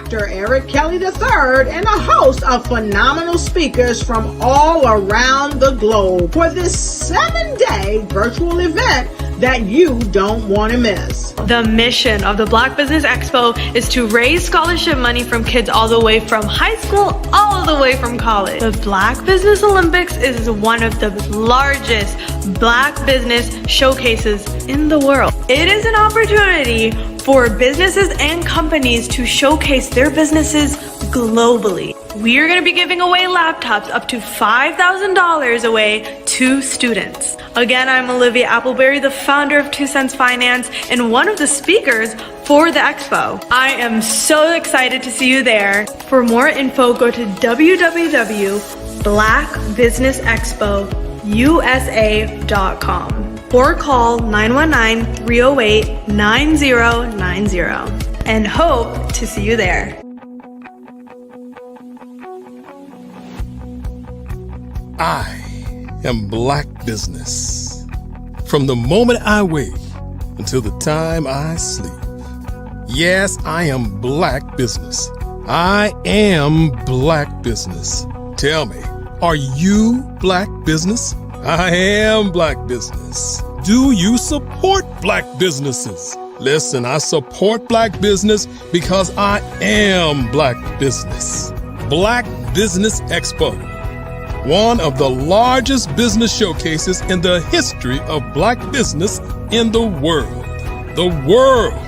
Dr. Eric Kelly III and a host of phenomenal speakers from all around the globe for this 7-day virtual event that you don't want to miss. The mission of the Black Business Expo is to raise scholarship money from kids all the way from high school all the way from college. The Black Business Olympics is one of the largest Black business showcases in the world. It is an opportunity for businesses and companies to showcase their businesses globally. We are going to be giving away laptops up to $5,000 away to students. Again, I'm Olivia Appleberry, the founder of 2 Cents Finance and one of the speakers for the expo. I am so excited to see you there. For more info, go to www.blackbusinessexpousa.com or call 919-308-9090 and hope to see you there. I am Black business. From the moment I wake until the time I sleep. Yes, I am Black business. I am Black business. Tell me, are you Black business? I am Black business. Do you support Black businesses? Listen, I support Black business because I am Black business. Black Business Expo, one of the largest business showcases in the history of Black business in the world. The world!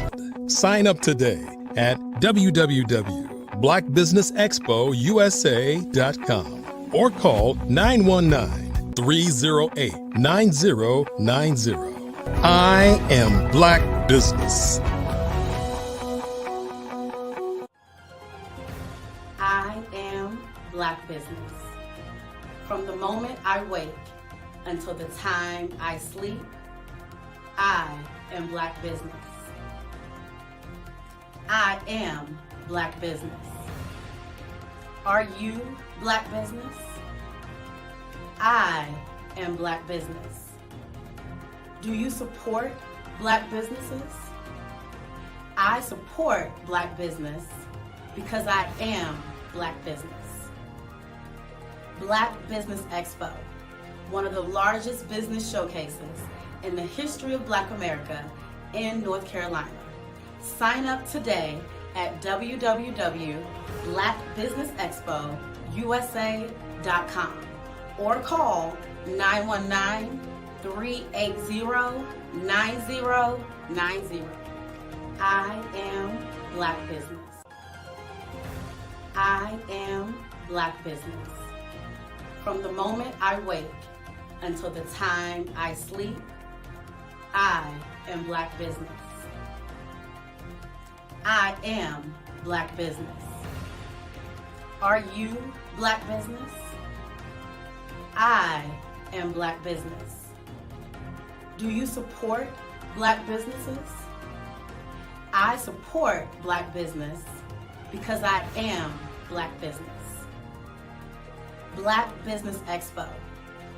Sign up today at www.blackbusinessexpousa.com or call 919-308-9090. I am Black business. I am Black business. From the moment I wake until the time I sleep, I am Black business. I am Black business. Are you Black business? I am Black business. Do you support Black businesses? I support Black business because I am Black business. Black Business Expo, one of the largest business showcases in the history of Black America in North Carolina. Sign up today at www.blackbusinessexpousa.com or call 919-380-9090. I am Black business. I am Black business. From the moment I wake until the time I sleep, I am Black business. I am Black business. Are you Black business? I am Black business. Do you support Black businesses? I support Black business because I am Black business. Black Business Expo,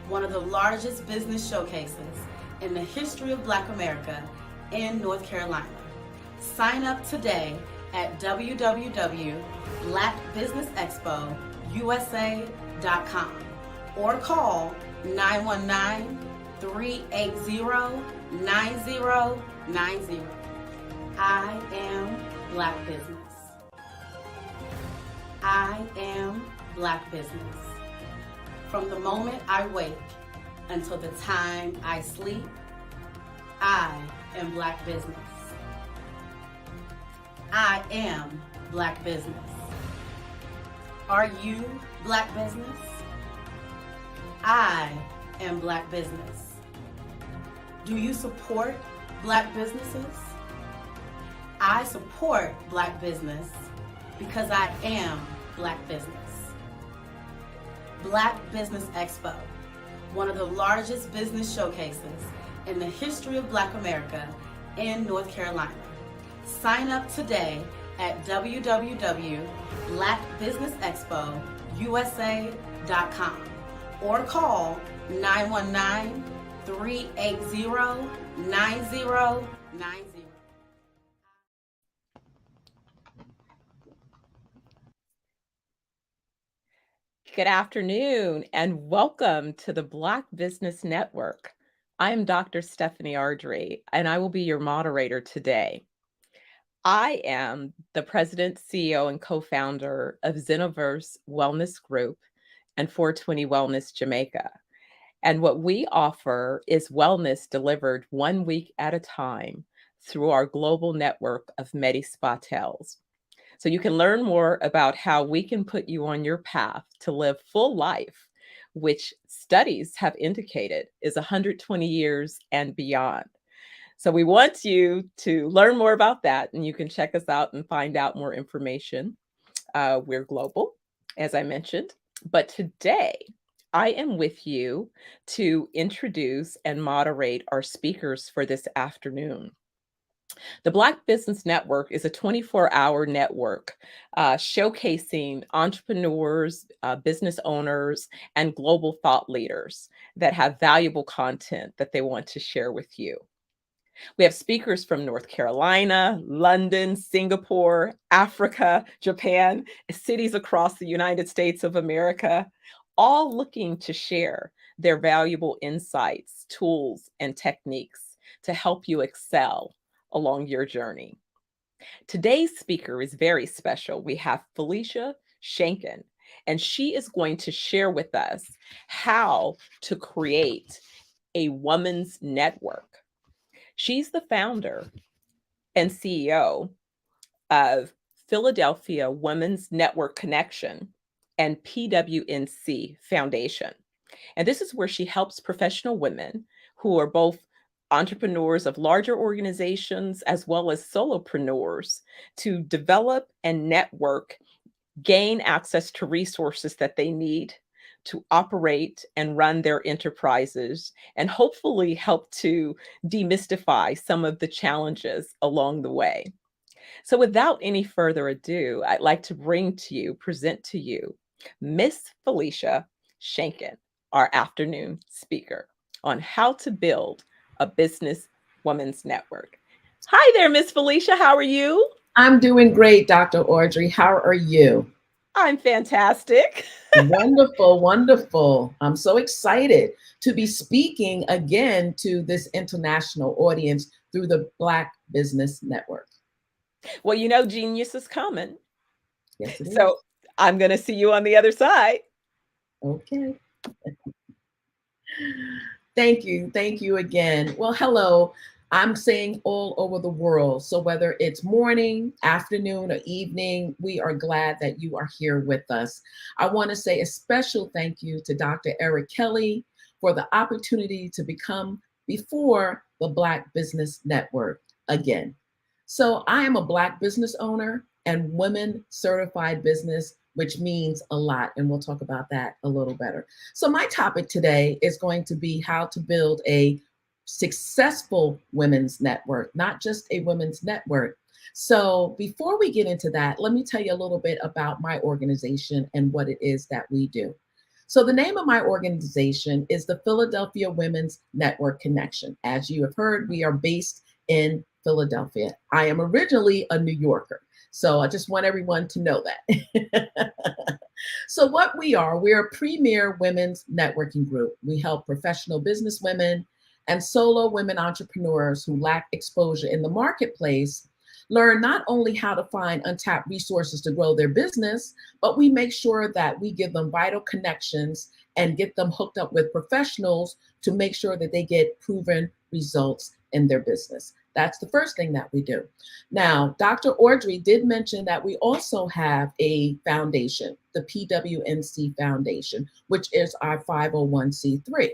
one of the largest business showcases in the history of Black America in North Carolina. Sign up today at www.blackbusinessexpousa.com or call 919-380-9090. I am Black business. I am Black business. From the moment I wake until the time I sleep, I am Black business. I am Black business. Are you Black business? I am Black business. Do you support Black businesses? I support Black business because I am Black business. Black Business Expo, one of the largest business showcases in the history of Black America in North Carolina. Sign up today at www.blackbusinessexpousa.com or call 919-380-9090. Good afternoon and welcome to the Black Business Network. I am Dr. Stephanie Ardrey and I will be your moderator today. I am the president, CEO, and co-founder of Zenoverse Wellness Group and 420 Wellness Jamaica. And what we offer is wellness delivered 1 week at a time through our global network of MediSpatels. So you can learn more about how we can put you on your path to live full life, which studies have indicated is 120 years and beyond. So we want you to learn more about that, and you can check us out and find out more information. We're global, as I mentioned, but today I am with you to introduce and moderate our speakers for this afternoon. The Black Business Network is a 24-hour network showcasing entrepreneurs, business owners, and global thought leaders that have valuable content that they want to share with you. We have speakers from North Carolina, London, Singapore, Africa, Japan, cities across the United States of America, all looking to share their valuable insights, tools, and techniques to help you excel along your journey. Today's speaker is very special. We have Felicia Shanken, and she is going to share with us how to create a woman's network. She's the founder and CEO of Philadelphia Women's Network Connection and PWNC Foundation. And this is where she helps professional women who are both entrepreneurs of larger organizations as well as solopreneurs to develop and network, gain access to resources that they need to operate and run their enterprises, and hopefully help to demystify some of the challenges along the way. So without any further ado, I'd like to present to you, Miss Felicia Shanken, our afternoon speaker on how to build a business women's network. Hi there, Miss Felicia. How are you? I'm doing great, Dr. Ardrey. How are you? I'm fantastic. Wonderful, wonderful. I'm so excited to be speaking again to this international audience through the Black Business Network. Well, you know, genius is coming. Yes, it is. So I'm going to see you on the other side. Okay. Thank you. Thank you again. Well, hello. I'm saying all over the world. So whether it's morning, afternoon, or evening, we are glad that you are here with us. I want to say a special thank you to Dr. Eric Kelly for the opportunity to become before the Black Business Network again. So I am a Black business owner and women certified business, which means a lot. And we'll talk about that a little better. So my topic today is going to be how to build a successful women's network, not just a women's network. So before we get into that, let me tell you a little bit about my organization and what it is that we do. So the name of my organization is the Philadelphia Women's Network Connection. As you have heard, we are based in Philadelphia. I am originally a New Yorker, so I just want everyone to know that. So what we're a premier women's networking group. We help professional business women and solo women entrepreneurs who lack exposure in the marketplace learn not only how to find untapped resources to grow their business, but we make sure that we give them vital connections and get them hooked up with professionals to make sure that they get proven results in their business. That's the first thing that we do. Now, Dr. Ardrey did mention that we also have a foundation, the PWNC Foundation, which is our 501c3.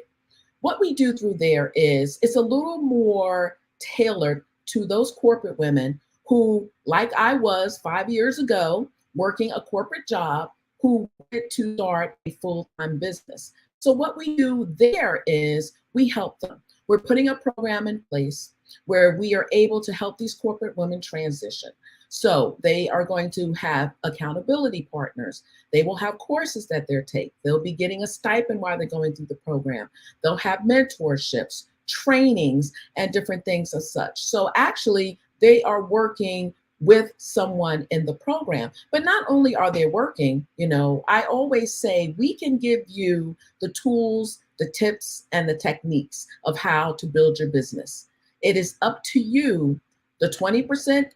What we do through there is it's a little more tailored to those corporate women who, like I was 5 years ago, working a corporate job, who wanted to start a full-time business. So what we do there is we help them. We're putting a program in place where we are able to help these corporate women transition. So they are going to have accountability partners. They will have courses that they'll take. They'll be getting a stipend while they're going through the program. They'll have mentorships, trainings, and different things as such. So actually, they are working with someone in the program. But not only are they working, I always say we can give you the tools, the tips, and the techniques of how to build your business. It is up to you. The 20%,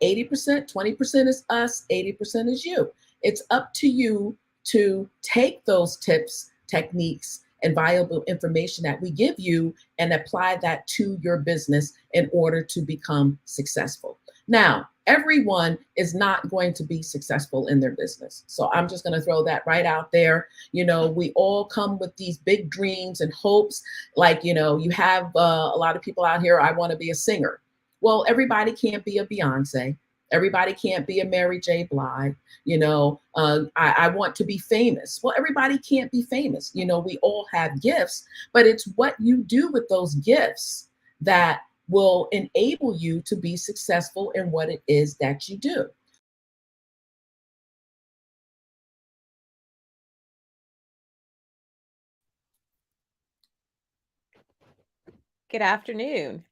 80%, 20% is us, 80% is you. It's up to you to take those tips, techniques, and valuable information that we give you and apply that to your business in order to become successful. Now, everyone is not going to be successful in their business. So I'm just going to throw that right out there. We all come with these big dreams and hopes. Like, you have a lot of people out here, I want to be a singer. Well, everybody can't be a Beyonce. Everybody can't be a Mary J. Blige. I want to be famous. Well, everybody can't be famous. We all have gifts, but it's what you do with those gifts that will enable you to be successful in what it is that you do. Good afternoon.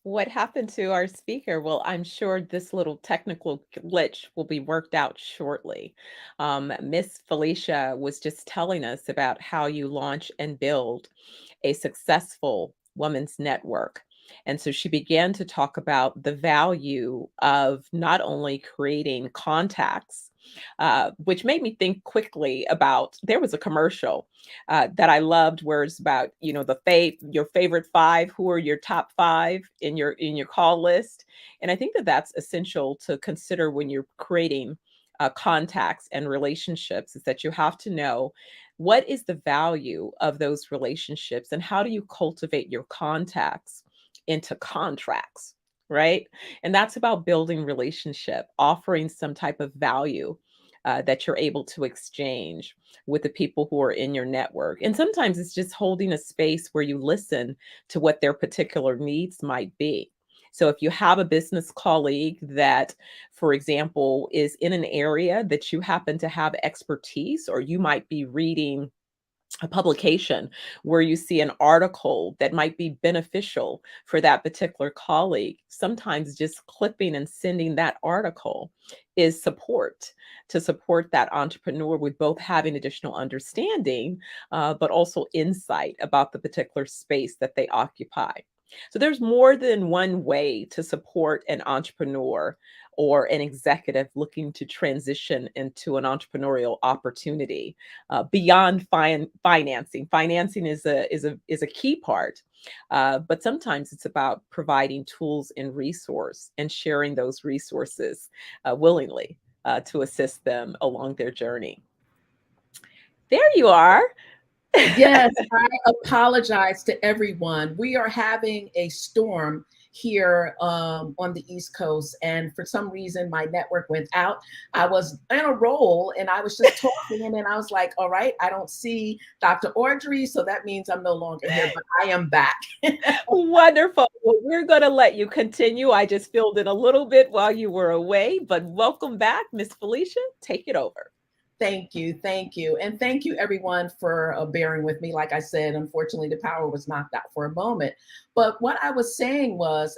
What happened to our speaker? Well, I'm sure this little technical glitch will be worked out shortly. Miss Felicia was just telling us about how you launch and build a successful women's network. And so she began to talk about the value of not only creating contacts, which made me think quickly about, there was a commercial that I loved where it's about, your favorite five, who are your top five in your call list. And I think that that's essential to consider when you're creating contacts and relationships, is that you have to know what is the value of those relationships and how do you cultivate your contacts into contracts, right? And that's about building relationship, offering some type of value that you're able to exchange with the people who are in your network. And sometimes it's just holding a space where you listen to what their particular needs might be. So if you have a business colleague that, for example, is in an area that you happen to have expertise, or you might be reading a publication where you see an article that might be beneficial for that particular colleague, sometimes just clipping and sending that article is support to support that entrepreneur with both having additional understanding, but also insight about the particular space that they occupy. So there's more than one way to support an entrepreneur or an executive looking to transition into an entrepreneurial opportunity beyond financing. Financing is a key part, but sometimes it's about providing tools and resource and sharing those resources willingly to assist them along their journey. There you are. Yes, I apologize to everyone. We are having a storm here on the East Coast, and for some reason my network went out. I was in a roll and I was just talking, and then I was like, all right, I don't see Dr. Audrey, so that means I'm no longer here, but I am back. Wonderful. Well, we're going to let you continue. I just filled in a little bit while you were away, but welcome back, Miss Felicia. Take it over. Thank you. Thank you. And thank you everyone for bearing with me. Like I said, unfortunately, the power was knocked out for a moment. But what I was saying was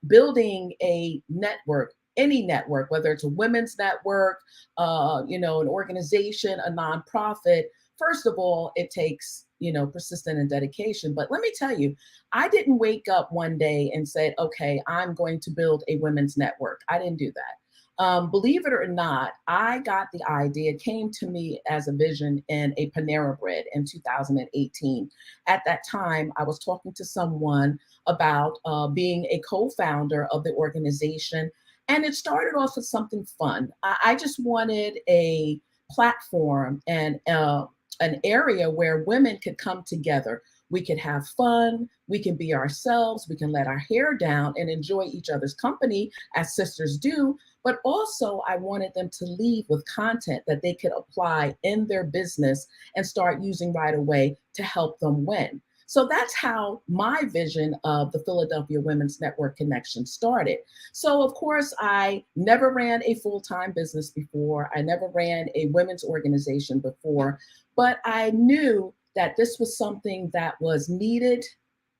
building a network, any network, whether it's a women's network, an organization, a nonprofit. First of all, it takes, persistence and dedication. But let me tell you, I didn't wake up one day and said, okay, I'm going to build a women's network. I didn't do that. Believe it or not, I got the idea. It came to me as a vision in a Panera Bread in 2018. At that time, I was talking to someone about being a co-founder of the organization. And it started off with something fun. I just wanted a platform and an area where women could come together. We could have fun, we can be ourselves, we can let our hair down and enjoy each other's company as sisters do. But also I wanted them to leave with content that they could apply in their business and start using right away to help them win. So that's how my vision of the Philadelphia Women's Network Connection started. So of course, I never ran a full-time business before. I never ran a women's organization before, but I knew that this was something that was needed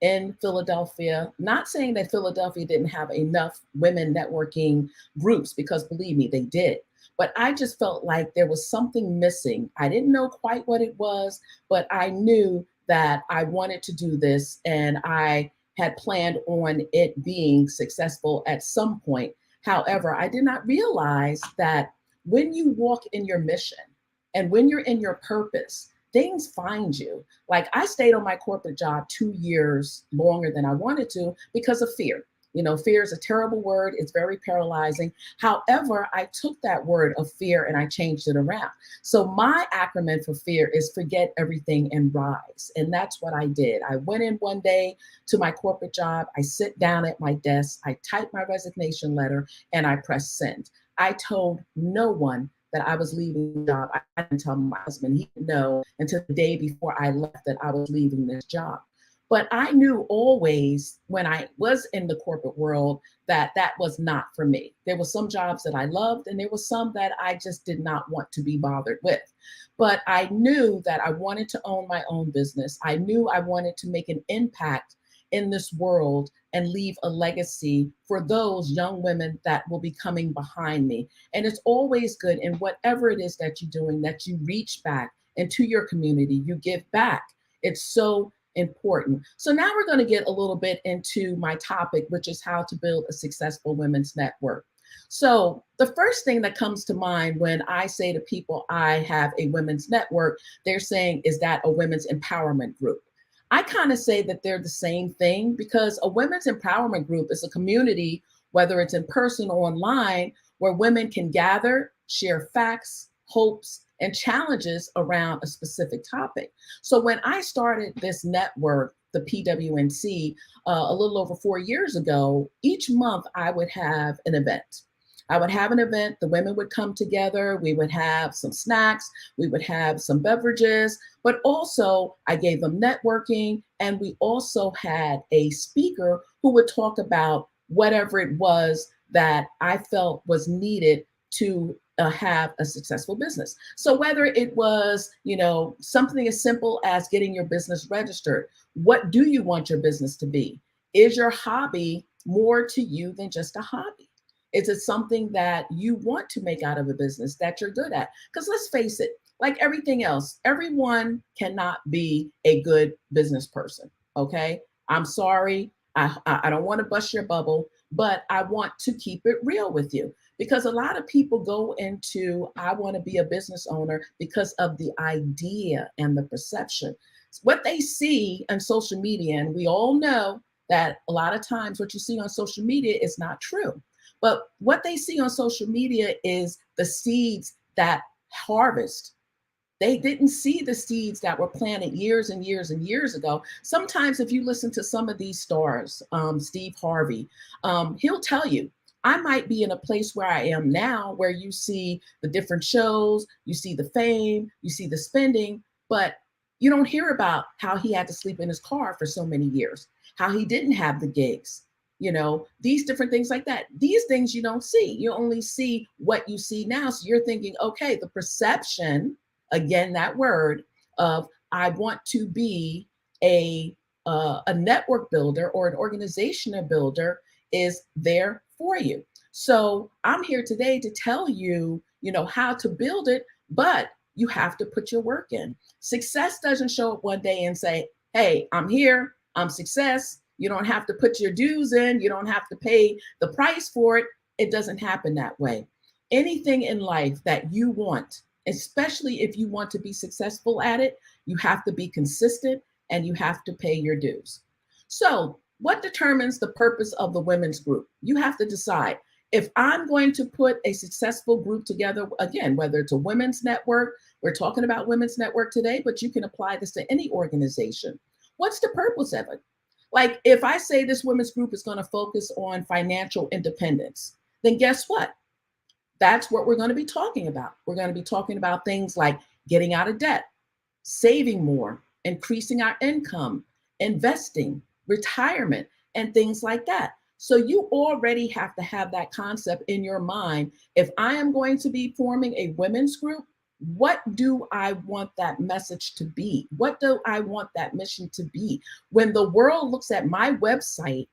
in Philadelphia. Not saying that Philadelphia didn't have enough women networking groups, because believe me, they did. But I just felt like there was something missing. I didn't know quite what it was, but I knew that I wanted to do this, and I had planned on it being successful at some point. However, I did not realize that when you walk in your mission and when you're in your purpose, things find you. Like, I stayed on my corporate job 2 years longer than I wanted to because of fear. You know, fear is a terrible word. It's very paralyzing. However, I took that word of fear and I changed it around. So my acronym for fear is forget everything and rise. And that's what I did. I went in one day to my corporate job. I sit down at my desk. I type my resignation letter and I press send. I told no one that I was leaving the job. I didn't tell my husband. He didn't know until the day before I left that I was leaving this job. But I knew always when I was in the corporate world that that was not for me. There were some jobs that I loved, and there were some that I just did not want to be bothered with. But I knew that I wanted to own my own business. I knew I wanted to make an impact in this world and leave a legacy for those young women that will be coming behind me. And it's always good in whatever it is that you're doing, that you reach back into your community, you give back. It's so important. So now we're going to get a little bit into my topic, which is how to build a successful women's network. So the first thing that comes to mind when I say to people I have a women's network, they're saying, is that a women's empowerment group? I kind of say that they're the same thing, because a women's empowerment group is a community, whether it's in person or online, where women can gather, share facts, hopes, and challenges around a specific topic. So when I started this network, the PWNC, a little over 4 years ago, each month I would have an event. I would have an event, the women would come together, we would have some snacks, we would have some beverages, but also I gave them networking, and we also had a speaker who would talk about whatever it was that I felt was needed to have a successful business. So whether it was, you know, something as simple as getting your business registered, what do you want your business to be? Is your hobby more to you than just a hobby? Is it something that you want to make out of a business that you're good at? Because let's face it, like everything else, everyone cannot be a good business person, okay? I'm sorry, I don't want to bust your bubble, but I want to keep it real with you. Because a lot of people go into, I want to be a business owner because of the idea and the perception. What they see on social media, and we all know that a lot of times what you see on social media is not true. But what they see on social media is the seeds that harvest. They didn't see the seeds that were planted years and years and years ago. Sometimes if you listen to some of these stars, Steve Harvey, he'll tell you, I might be in a place where I am now, where you see the different shows, you see the fame, you see the spending, but you don't hear about how he had to sleep in his car for so many years, how he didn't have the gigs, you know, these different things like that. These things you don't see. You only see what you see now. So you're thinking, okay, the perception, again, that word of I want to be a network builder or an organizational builder is there for you. So I'm here today to tell you, you know, how to build it, but you have to put your work in. Success doesn't show up one day and say, hey, I'm here, I'm success. You don't have to put your dues in. You don't have to pay the price for it. It doesn't happen that way. Anything in life that you want, especially if you want to be successful at it, you have to be consistent and you have to pay your dues. So what determines the purpose of the women's group? You have to decide. If I'm going to put a successful group together, again, whether it's a women's network, we're talking about women's network today, but you can apply this to any organization. What's the purpose of it? Like if I say this women's group is going to focus on financial independence, then guess what? That's what we're going to be talking about. We're going to be talking about things like getting out of debt, saving more, increasing our income, investing, retirement, and things like that. So you already have to have that concept in your mind. If I am going to be forming a women's group, What do I want that message to be? What do I want that mission to be? When the world looks at my website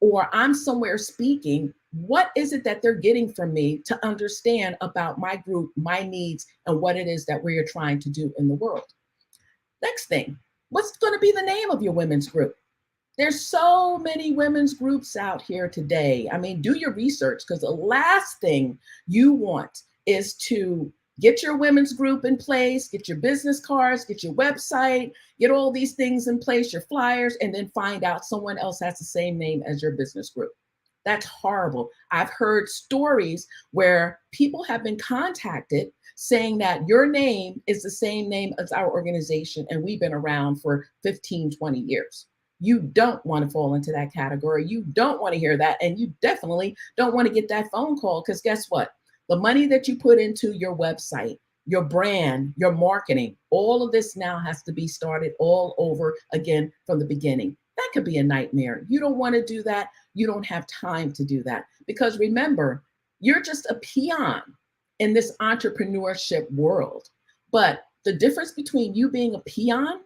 or I'm somewhere speaking, what is it that they're getting from me to understand about my group, my needs, and what it is that we are trying to do in the world? Next thing, what's going to be the name of your women's group? There's so many women's groups out here today. I mean, do your research, because the last thing you want is to get your women's group in place, get your business cards, get your website, get all these things in place, your flyers, and then find out someone else has the same name as your business group. That's horrible. I've heard stories where people have been contacted saying that your name is the same name as our organization, and we've been around for 15, 20 years. You don't want to fall into that category. You don't want to hear that. And you definitely don't want to get that phone call, because guess what? The money that you put into your website, your brand, your marketing, all of this now has to be started all over again from the beginning. That could be a nightmare. You don't want to do that. You don't have time to do that, because remember, you're just a peon in this entrepreneurship world. But the difference between you being a peon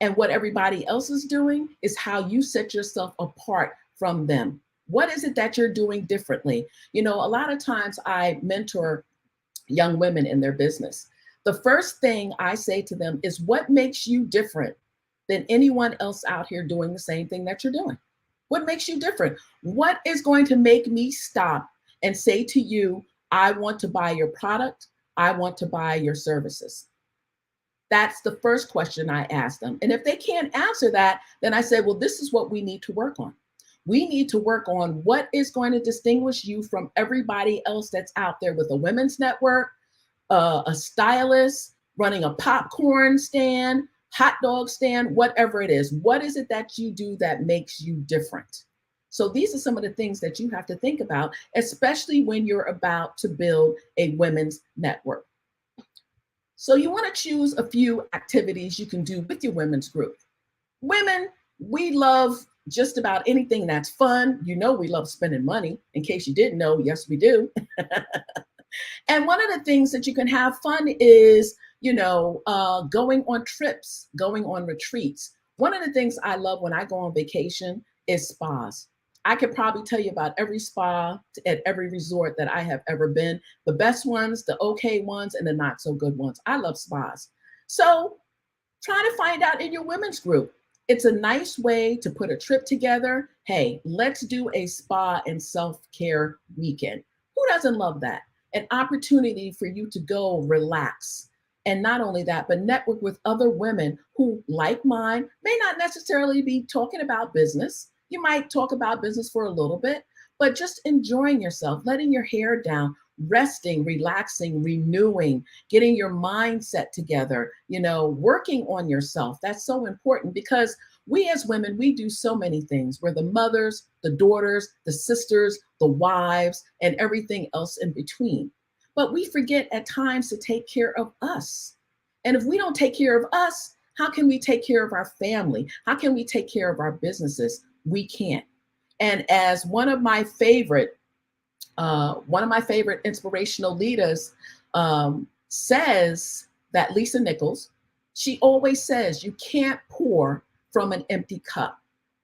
and what everybody else is doing is how you set yourself apart from them. What is it that you're doing differently? You know, a lot of times I mentor young women in their business. The first thing I say to them is, what makes you different than anyone else out here doing the same thing that you're doing? What makes you different? What is going to make me stop and say to you, I want to buy your product, I want to buy your services? That's the first question I ask them. And if they can't answer that, then I say, well, this is what we need to work on. We need to work on what is going to distinguish you from everybody else that's out there with a women's network, a stylist, running a popcorn stand, hot dog stand, whatever it is. What is it that you do that makes you different? So these are some of the things that you have to think about, especially when you're about to build a women's network. So you want to choose a few activities you can do with your women's group. Women, we love just about anything that's fun. You know, we love spending money. In case you didn't know, yes, we do. And one of the things that you can have fun is, you know, going on trips, going on retreats. One of the things I love when I go on vacation is spas. I could probably tell you about every spa at every resort that I have ever been, the best ones, the okay ones, and the not so good ones. I love spas. So try to find out in your women's group. It's a nice way to put a trip together. Hey, let's do a spa and self-care weekend. Who doesn't love that? An opportunity for you to go relax. And not only that, but network with other women who, like mine, may not necessarily be talking about business. You might talk about business for a little bit, but just enjoying yourself, letting your hair down, resting, relaxing, renewing, getting your mindset together, you know, working on yourself. That's so important, because we as women, we do so many things. We're the mothers, the daughters, the sisters, the wives, and everything else in between. But we forget at times to take care of us. And if we don't take care of us, how can we take care of our family? How can we take care of our businesses? We can't. And as one of my favorite inspirational leaders says, that Lisa Nichols, she always says, you can't pour from an empty cup,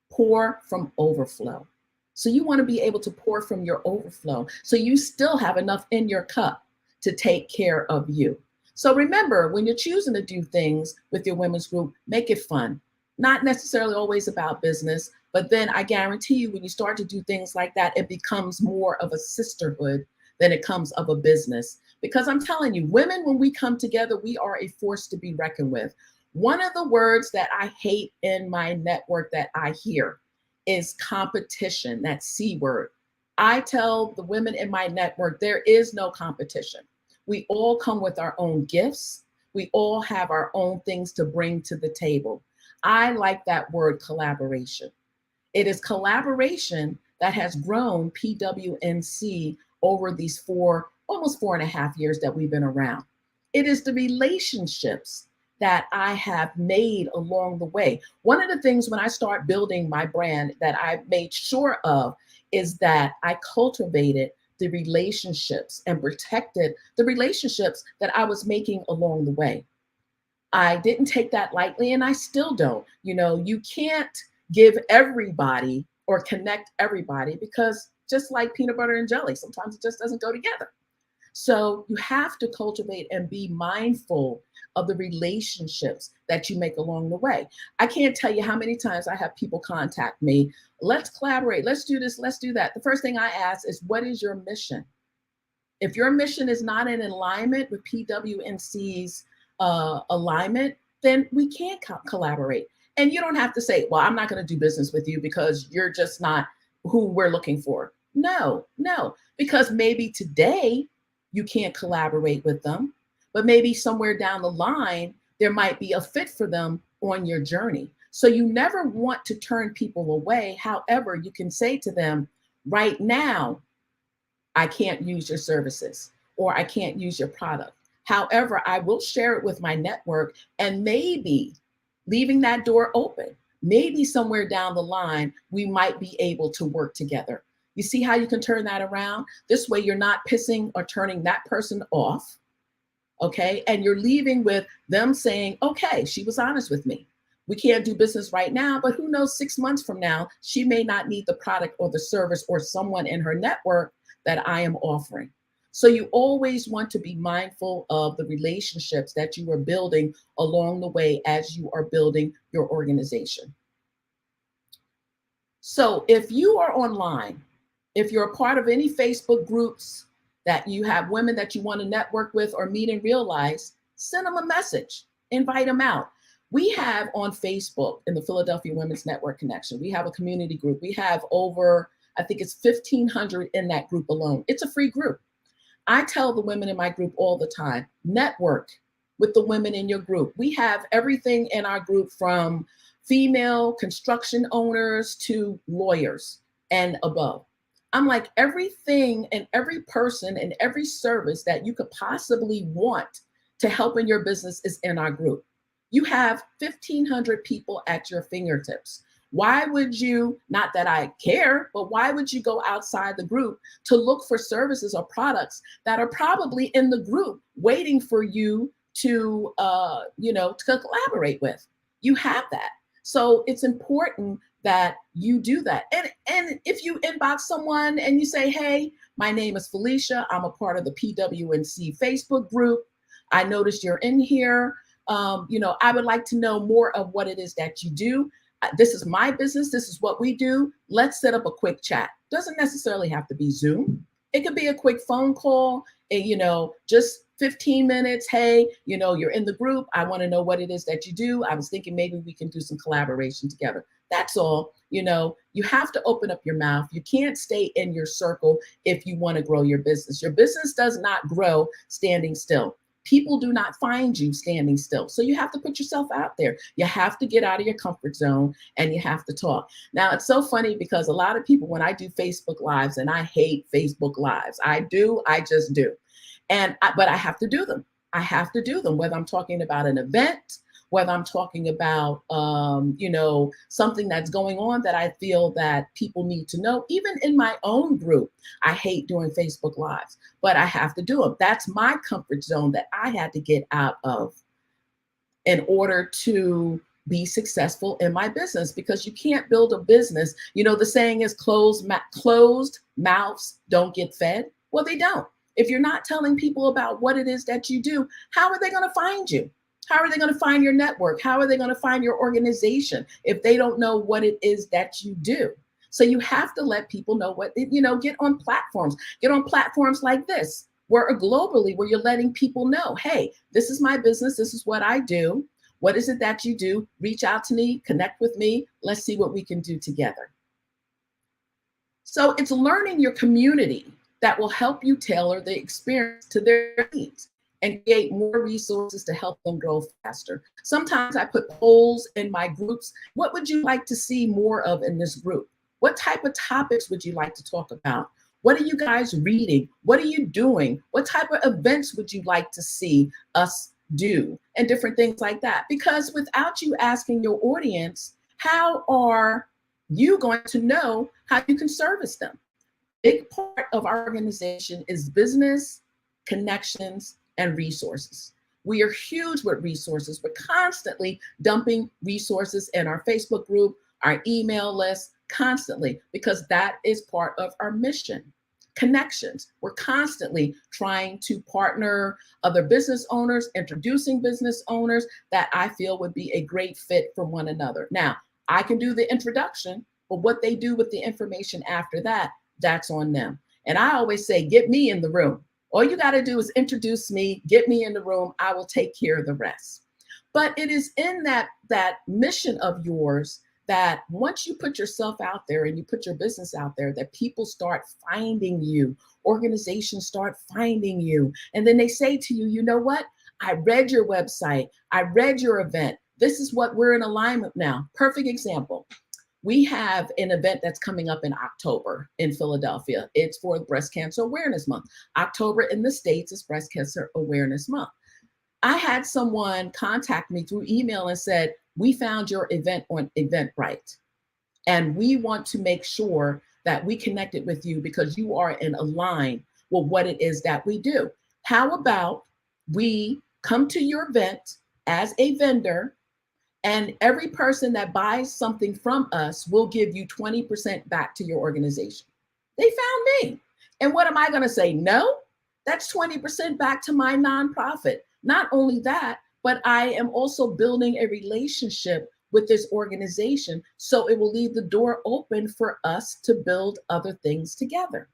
pour from overflow. So you want to be able to pour from your overflow, so you still have enough in your cup to take care of you. So remember, when you're choosing to do things with your women's group, make it fun. Not necessarily always about business, but then I guarantee you, when you start to do things like that, it becomes more of a sisterhood than it comes of a business. Because I'm telling you, women, when we come together, we are a force to be reckoned with. One of the words that I hate in my network that I hear is competition, that C word. I tell the women in my network, there is no competition. We all come with our own gifts. We all have our own things to bring to the table. I like that word, collaboration. It is collaboration that has grown PWNC over these almost 4.5 years that we've been around. It is the relationships that I have made along the way. One of the things when I start building my brand that I made sure of is that I cultivated the relationships and protected the relationships that I was making along the way. I didn't take that lightly, and I still don't. You know, you can't give everybody or connect everybody, because just like peanut butter and jelly, sometimes it just doesn't go together. So you have to cultivate and be mindful of the relationships that you make along the way. I can't tell you how many times I have people contact me. Let's collaborate. Let's do this. Let's do that. The first thing I ask is, what is your mission? If your mission is not in alignment with PWNC's alignment, then we can't collaborate. And you don't have to say, well, I'm not going to do business with you because you're just not who we're looking for. No, because maybe today you can't collaborate with them, but maybe somewhere down the line, there might be a fit for them on your journey. So you never want to turn people away. However, you can say to them, right now, I can't use your services, or I can't use your product. However, I will share it with my network, and maybe leaving that door open, maybe somewhere down the line, we might be able to work together. You see how you can turn that around? This way you're not pissing or turning that person off, okay? And you're leaving with them saying, okay, she was honest with me. We can't do business right now, but who knows, 6 months from now, she may not need the product or the service or someone in her network that I am offering. So you always want to be mindful of the relationships that you are building along the way as you are building your organization. So if you are online, if you're a part of any Facebook groups that you have women that you want to network with or meet in real life, send them a message, invite them out. We have on Facebook, in the Philadelphia Women's Network Connection, we have a community group. We have over, I think it's 1,500 in that group alone. It's a free group. I tell the women in my group all the time, network with the women in your group. We have everything in our group, from female construction owners to lawyers and above. I'm like, everything and every person and every service that you could possibly want to help in your business is in our group. You have 1,500 people at your fingertips. Why would you, not that I care, but why would you go outside the group to look for services or products that are probably in the group waiting for you to, to collaborate with? You have that. So it's important that you do that. And if you inbox someone and you say, hey, my name is Felicia, I'm a part of the PWNC Facebook group. I noticed you're in here. I would like to know more of what it is that you do. This is my business. This is what we do. Let's set up a quick chat. Doesn't necessarily have to be Zoom. It could be a quick phone call, just 15 minutes. Hey, you're in the group. I want to know what it is that you do. I was thinking maybe we can do some collaboration together. That's all. You have to open up your mouth. You can't stay in your circle if you want to grow your business. Your business does not grow standing still. People do not find you standing still. So you have to put yourself out there. You have to get out of your comfort zone, and you have to talk. Now, it's so funny because a lot of people, when I do Facebook Lives, and I hate Facebook Lives, I just do. But I have to do them. I have to do them, whether I'm talking about an event, whether I'm talking about, something that's going on that I feel that people need to know. Even in my own group, I hate doing Facebook Lives, but I have to do them. That's my comfort zone that I had to get out of in order to be successful in my business, because you can't build a business. The saying is closed mouths don't get fed. Well, they don't. If you're not telling people about what it is that you do, how are they going to find you? How are they going to find your network? How are they going to find your organization if they don't know what it is that you do? So you have to let people know get on platforms. Get on platforms like this, where globally, where you're letting people know, hey, this is my business. This is what I do. What is it that you do? Reach out to me, connect with me. Let's see what we can do together. So it's learning your community that will help you tailor the experience to their needs and create more resources to help them grow faster. Sometimes I put polls in my groups. What would you like to see more of in this group? What type of topics would you like to talk about? What are you guys reading? What are you doing? What type of events would you like to see us do? And different things like that. Because without you asking your audience, how are you going to know how you can service them? big part of our organization is business, connections, and resources. We are huge with resources. We're constantly dumping resources in our Facebook group, our email list, constantly, because that is part of our mission. Connections. We're constantly trying to partner other business owners, introducing business owners that I feel would be a great fit for one another. Now, I can do the introduction, but what they do with the information after that, that's on them. And I always say, get me in the room. All you got to do is introduce me, get me in the room. I will take care of the rest. But it is in that mission of yours that once you put yourself out there and you put your business out there, that people start finding you, organizations start finding you. And then they say to you, you know what? I read your website. I read your event. This is what we're in alignment now. Perfect example. We have an event that's coming up in October in Philadelphia. It's for Breast Cancer Awareness Month. October in the States is Breast Cancer Awareness Month. I had someone contact me through email and said, we found your event on Eventbrite, and we want to make sure that we connected with you because you are in align with what it is that we do. How about we come to your event as a vendor, and every person that buys something from us will give you 20% back to your organization. They found me. And what am I going to say? No, that's 20% back to my nonprofit. Not only that, but I am also building a relationship with this organization, so it will leave the door open for us to build other things together.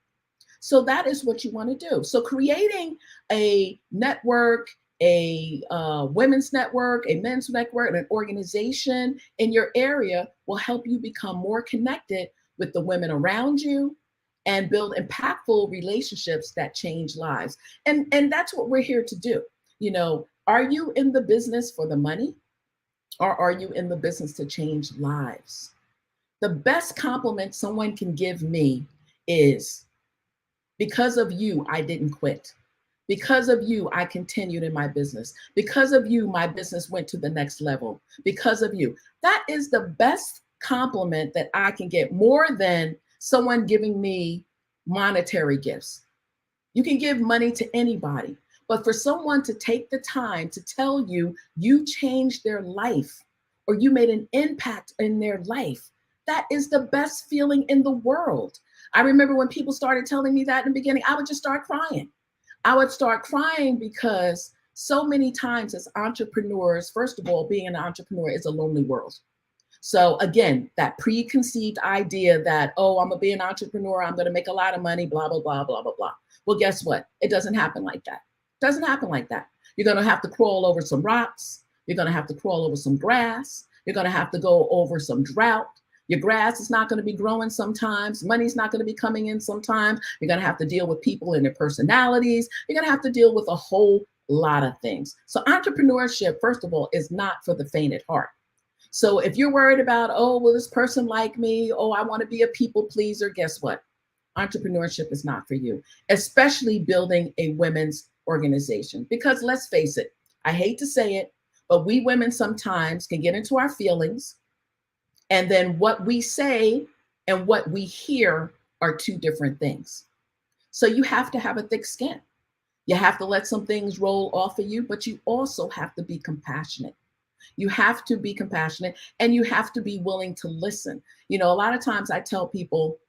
So that is what you want to do. So creating a network, a women's network, a men's network, and an organization in your area will help you become more connected with the women around you and build impactful relationships that change lives. And that's what we're here to do. You know, are you in the business for the money, or are you in the business to change lives? The best compliment someone can give me is, because of you, I didn't quit. Because of you, I continued in my business. Because of you, my business went to the next level. Because of you. That is the best compliment that I can get, more than someone giving me monetary gifts. You can give money to anybody, but for someone to take the time to tell you you changed their life or you made an impact in their life, that is the best feeling in the world. I remember when people started telling me that in the beginning, I would just start crying. I would start crying because so many times as entrepreneurs, first of all, being an entrepreneur is a lonely world. So again, that preconceived idea that, oh, I'm gonna be an entrepreneur, I'm gonna make a lot of money, blah, blah, blah, blah, blah, blah. Well, guess what? It doesn't happen like that. It doesn't happen like that. You're gonna have to crawl over some rocks. You're gonna have to crawl over some grass. You're gonna have to go over some drought. Your grass is not going to be growing sometimes. Money's not going to be coming in sometimes. You're going to have to deal with people and their personalities. You're going to have to deal with a whole lot of things. So entrepreneurship, first of all, is not for the faint at heart. So if you're worried about, oh, will this person like me? Oh, I want to be a people pleaser. Guess what? Entrepreneurship is not for you, especially building a women's organization. Because let's face it, I hate to say it, but we women sometimes can get into our feelings. And then what we say and what we hear are two different things. So you have to have a thick skin. You have to let some things roll off of you, but you also have to be compassionate. You have to be compassionate, and you have to be willing to listen. You know, a lot of times I tell people,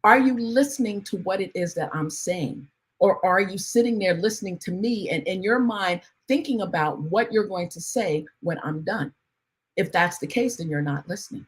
are you listening to what it is that I'm saying? Or are you sitting there listening to me and in your mind thinking about what you're going to say when I'm done? If that's the case, then you're not listening.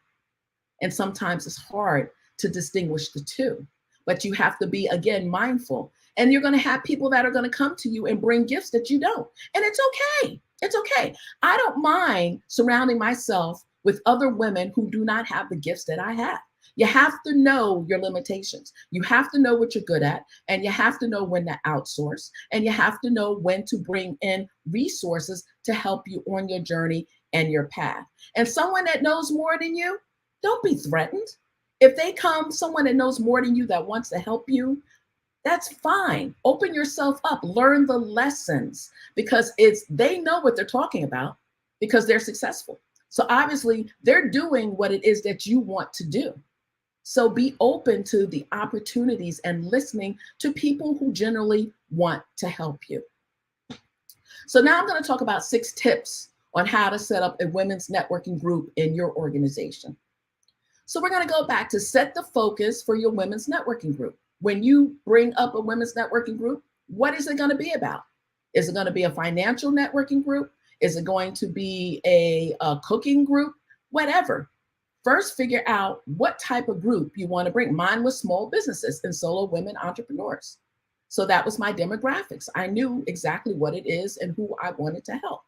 And sometimes it's hard to distinguish the two, but you have to be, again, mindful. And you're going to have people that are going to come to you and bring gifts that you don't. And it's okay. It's okay. I don't mind surrounding myself with other women who do not have the gifts that I have. You have to know your limitations. You have to know what you're good at, and you have to know when to outsource, and you have to know when to bring in resources to help you on your journey and your path. And someone that knows more than you, don't be threatened. If they come, someone that knows more than you that wants to help you, that's fine. Open yourself up, learn the lessons, because they know what they're talking about because they're successful. So obviously they're doing what it is that you want to do. So be open to the opportunities and listening to people who generally want to help you. So now I'm going to talk about 6 tips on how to set up a women's networking group in your organization. So we're going to go back to set the focus for your women's networking group. When you bring up a women's networking group, what is it going to be about? Is it going to be a financial networking group? Is it going to be a cooking group? Whatever. First, figure out what type of group you want to bring. Mine was small businesses and solo women entrepreneurs. So that was my demographics. I knew exactly what it is and who I wanted to help.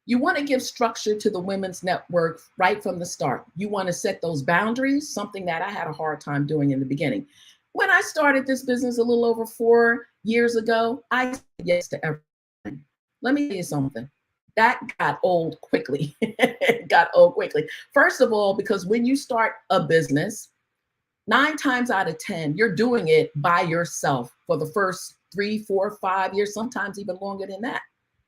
You want to give structure to the women's network right from the start. You want to set those boundaries, something that I had a hard time doing in the beginning. When I started this business a little over 4 years ago, I said yes to everything. Let me tell you something. That got old quickly. It got old quickly. First of all, because when you start a business, 9 times out of 10, you're doing it by yourself for the first 3, 4, 5 years, sometimes even longer than that.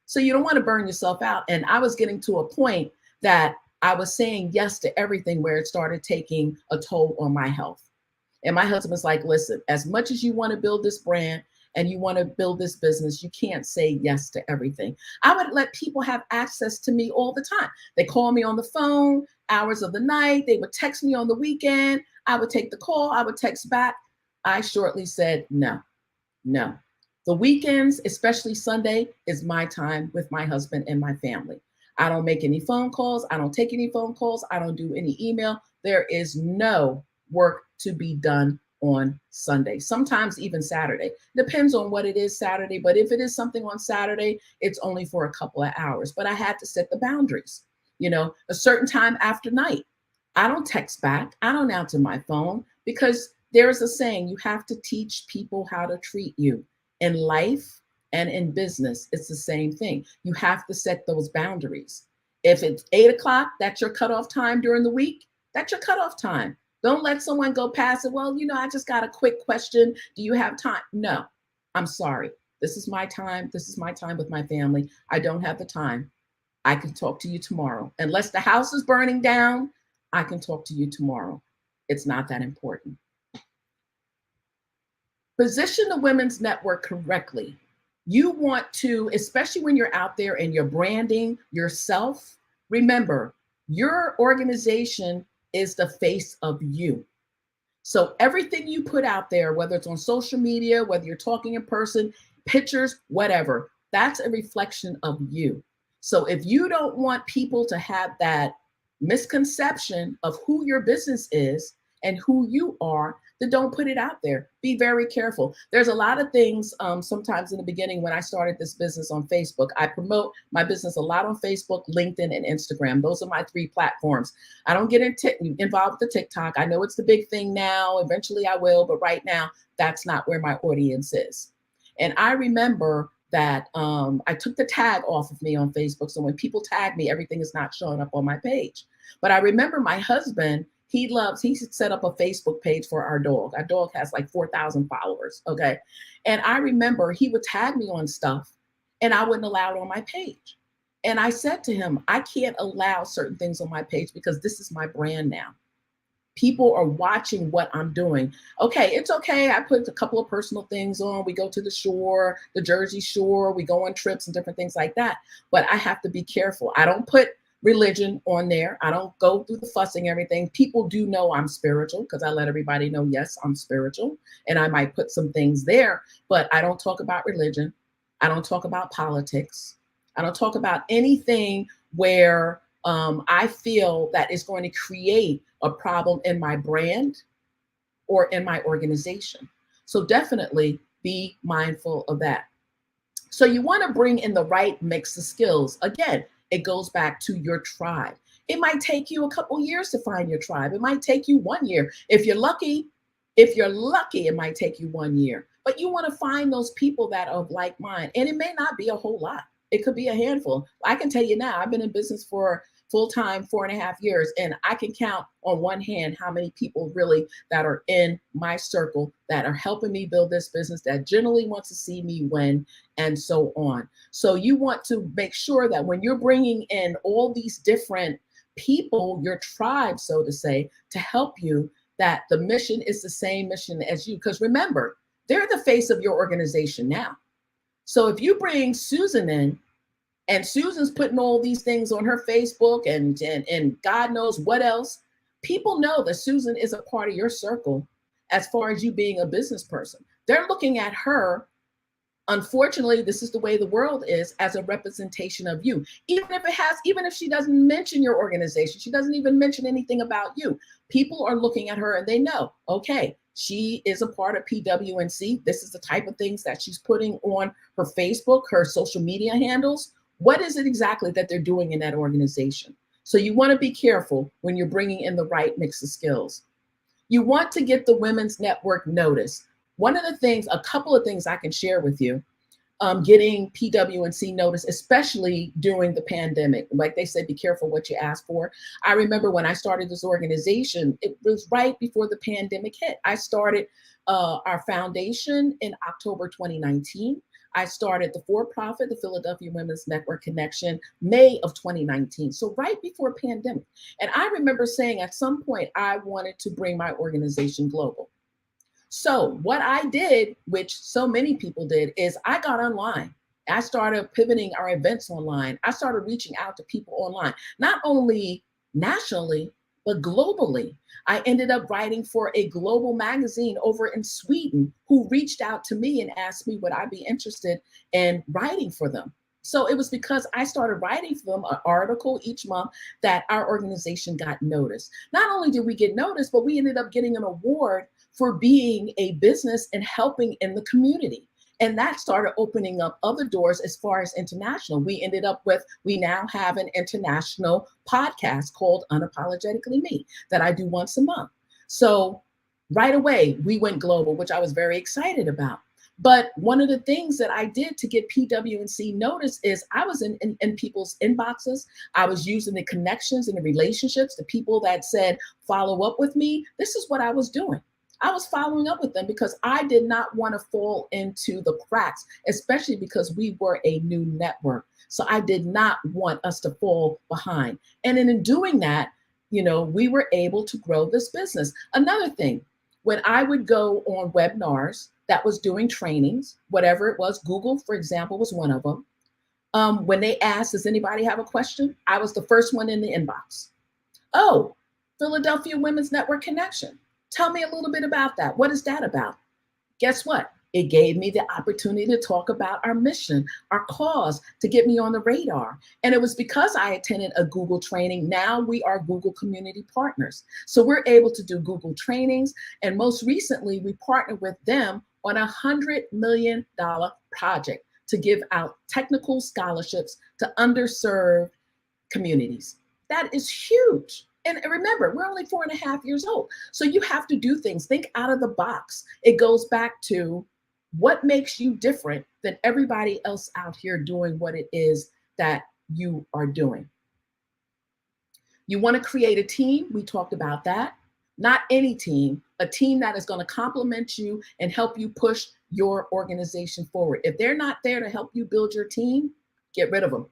So you don't want to burn yourself out. And I was getting to a point that I was saying yes to everything where it started taking a toll on my health. And my husband's like, listen, as much as you want to build this brand and you want to build this business, you can't say yes to everything. I would let people have access to me all the time. They call me on the phone, hours of the night. They would text me on the weekend. I would take the call. I would text back. I shortly said, no. The weekends, especially Sunday, is my time with my husband and my family. I don't make any phone calls. I don't take any phone calls. I don't do any email. There is no work to be done on Sunday, sometimes even Saturday. Depends on what it is Saturday, but if it is something on Saturday, it's only for a couple of hours. But I had to set the boundaries, a certain time after night. I don't text back. I don't answer my phone because there is a saying, you have to teach people how to treat you. In life and in business, it's the same thing. You have to set those boundaries. If it's 8 o'clock, that's your cutoff time during the week, that's your cutoff time. Don't let someone go past it. Well, I just got a quick question. Do you have time? No, I'm sorry. This is my time. This is my time with my family. I don't have the time. I can talk to you tomorrow. Unless the house is burning down, I can talk to you tomorrow. It's not that important. Position the women's network correctly. You want to, especially when you're out there and you're branding yourself, remember, your organization is the face of you. So everything you put out there, whether it's on social media, whether you're talking in person, pictures, whatever, that's a reflection of you. So if you don't want people to have that misconception of who your business is and who you are, then don't put it out there. Be very careful. There's a lot of things sometimes in the beginning when I started this business on Facebook. I promote my business a lot on Facebook, LinkedIn, and Instagram. Those are my 3 platforms. I don't get involved with the TikTok. I know it's the big thing now. Eventually I will, but right now that's not where my audience is. And I remember that I took the tag off of me on Facebook. So when people tag me, everything is not showing up on my page. But I remember my husband, he set up a Facebook page for our dog. Our dog has like 4,000 followers, okay? And I remember he would tag me on stuff and I wouldn't allow it on my page. And I said to him, I can't allow certain things on my page because this is my brand now. People are watching what I'm doing. Okay, it's okay. I put a couple of personal things on. We go to the shore, the Jersey Shore. We go on trips and different things like that. But I have to be careful. I don't put religion on there. I don't go through the fussing, everything. People do know I'm spiritual because I let everybody know, yes, I'm spiritual. And I might put some things there, but I don't talk about religion. I don't talk about politics. I don't talk about anything where I feel that is going to create a problem in my brand or in my organization. So definitely be mindful of that. So you want to bring in the right mix of skills. Again, it goes back to your tribe. It might take you a couple years to find your tribe. It might take you 1 year. If you're lucky, it might take you 1 year. But you want to find those people that are of like mind. And it may not be a whole lot. It could be a handful. I can tell you now, I've been in business for full-time 4.5 years, and I can count on one hand how many people really that are in my circle that are helping me build this business, that generally want to see me win, and so on. So you want to make sure that when you're bringing in all these different people, your tribe, so to say, to help you, that the mission is the same mission as you. Because remember, they're the face of your organization now. So if you bring Susan in, and Susan's putting all these things on her Facebook and God knows what else, people know that Susan is a part of your circle as far as you being a business person. They're looking at her. Unfortunately, this is the way the world is, as a representation of you. Even if she doesn't mention your organization, she doesn't even mention anything about you. People are looking at her and they know, okay, she is a part of PWNC. This is the type of things that she's putting on her Facebook, her social media handles. What is it exactly that they're doing in that organization? So you want to be careful when you're bringing in the right mix of skills. You want to get the women's network noticed. One of the things, a couple of things I can share with you, getting PWNC notice, especially during the pandemic. Like they said, be careful what you ask for. I remember when I started this organization, it was right before the pandemic hit. I started our foundation in October 2019. I started the for-profit, the Philadelphia Women's Network Connection, May of 2019. So right before pandemic. And I remember saying at some point, I wanted to bring my organization global. So what I did, which so many people did, is I got online. I started pivoting our events online. I started reaching out to people online, not only nationally, but globally. I ended up writing for a global magazine over in Sweden who reached out to me and asked me would I be interested in writing for them. So it was because I started writing for them an article each month that our organization got noticed. Not only did we get noticed, but we ended up getting an award for being a business and helping in the community. And that started opening up other doors as far as international. We now have an international podcast called Unapologetically Me that I do once a month. So right away, we went global, which I was very excited about. But one of the things that I did to get PWNC notice is I was in people's inboxes. I was using the connections and the relationships, the people that said, follow up with me. This is what I was doing. I was following up with them because I did not want to fall into the cracks, especially because we were a new network. So I did not want us to fall behind. And in doing that, we were able to grow this business. Another thing, when I would go on webinars that was doing trainings, whatever it was, Google, for example, was one of them. When they asked, does anybody have a question? I was the first one in the inbox. Oh, Philadelphia Women's Network Connection. Tell me a little bit about that. What is that about? Guess what? It gave me the opportunity to talk about our mission, our cause, to get me on the radar. And it was because I attended a Google training. Now we are Google community partners. So we're able to do Google trainings. And most recently, we partnered with them on a $100 million project to give out technical scholarships to underserved communities. That is huge. And remember, we're only 4.5 years old. So you have to do things, think out of the box. It goes back to what makes you different than everybody else out here doing what it is that you are doing. You want to create a team. We talked about that. Not any team, a team that is going to complement you and help you push your organization forward. If they're not there to help you build your team, get rid of them.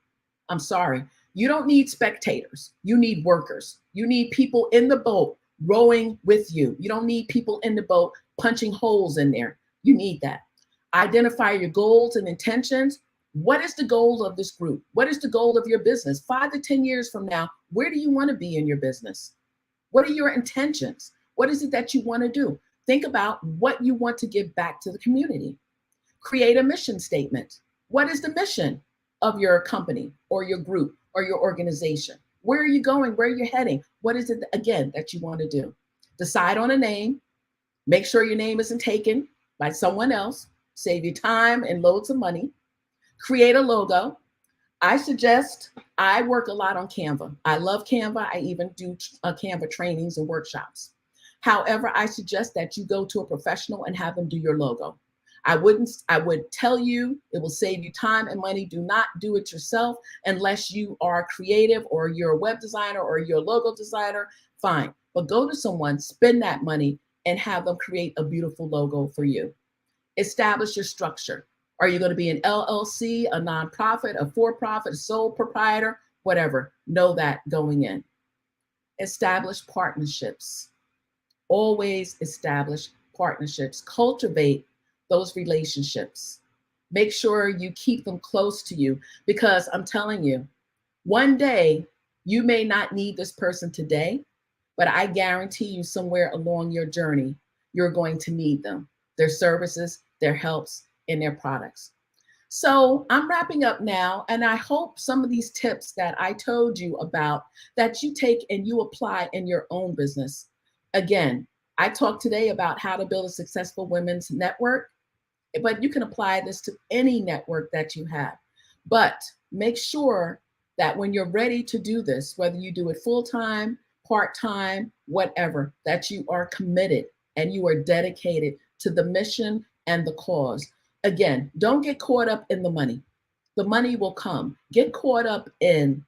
I'm sorry. You don't need spectators. You need workers. You need people in the boat rowing with you. You don't need people in the boat punching holes in there. You need that. Identify your goals and intentions. What is the goal of this group? What is the goal of your business? 5 to 10 years from now, where do you want to be in your business? What are your intentions? What is it that you want to do? Think about what you want to give back to the community. Create a mission statement. What is the mission of your company or your group or your organization? Where are you going? Where are you heading? What is it, again, that you want to do? Decide on a name. Make sure your name isn't taken by someone else. Save you time and loads of money. Create a logo. I work a lot on Canva. I love Canva. I even do Canva trainings and workshops. However, I suggest that you go to a professional and have them do your logo. I would tell you it will save you time and money. Do not do it yourself unless you are creative or you're a web designer or you're a logo designer, fine. But go to someone, spend that money and have them create a beautiful logo for you. Establish your structure. Are you going to be an LLC, a nonprofit, a for-profit, a sole proprietor, whatever? Know that going in. Establish partnerships. Always establish partnerships, cultivate those relationships. Make sure you keep them close to you, because I'm telling you, one day you may not need this person today, but I guarantee you somewhere along your journey, you're going to need them, their services, their helps, and their products. So I'm wrapping up now, and I hope some of these tips that I told you about that you take and you apply in your own business. Again, I talked today about how to build a successful women's network, but you can apply this to any network that you have. But make sure that when you're ready to do this, whether you do it full-time, part-time, whatever, that you are committed and you are dedicated to the mission and the cause. Again, don't get caught up in the money. The money will come. Get caught up in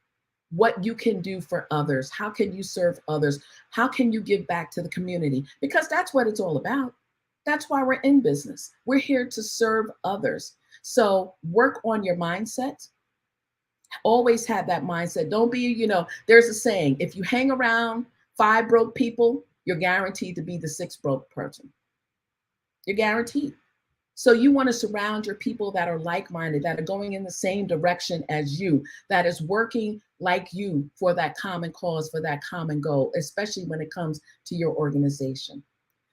what you can do for others. How can you serve others? How can you give back to the community? Because that's what it's all about. That's why we're in business. We're here to serve others. So work on your mindset. Always have that mindset. Don't be, there's a saying, if you hang around 5 broke people, you're guaranteed to be the 6th broke person. You're guaranteed. So you want to surround your people that are like-minded, that are going in the same direction as you, that is working like you for that common cause, for that common goal, especially when it comes to your organization.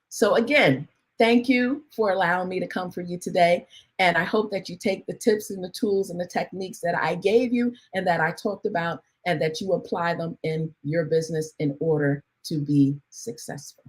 So again, thank you for allowing me to come for you today. And I hope that you take the tips and the tools and the techniques that I gave you and that I talked about, and that you apply them in your business in order to be successful.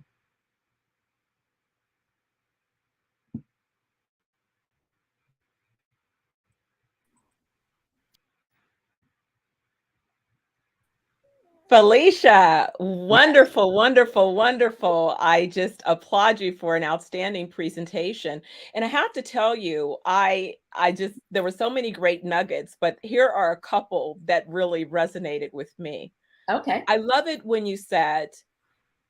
Felicia, wonderful, wonderful, wonderful. I just applaud you for an outstanding presentation. And I have to tell you, there were so many great nuggets, but here are a couple that really resonated with me. Okay. I love it when you said,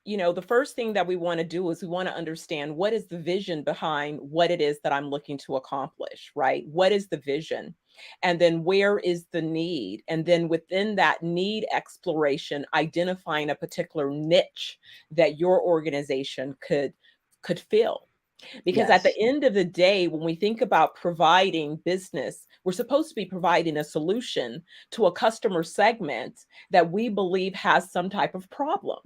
the first thing that we want to do is we want to understand what is the vision behind what it is that I'm looking to accomplish, right? What is the vision? And then where is the need? And then within that need exploration, identifying a particular niche that your organization could fill. Because at the end of the day, when we think about providing business, we're supposed to be providing a solution to a customer segment that we believe has some type of problem.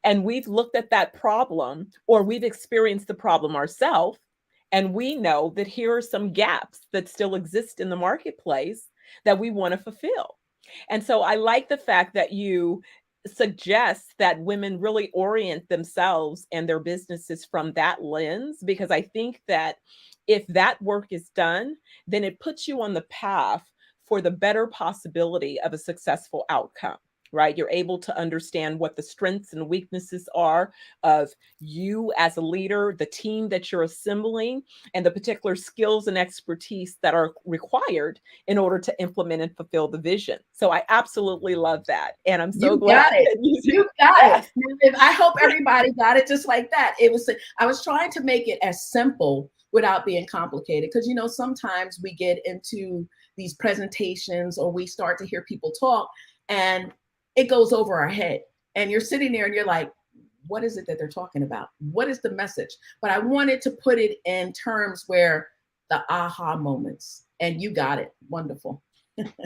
And we've looked at that problem, or we've experienced the problem ourselves, and we know that here are some gaps that still exist in the marketplace that we want to fulfill. And so I like the fact that you suggest that women really orient themselves and their businesses from that lens, because I think that if that work is done, then it puts you on the path for the better possibility of a successful outcome. Right? You're able to understand what the strengths and weaknesses are of you as a leader, the team that you're assembling, and the particular skills and expertise that are required in order to implement and fulfill the vision. So I absolutely love that. And I'm so glad that you got it. I hope everybody got it just like that. I was trying to make it as simple without being complicated, because sometimes we get into these presentations or we start to hear people talk and it goes over our head, and you're sitting there and you're like, what is it that they're talking about? What is the message? But I wanted to put it in terms where the aha moments, and you got it. Wonderful.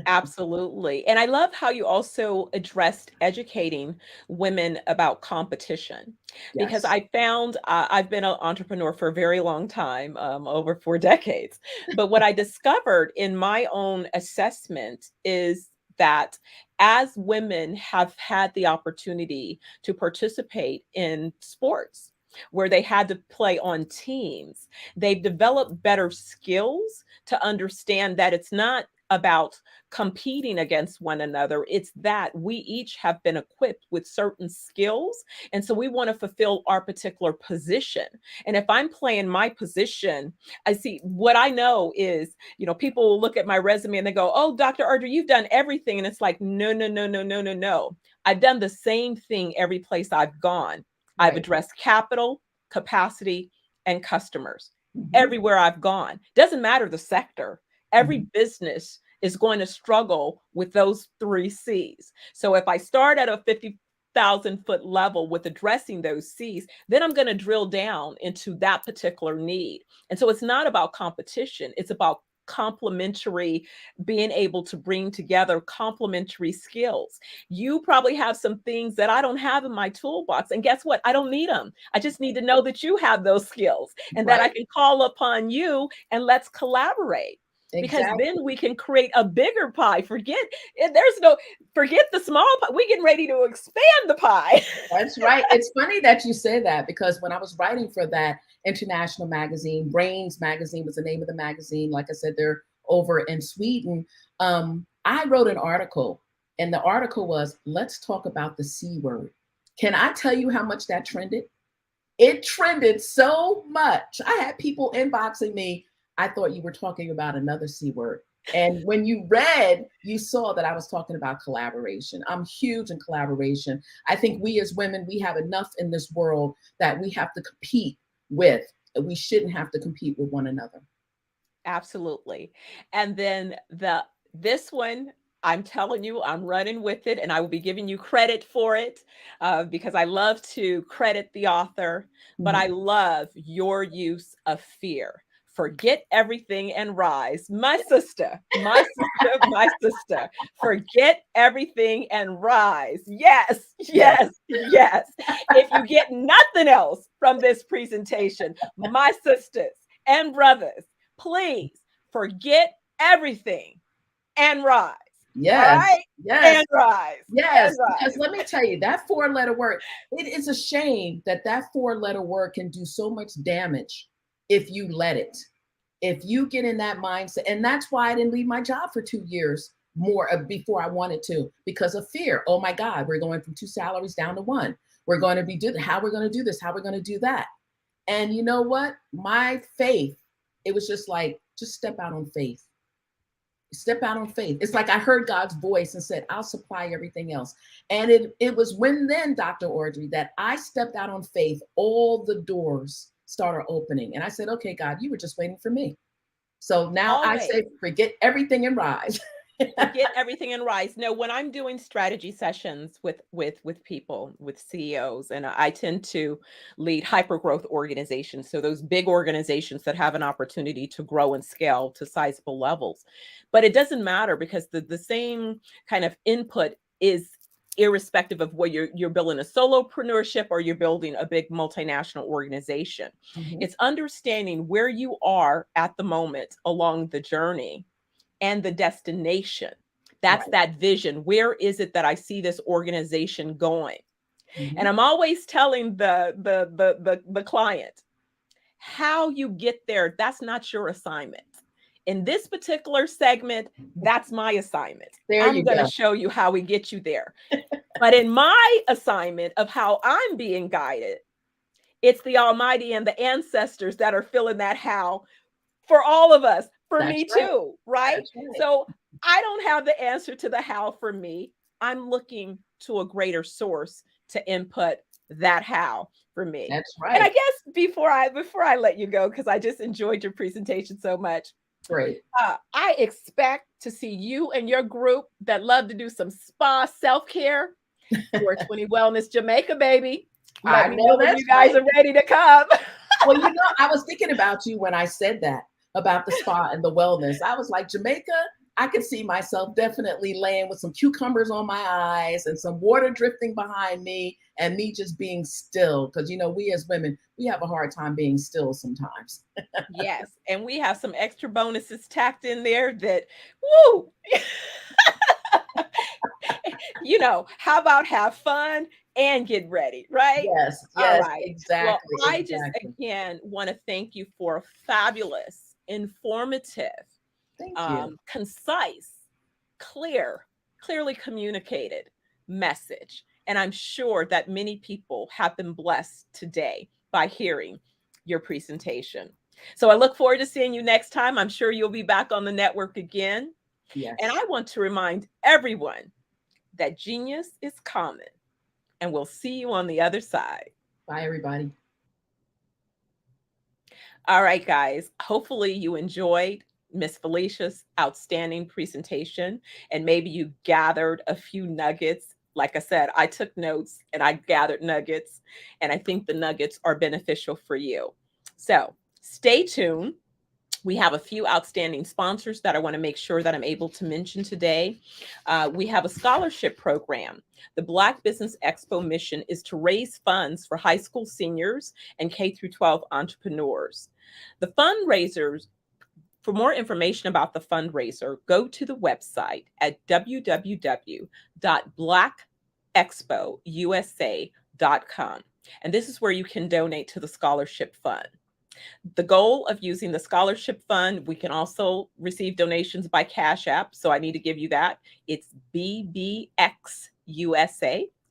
Absolutely. And I love how you also addressed educating women about competition, because I found I've been an entrepreneur for a very long time, over 4 decades. But what I discovered in my own assessment is that as women have had the opportunity to participate in sports where they had to play on teams, they've developed better skills to understand that it's not about competing against one another. It's that we each have been equipped with certain skills. And so we want to fulfill our particular position. And if I'm playing my position, I see what I know is, people will look at my resume and they go, oh, Dr. Ardrey, you've done everything. And it's like, no, no, no, no, no, no, no. I've done the same thing every place I've gone. I've addressed capital, capacity, and customers everywhere I've gone. Doesn't matter the sector. Every business is going to struggle with those 3 C's. So if I start at a 10,000-foot level with addressing those C's, then I'm going to drill down into that particular need. And so it's not about competition, it's about complementary, being able to bring together complementary skills. You probably have some things that I don't have in my toolbox. And guess what? I don't need them. I just need to know that you have those skills and that I Right. can call upon you and let's collaborate. Because Exactly. then we can create a bigger pie. Forget the small pie. We're getting ready to expand the pie. That's right. It's funny that you say that because when I was writing for that international magazine, Brains magazine was the name of the magazine. Like I said, they're over in Sweden. I wrote an article, and the article was, "Let's talk about the C word." Can I tell you how much that trended? It trended so much. I had people inboxing me. I thought you were talking about another C word. And when you read, you saw that I was talking about collaboration. I'm huge in collaboration. I think we as women, we have enough in this world that we have to compete with. We shouldn't have to compete with one another. Absolutely. And then this one, I'm telling you, I'm running with it, and I will be giving you credit for it because I love to credit the author, but Mhm. I love your use of fear. Forget everything and rise. My sister, my sister, my sister. Forget everything and rise. Yes, Yes. yes, yes. If you get nothing else from this presentation, my sisters and brothers, please forget everything and rise. All Yes. right? Yes. And rise. Yes. And Because rise. let me tell you, that four-letter word, it is a shame that that four-letter word can do so much damage if you let it. If you get in that mindset, and that's why I didn't leave my job for 2 years more before I wanted to, because of fear. Oh my God, we're going from 2 salaries down to one. We're going to be doing how we're going to do this, how we're going to do that. And you know what? My faith, it was just like, just step out on faith. Step out on faith. It's like I heard God's voice and said, I'll supply everything else. And it was when then, Dr. Audrey, that I stepped out on faith, all the doors started opening. And I said, okay, God, you were just waiting for me. So now I Always. say, forget everything and rise. Forget everything and rise. No, when I'm doing strategy sessions with people, with CEOs, and I tend to lead hyper growth organizations, so those big organizations that have an opportunity to grow and scale to sizable levels. But it doesn't matter because the same kind of input is irrespective of whether you're building a solopreneurship or you're building a big multinational organization. Mhm. It's understanding where you are at the moment along the journey and the destination. That's Right. that vision. Where is it that I see this organization going? And Mhm. I'm always telling the client, how you get there, that's not your assignment. In this particular segment, that's my assignment. There I'm you going to go. show you how we get you there. But in my assignment of how I'm being guided, it's the Almighty and the ancestors that are filling that how for all of us, for That's me right. too, right? That's right. So I don't have the answer to the how for me. I'm looking to a greater source to input that how for me. That's And I right. guess before I let you go, because I just enjoyed your presentation so much, Great. I expect to see you and your group that love to do some spa self-care 420 Wellness Jamaica, baby. Let I me know know when that's you guys right. are ready to come. Well, I was thinking about you when I said that about the spa and the wellness. I was like, Jamaica, I could see myself definitely laying with some cucumbers on my eyes and some water drifting behind me and me just being still. Because, we as women, we have a hard time being still sometimes. Yes, and we have some extra bonuses tacked in there that, woo, how about have fun and get ready, right? Yes, All yes, right. Well, exactly, I just exactly. again want to thank you for a fabulous, informative, Thank you. concise, clearly communicated message. And I'm sure that many people have been blessed today by hearing your presentation. So I look forward to seeing you next time. I'm sure you'll be back on the network again. And Yes. I want to remind everyone that genius is common, and we'll see you on the other side. Bye, everybody. All right, guys. Hopefully, you enjoyed Miss Felicia's outstanding presentation, and maybe you gathered a few nuggets Like I said, I took notes and I gathered nuggets, and I think the nuggets are beneficial for you. So stay tuned. We have a few outstanding sponsors that I want to make sure that I'm able to mention today. We have a scholarship program. The Black Business Expo mission is to raise funds for high school seniors and K through 12 entrepreneurs. The fundraisers, for more information about the fundraiser, go to the website at www.blackexpousa.com. And this is where you can donate to the scholarship fund. The goal of using the scholarship fund, we can also receive donations by Cash App. So I need to give you that. It's BBXUSA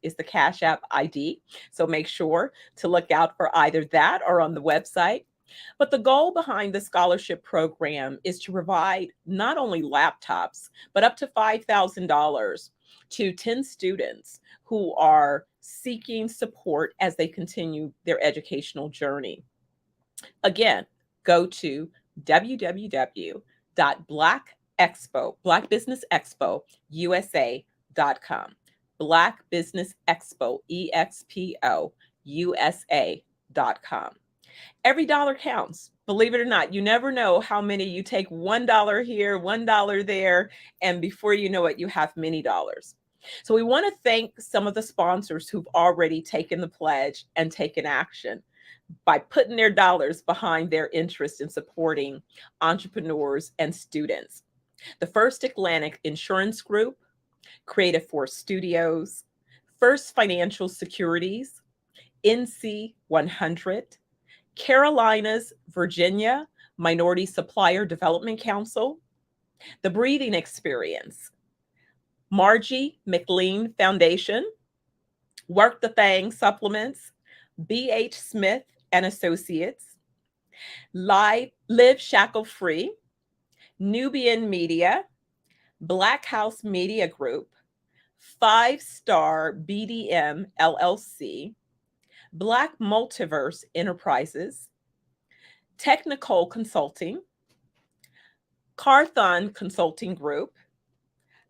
is the Cash App ID. So make sure to look out for either that or on the website. But the goal behind the scholarship program is to provide not only laptops, but up to $5,000 to 10 students who are seeking support as they continue their educational journey. Again, go to www.blackbusinessexpousa.com. Black Business Expo, EXPO, USA.com. Every dollar counts. Believe it or not, you never know how many you take $1 here, $1 there, and before you know it, you have many dollars. So we want to thank some of the sponsors who've already taken the pledge and taken action by putting their dollars behind their interest in supporting entrepreneurs and students. The First Atlantic Insurance Group, Creative Force Studios, First Financial Securities, NC 100, Carolinas, Virginia Minority Supplier Development Council, The Breathing Experience, Margie McLean Foundation, Work the Thang Supplements, B.H. Smith and Associates, Live Shackle Free, Nubian Media, Black House Media Group, 5 Star BDM LLC, Black Multiverse Enterprises, Technical Consulting, Carthon Consulting Group,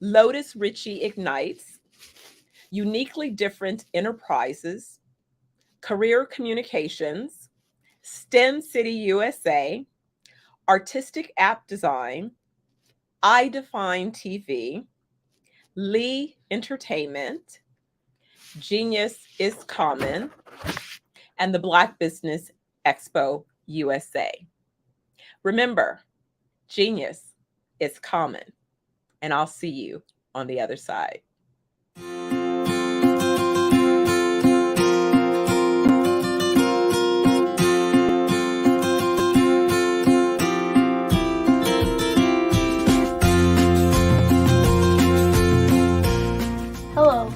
Lotus Ritchie Ignites, Uniquely Different Enterprises, Career Communications, STEM City USA, Artistic App Design, I Define TV, Lee Entertainment, Genius is Common, and the Black Business Expo USA. Remember, genius is common, and I'll see you on the other side. Hello,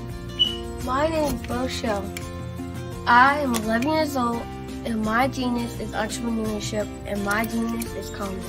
my name is Rochelle. I am 11 years old, and my genius is entrepreneurship, and my genius is common.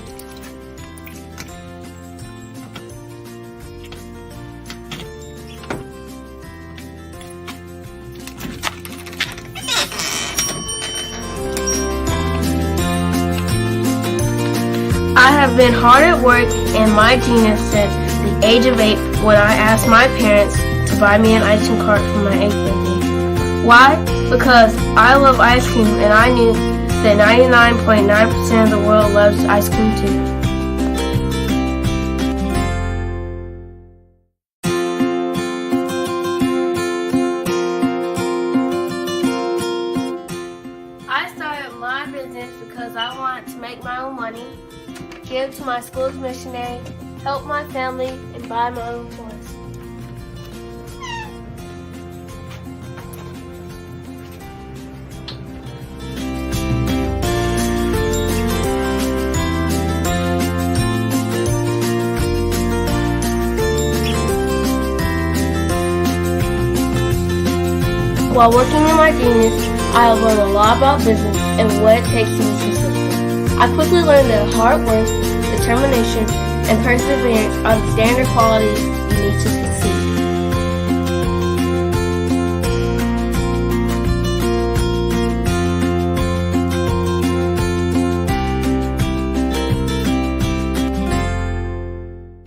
I have been hard at work, and my genius since the age of 8 when I asked my parents to buy me an ice cream cart for my 8th birthday. Why? Because I love ice cream, and I knew that 99.9% of the world loves ice cream too. I started my business because I wanted to make my own money, give to my school's missionary, help my family, and buy my own toys. While working in my genius, I have learned a lot about business and what it takes to be successful. I quickly learned that hard work, determination, and perseverance are the standard qualities you need to succeed.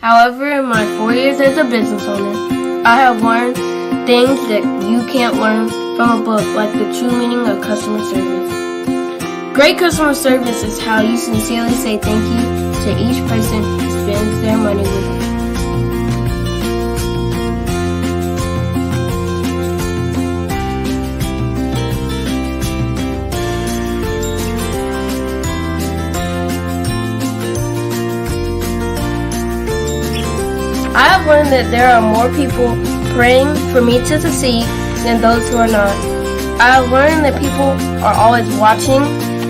However, in my 4 years as a business owner, I have learned things that you can't learn from a book, like the true meaning of customer service. Great customer service is how you sincerely say thank you to each person who spends their money with you. I have learned that there are more people praying for me to succeed than those who are not. I have learned that people are always watching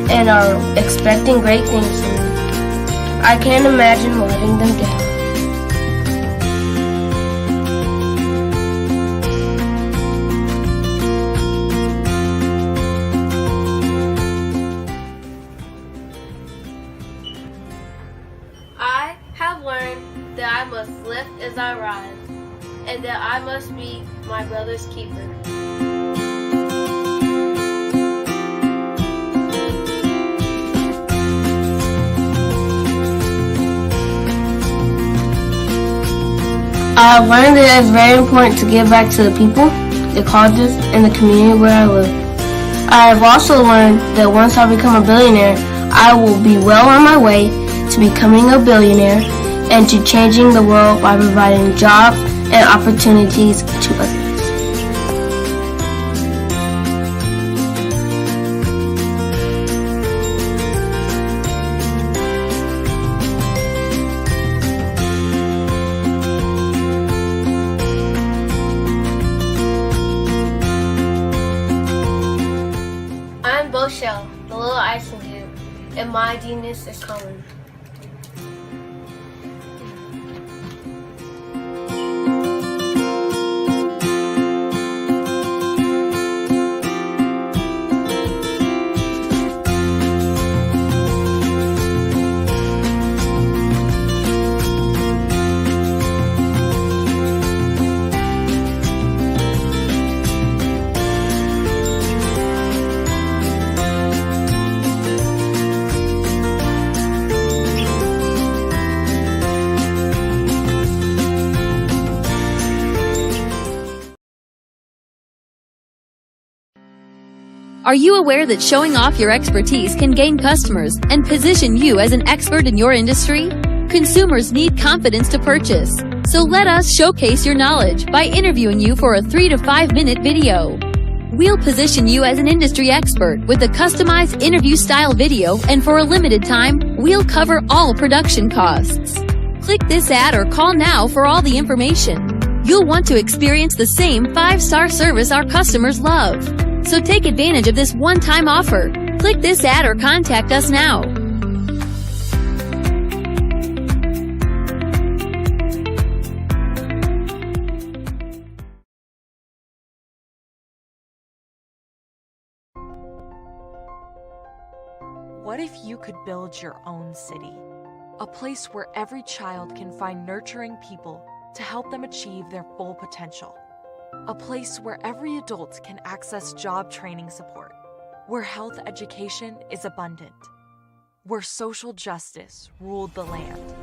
and are expecting great things from me. I can't imagine letting them down. I have learned that I must lift as I rise, and that I must be my brother's keeper. I have learned that it's very important to give back to the people, the colleges, and the community where I live. I have also learned that once I become a billionaire, I will be well on my way to becoming a billionaire and to changing the world by providing jobs and opportunities to others. I'm Boshel, the little icing cube, and my genius is coming. Are you aware that showing off your expertise can gain customers and position you as an expert in your industry? Consumers need confidence to purchase, so let us showcase your knowledge by interviewing you for a 3 to 5 minute video. We'll position you as an industry expert with a customized interview-style video, and for a limited time, we'll cover all production costs. Click this ad or call now for all the information. You'll want to experience the same 5-star service our customers love. So take advantage of this one-time offer. Click this ad or contact us now. What if you could build your own city? A place where every child can find nurturing people to help them achieve their full potential. A place where every adult can access job training support, where health education is abundant, where social justice ruled the land.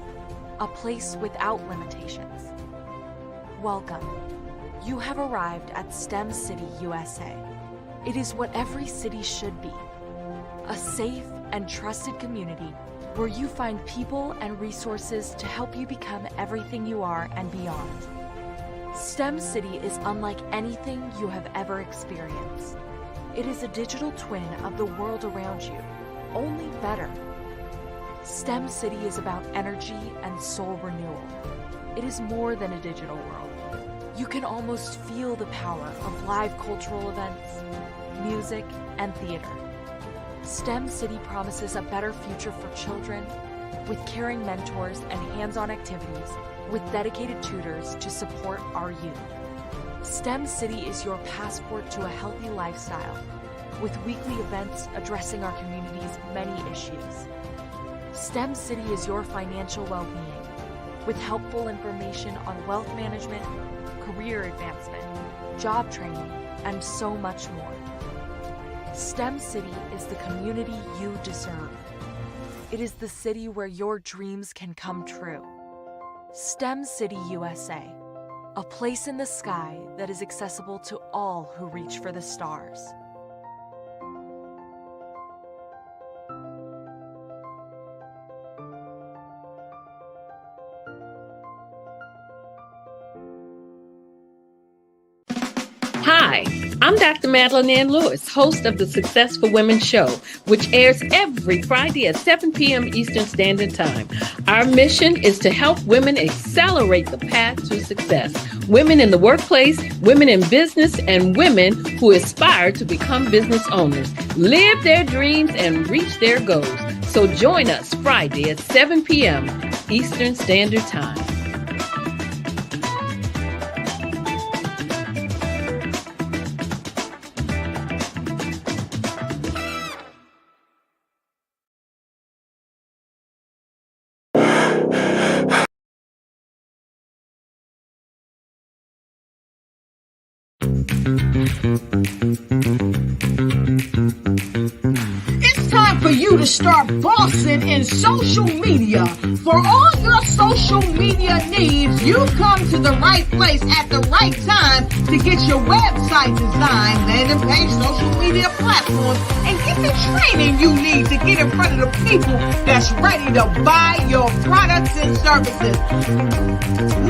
A place without limitations. Welcome. You have arrived at STEM City, USA. It is what every city should be. A safe and trusted community where you find people and resources to help you become everything you are and beyond. STEM City is unlike anything you have ever experienced. It is a digital twin of the world around you, only better. STEM City is about energy and soul renewal. It is more than a digital world. You can almost feel the power of live cultural events, music, and theater. STEM City promises a better future for children, with caring mentors and hands-on activities, with dedicated tutors to support our youth. STEM City is your passport to a healthy lifestyle, with weekly events addressing our community's many issues. STEM City is your financial well-being, with helpful information on wealth management, career advancement, job training, and so much more. STEM City is the community you deserve. It is the city where your dreams can come true. STEM City USA, a place in the sky that is accessible to all who reach for the stars. Hi, I'm Dr. Madeline Ann Lewis, host of the Successful Women Show, which airs every Friday at 7 p.m. Eastern Standard Time. Our mission is to help women accelerate the path to success. Women in the workplace, women in business, and women who aspire to become business owners, live their dreams, and reach their goals. So join us Friday at 7 p.m. Eastern Standard Time. It's time for you to start bossing in social media. For all your social media needs, you've come to the right place at the right time to get your website designed, landing page, social media platforms, and get the training you need to get in front of the people that's ready to buy your products and services.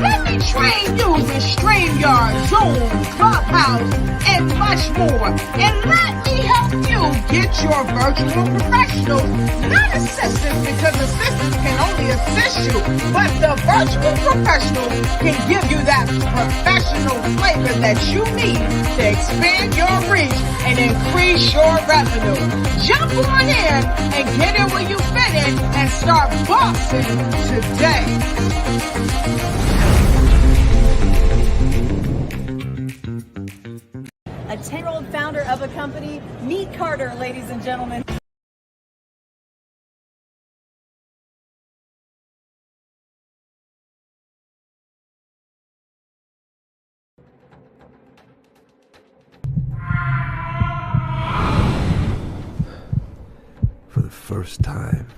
Let me train you with StreamYard, Zoom, Clubhouse, and much more. And let me help you get your virtual professionals, not assistants, because assistants can only assist you, but the virtual professionals can give you that professional flavor that you need to expand your reach and increase your revenue. Jump on in and get in where you fit in and start bossing today. A 10-year-old founder of a company. Meet Carter, ladies and gentlemen. For the first time.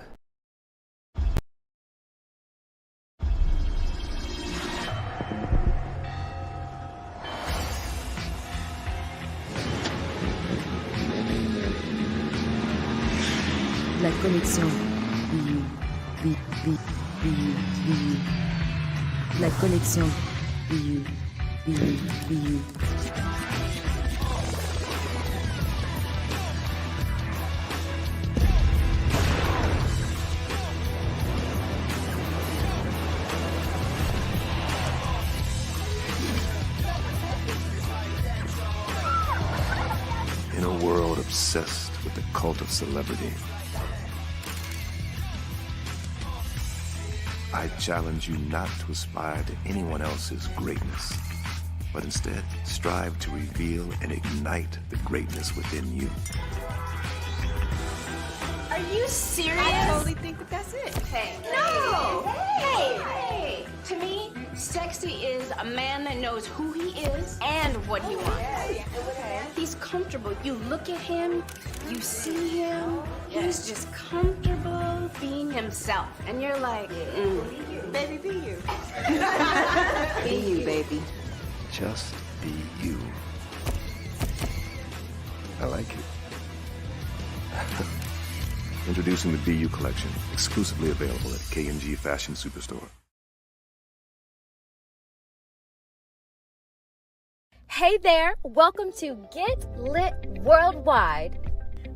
La connexion. La connexion. In a world obsessed with the cult of celebrity, I challenge you not to aspire to anyone else's greatness, but instead strive to reveal and ignite the greatness within you. Are you serious? I totally think that that's it. Hey. No! Hey! To me, sexy is a man that knows who he is and what he wants. Okay. He's comfortable. You look at him, you see him, he's just comfortable being himself. And you're like, Baby, be you. be you, baby. Just be you. I like it. Introducing the Be You collection, exclusively available at K&G Fashion Superstore. Hey there, welcome to Get Lit Worldwide.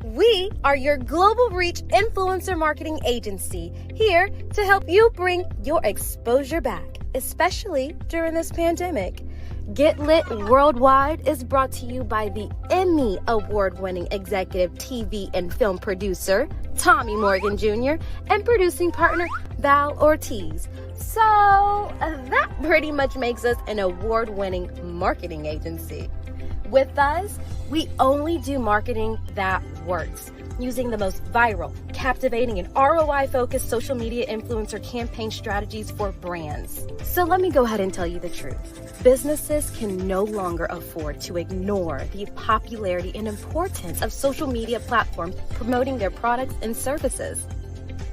We are your global reach influencer marketing agency, here to help you bring your exposure back, especially during this pandemic. Get Lit Worldwide is brought to you by the Emmy Award-winning executive TV and film producer, Tommy Morgan Jr., and producing partner, Val Ortiz. So that pretty much makes us an award-winning marketing agency. With us, we only do marketing that works, using the most viral, captivating, and ROI-focused social media influencer campaign strategies for brands. So let me go ahead and tell you the truth. Businesses can no longer afford to ignore the popularity and importance of social media platforms promoting their products and services.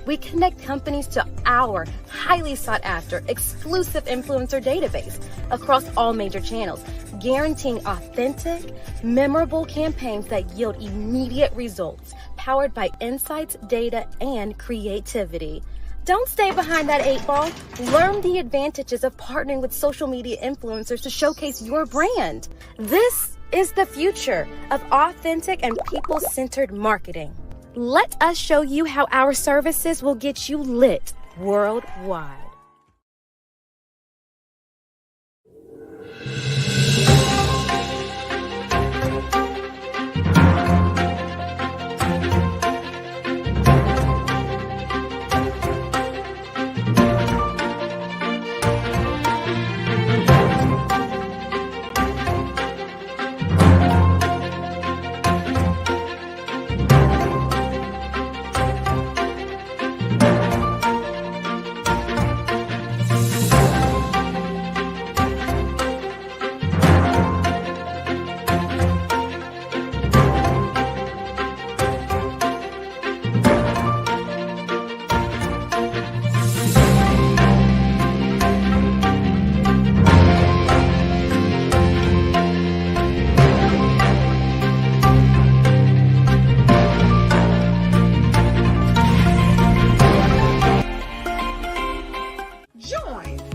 We connect companies to our highly sought after exclusive influencer database across all major channels, guaranteeing authentic, memorable campaigns that yield immediate results, powered by insights, data, and creativity. Don't stay behind that 8 ball. Learn the advantages of partnering with social media influencers to showcase your brand. This is the future of authentic and people-centered marketing. Let us show you how our services will get you lit worldwide.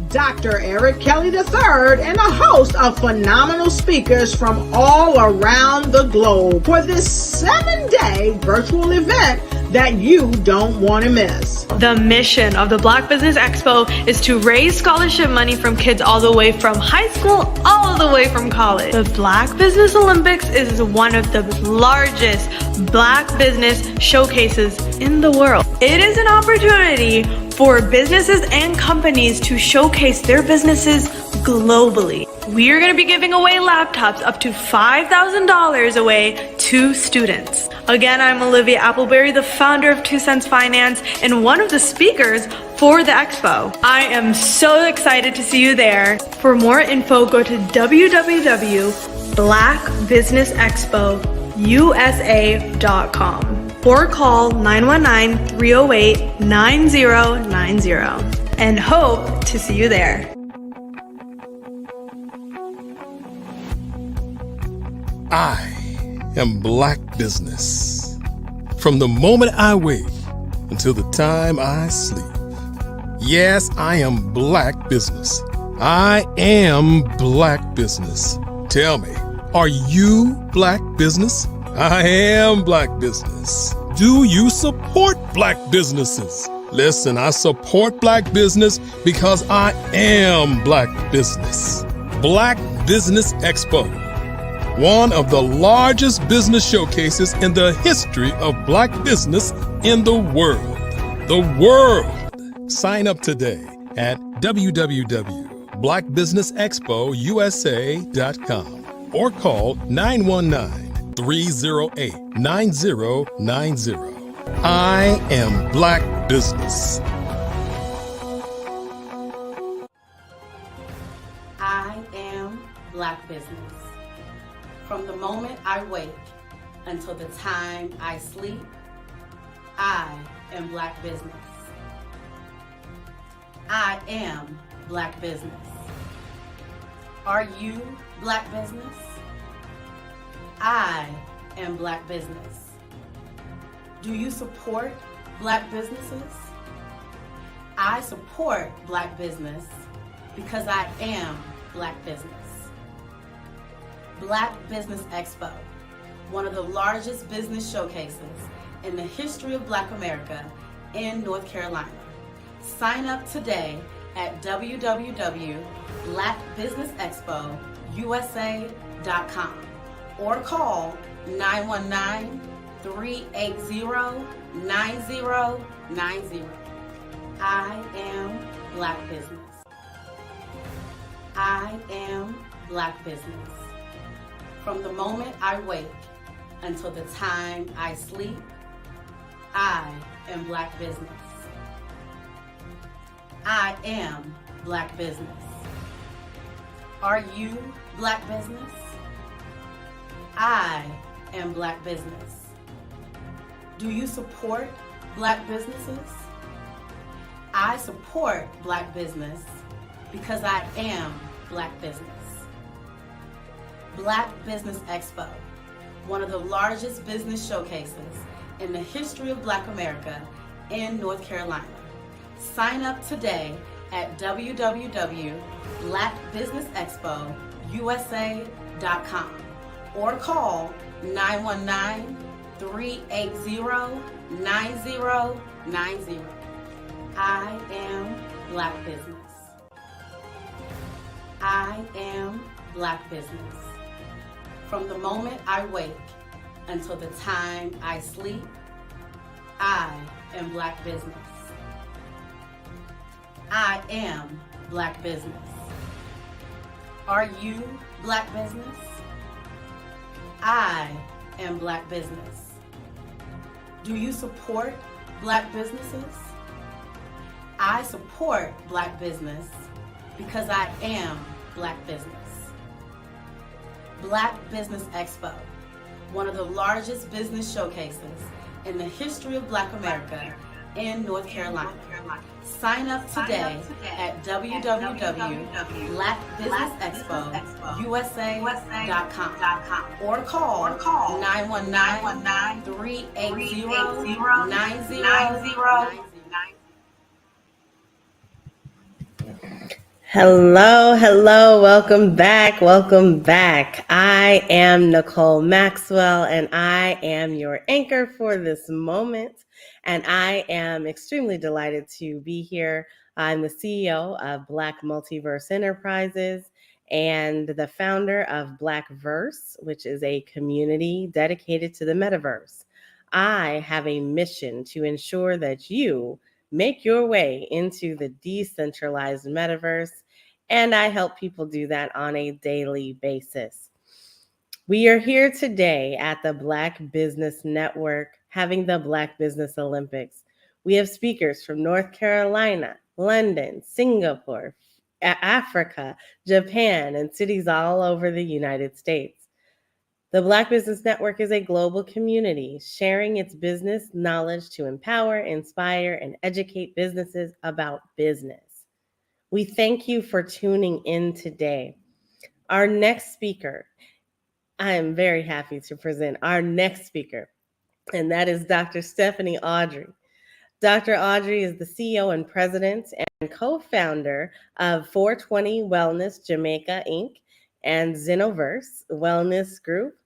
Dr. Eric Kelly III and a host of phenomenal speakers from all around the globe for this 7-day virtual event that you don't want to miss. The mission of the Black Business Expo is to raise scholarship money from kids all the way from high school, all the way from college. The Black Business Olympics is one of the largest Black business showcases in the world. It is an opportunity for businesses and companies to showcase their businesses globally. We are going to be giving away laptops up to $5,000 away to students. Again, I'm Olivia Appleberry, the founder of 2 Cents Finance and one of the speakers for the expo. I am so excited to see you there. For more info, go to www.blackbusinessexpousa.com or call 919-308-9090 and hope to see you there. I am Black business. From the moment I wake until the time I sleep. Yes, I am Black business. I am Black business. Tell me, are you Black business? I am Black business. Do you support Black businesses? Listen, I support Black business because I am Black business. Black Business Expo, one of the largest business showcases in the history of Black business in the world. The world! Sign up today at www.blackbusinessexpousa.com or call 919-308-9090. I am Black business. I am Black business. From the moment I wake until the time I sleep, I am Black business. I am Black business. Are you Black business? I am Black business. Do you support Black businesses? I support Black business because I am Black business. Black Business Expo, one of the largest business showcases in the history of Black America in North Carolina. Sign up today at www.blackbusinessexpousa.com or call 919-380-9090. I am Black business. I am Black business. From the moment I wake until the time I sleep, I am Black business. I am Black business. Are you Black business? I am Black business. Do you support Black businesses? I support Black business because I am Black business. Black Business Expo, one of the largest business showcases in the history of Black America in North Carolina. Sign up today at www.blackbusinessexpousa.com or call 919-380-9090. I am Black business. I am Black business. From the moment I wake until the time I sleep, I am Black business. I am Black business. Are you Black business? I am Black business. Do you support Black businesses? I support Black business because I am Black business. Black Business Expo, one of the largest business showcases in the history of Black America in North Carolina. Sign up today at www.blackbusinessexpousa.com or call 919-380-9090. Hello, welcome back. I am Nicole Maxwell, and I am your anchor for this moment. And I am extremely delighted to be here. I'm the CEO of Black Multiverse Enterprises and the founder of Blackverse, which is a community dedicated to the metaverse. I have a mission to ensure that you make your way into the decentralized metaverse, and I help people do that on a daily basis. We are here today at the Black Business Network having the Black Business Olympics. We have speakers from North Carolina, London, Singapore, Africa, Japan, and cities all over the United States. The Black Business Network is a global community sharing its business knowledge to empower, inspire, and educate businesses about business. We thank you for tuning in today. Our next speaker, I am very happy to present our next speaker, and that is Dr. Stephanie Audrey. Dr. Audrey is the CEO and president and co-founder of 420 Wellness Jamaica, Inc. and Zenoverse Wellness Group,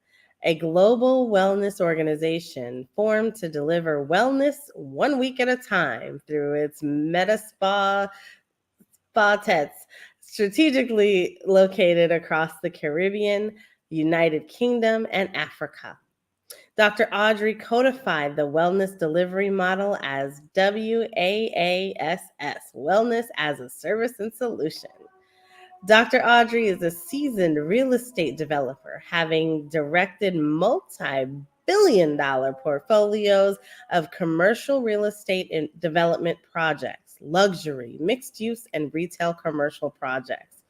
a global wellness organization formed to deliver wellness 1 week at a time through its Meta Spa tets, strategically located across the Caribbean, United Kingdom, and Africa. Dr. Audrey codified the wellness delivery model as WAASS, Wellness as a Service and Solution. Dr. Audrey is a seasoned real estate developer, having directed multi-billion-dollar portfolios of commercial real estate and development projects, luxury, mixed-use, and retail commercial projects.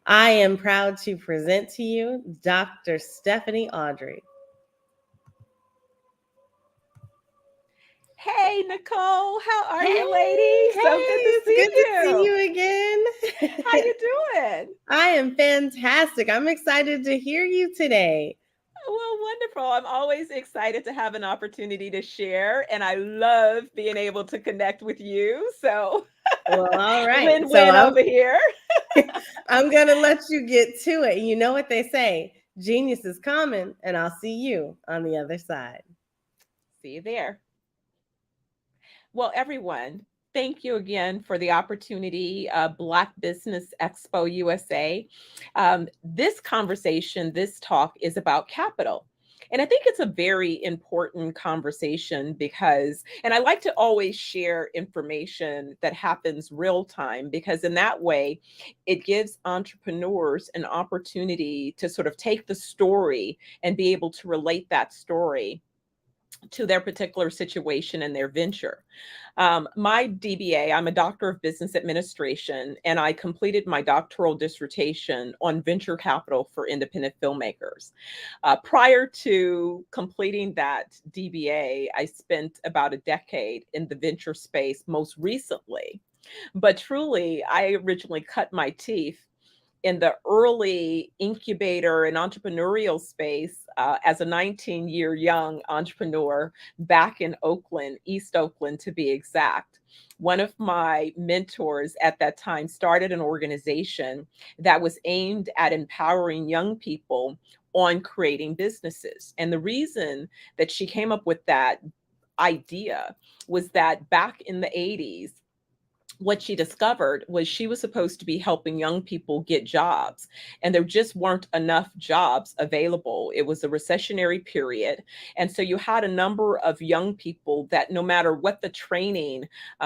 I am proud to present to you Dr. Stephanie Audrey. Hey, Nicole, how are you, ladies? So good to see to see you again. How you doing? I am fantastic. I'm excited to hear you today. Well, wonderful. I'm always excited to have an opportunity to share, and I love being able to connect with you. So, well, all right. Win-win over here. I'm going to let you get to it. You know what they say, genius is coming, and I'll see you on the other side. See you there. Well, everyone, thank you again for the opportunity, Black Business Expo USA. This conversation, this talk is about capital. And I think it's a very important conversation because, and I like to always share information that happens real time, because in that way, it gives entrepreneurs an opportunity to sort of take the story and be able to relate that story to their particular situation and their venture. My DBA, I'm a Doctor of Business Administration, and I completed my doctoral dissertation on venture capital for independent filmmakers. Prior to completing that DBA, I spent about a decade in the venture space most recently. But truly, I originally cut my teeth in the early incubator and entrepreneurial space as a 19-year young entrepreneur back in Oakland, East Oakland to be exact. One of my mentors at that time started an organization that was aimed at empowering young people on creating businesses. And the reason that she came up with that idea was that back in the 80s, what she discovered was she was supposed to be helping young people get jobs, and there just weren't enough jobs available. It was a recessionary period. And so you had a number of young people that no matter what the training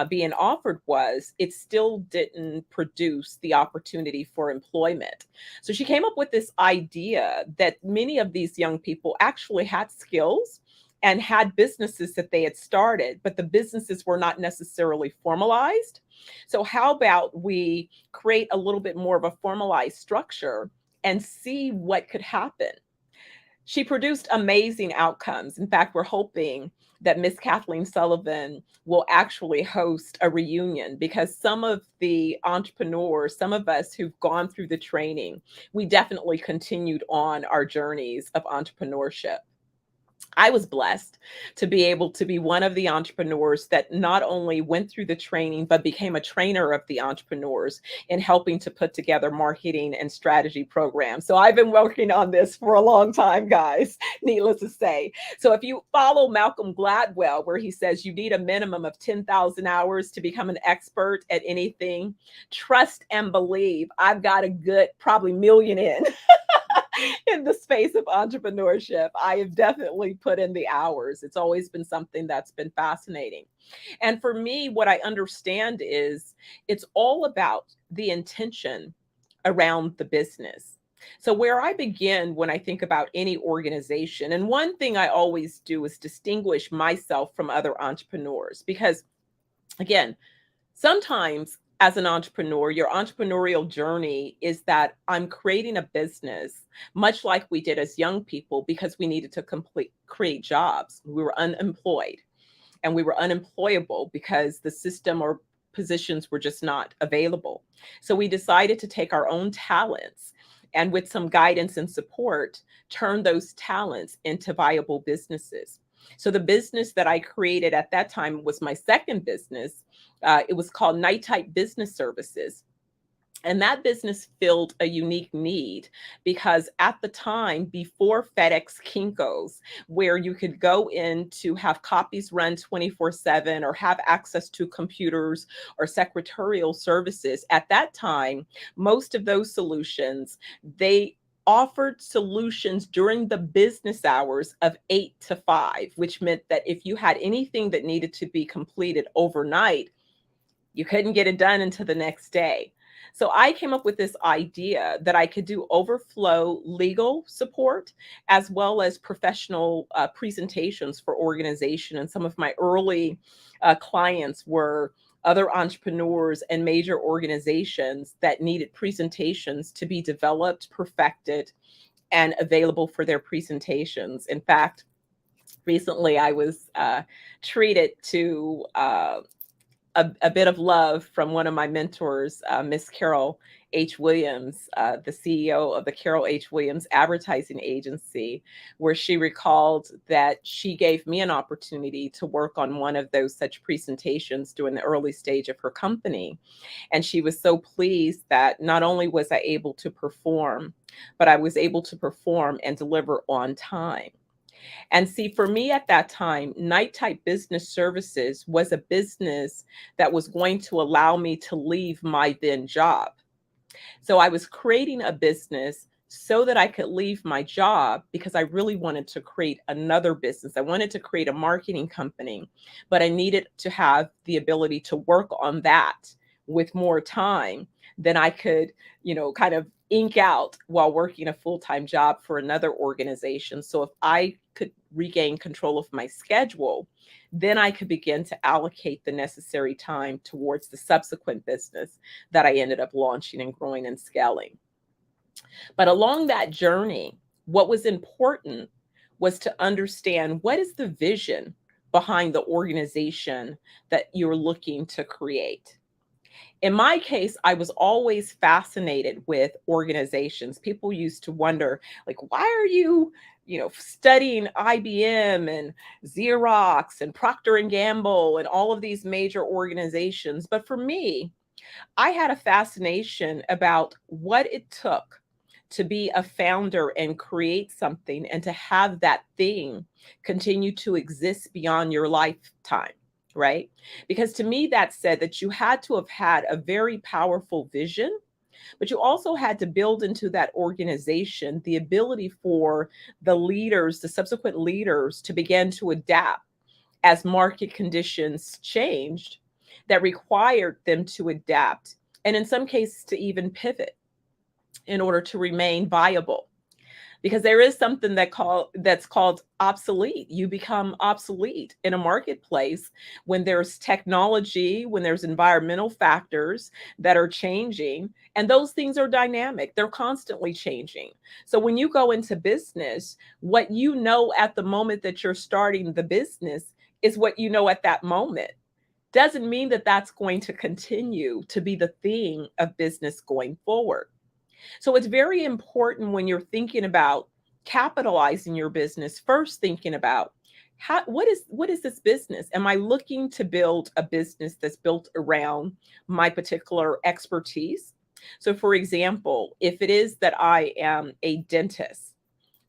being offered was, it still didn't produce the opportunity for employment. So she came up with this idea that many of these young people actually had skills and had businesses that they had started, but the businesses were not necessarily formalized. So how about we create a little bit more of a formalized structure and see what could happen? She produced amazing outcomes. In fact, we're hoping that Miss Kathleen Sullivan will actually host a reunion, because some of the entrepreneurs, some of us who've gone through the training, we definitely continued on our journeys of entrepreneurship. I was blessed to be able to be one of the entrepreneurs that not only went through the training, but became a trainer of the entrepreneurs in helping to put together marketing and strategy programs. So I've been working on this for a long time, guys, needless to say. So if you follow Malcolm Gladwell, where he says you need a minimum of 10,000 hours to become an expert at anything, trust and believe I've got a good probably million in the space of entrepreneurship. I have definitely put in the hours. It's always been something that's been fascinating. And for me, what I understand is it's all about the intention around the business. So where I begin when I think about any organization, and one thing I always do is distinguish myself from other entrepreneurs, because again, sometimes as an entrepreneur, your entrepreneurial journey is that I'm creating a business, much like we did as young people, because we needed to create jobs. We were unemployed, and we were unemployable because the system or positions were just not available. So we decided to take our own talents and, with some guidance and support, turn those talents into viable businesses. So the business that I created at that time was my second business. It was called Night Type Business Services. And that business filled a unique need, because at the time, before FedEx Kinko's, where you could go in to have copies run 24/7 or have access to computers or secretarial services, at that time, most of those solutions, they offered solutions during the business hours of 8 to 5, which meant that if you had anything that needed to be completed overnight, you couldn't get it done until the next day. So I came up with this idea that I could do overflow legal support as well as professional presentations for organization. And some of my early clients were other entrepreneurs and major organizations that needed presentations to be developed, perfected, and available for their presentations. In fact, recently I was treated to a bit of love from one of my mentors, Miss Carol H. Williams, the CEO of the Carol H. Williams Advertising Agency, where she recalled that she gave me an opportunity to work on one of those such presentations during the early stage of her company. And she was so pleased that not only was I able to perform, but I was able to perform and deliver on time. And see, for me at that time, Night Type Business Services was a business that was going to allow me to leave my then job. So I was creating a business so that I could leave my job, because I really wanted to create another business. I wanted to create a marketing company, but I needed to have the ability to work on that with more time than I could, kind of ink out while working a full-time job for another organization. So if I could regain control of my schedule, then I could begin to allocate the necessary time towards the subsequent business that I ended up launching and growing and scaling. But along that journey, what was important was to understand what is the vision behind the organization that you're looking to create. In my case, I was always fascinated with organizations. People used to wonder, like, why are you, studying IBM and Xerox and Procter and Gamble and all of these major organizations? But for me, I had a fascination about what it took to be a founder and create something and to have that thing continue to exist beyond your lifetime, right? Because to me, that said that you had to have had a very powerful vision, but you also had to build into that organization the ability for the leaders, the subsequent leaders, to begin to adapt as market conditions changed that required them to adapt, and in some cases to even pivot in order to remain viable. Because there is something that's called obsolete. You become obsolete in a marketplace when there's technology, when there's environmental factors that are changing, and those things are dynamic. They're constantly changing. So when you go into business, what you know at the moment that you're starting the business is what you know at that moment. Doesn't mean that that's going to continue to be the thing of business going forward. So it's very important when you're thinking about capitalizing your business, first thinking about what is this business? Am I looking to build a business that's built around my particular expertise? So for example, if it is that I am a dentist,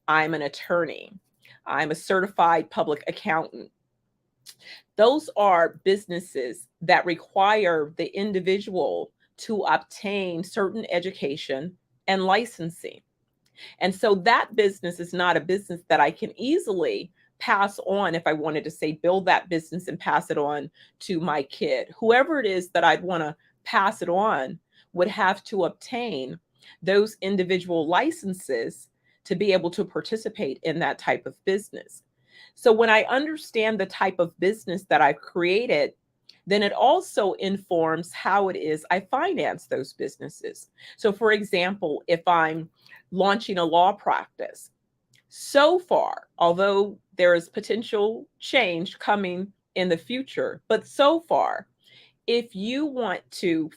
I'm an attorney, I'm a certified public accountant, those are businesses that require the individual to obtain certain education and licensing. And so that business is not a business that I can easily pass on if I wanted to say build that business and pass it on to my kid. Whoever it is that I'd want to pass it on would have to obtain those individual licenses to be able to participate in that type of business. So when I understand the type of business that I've created, then it also informs how it is I finance those businesses. So for example, if I'm launching a law practice, so far, although there is potential change coming in the future, but so far, if you want to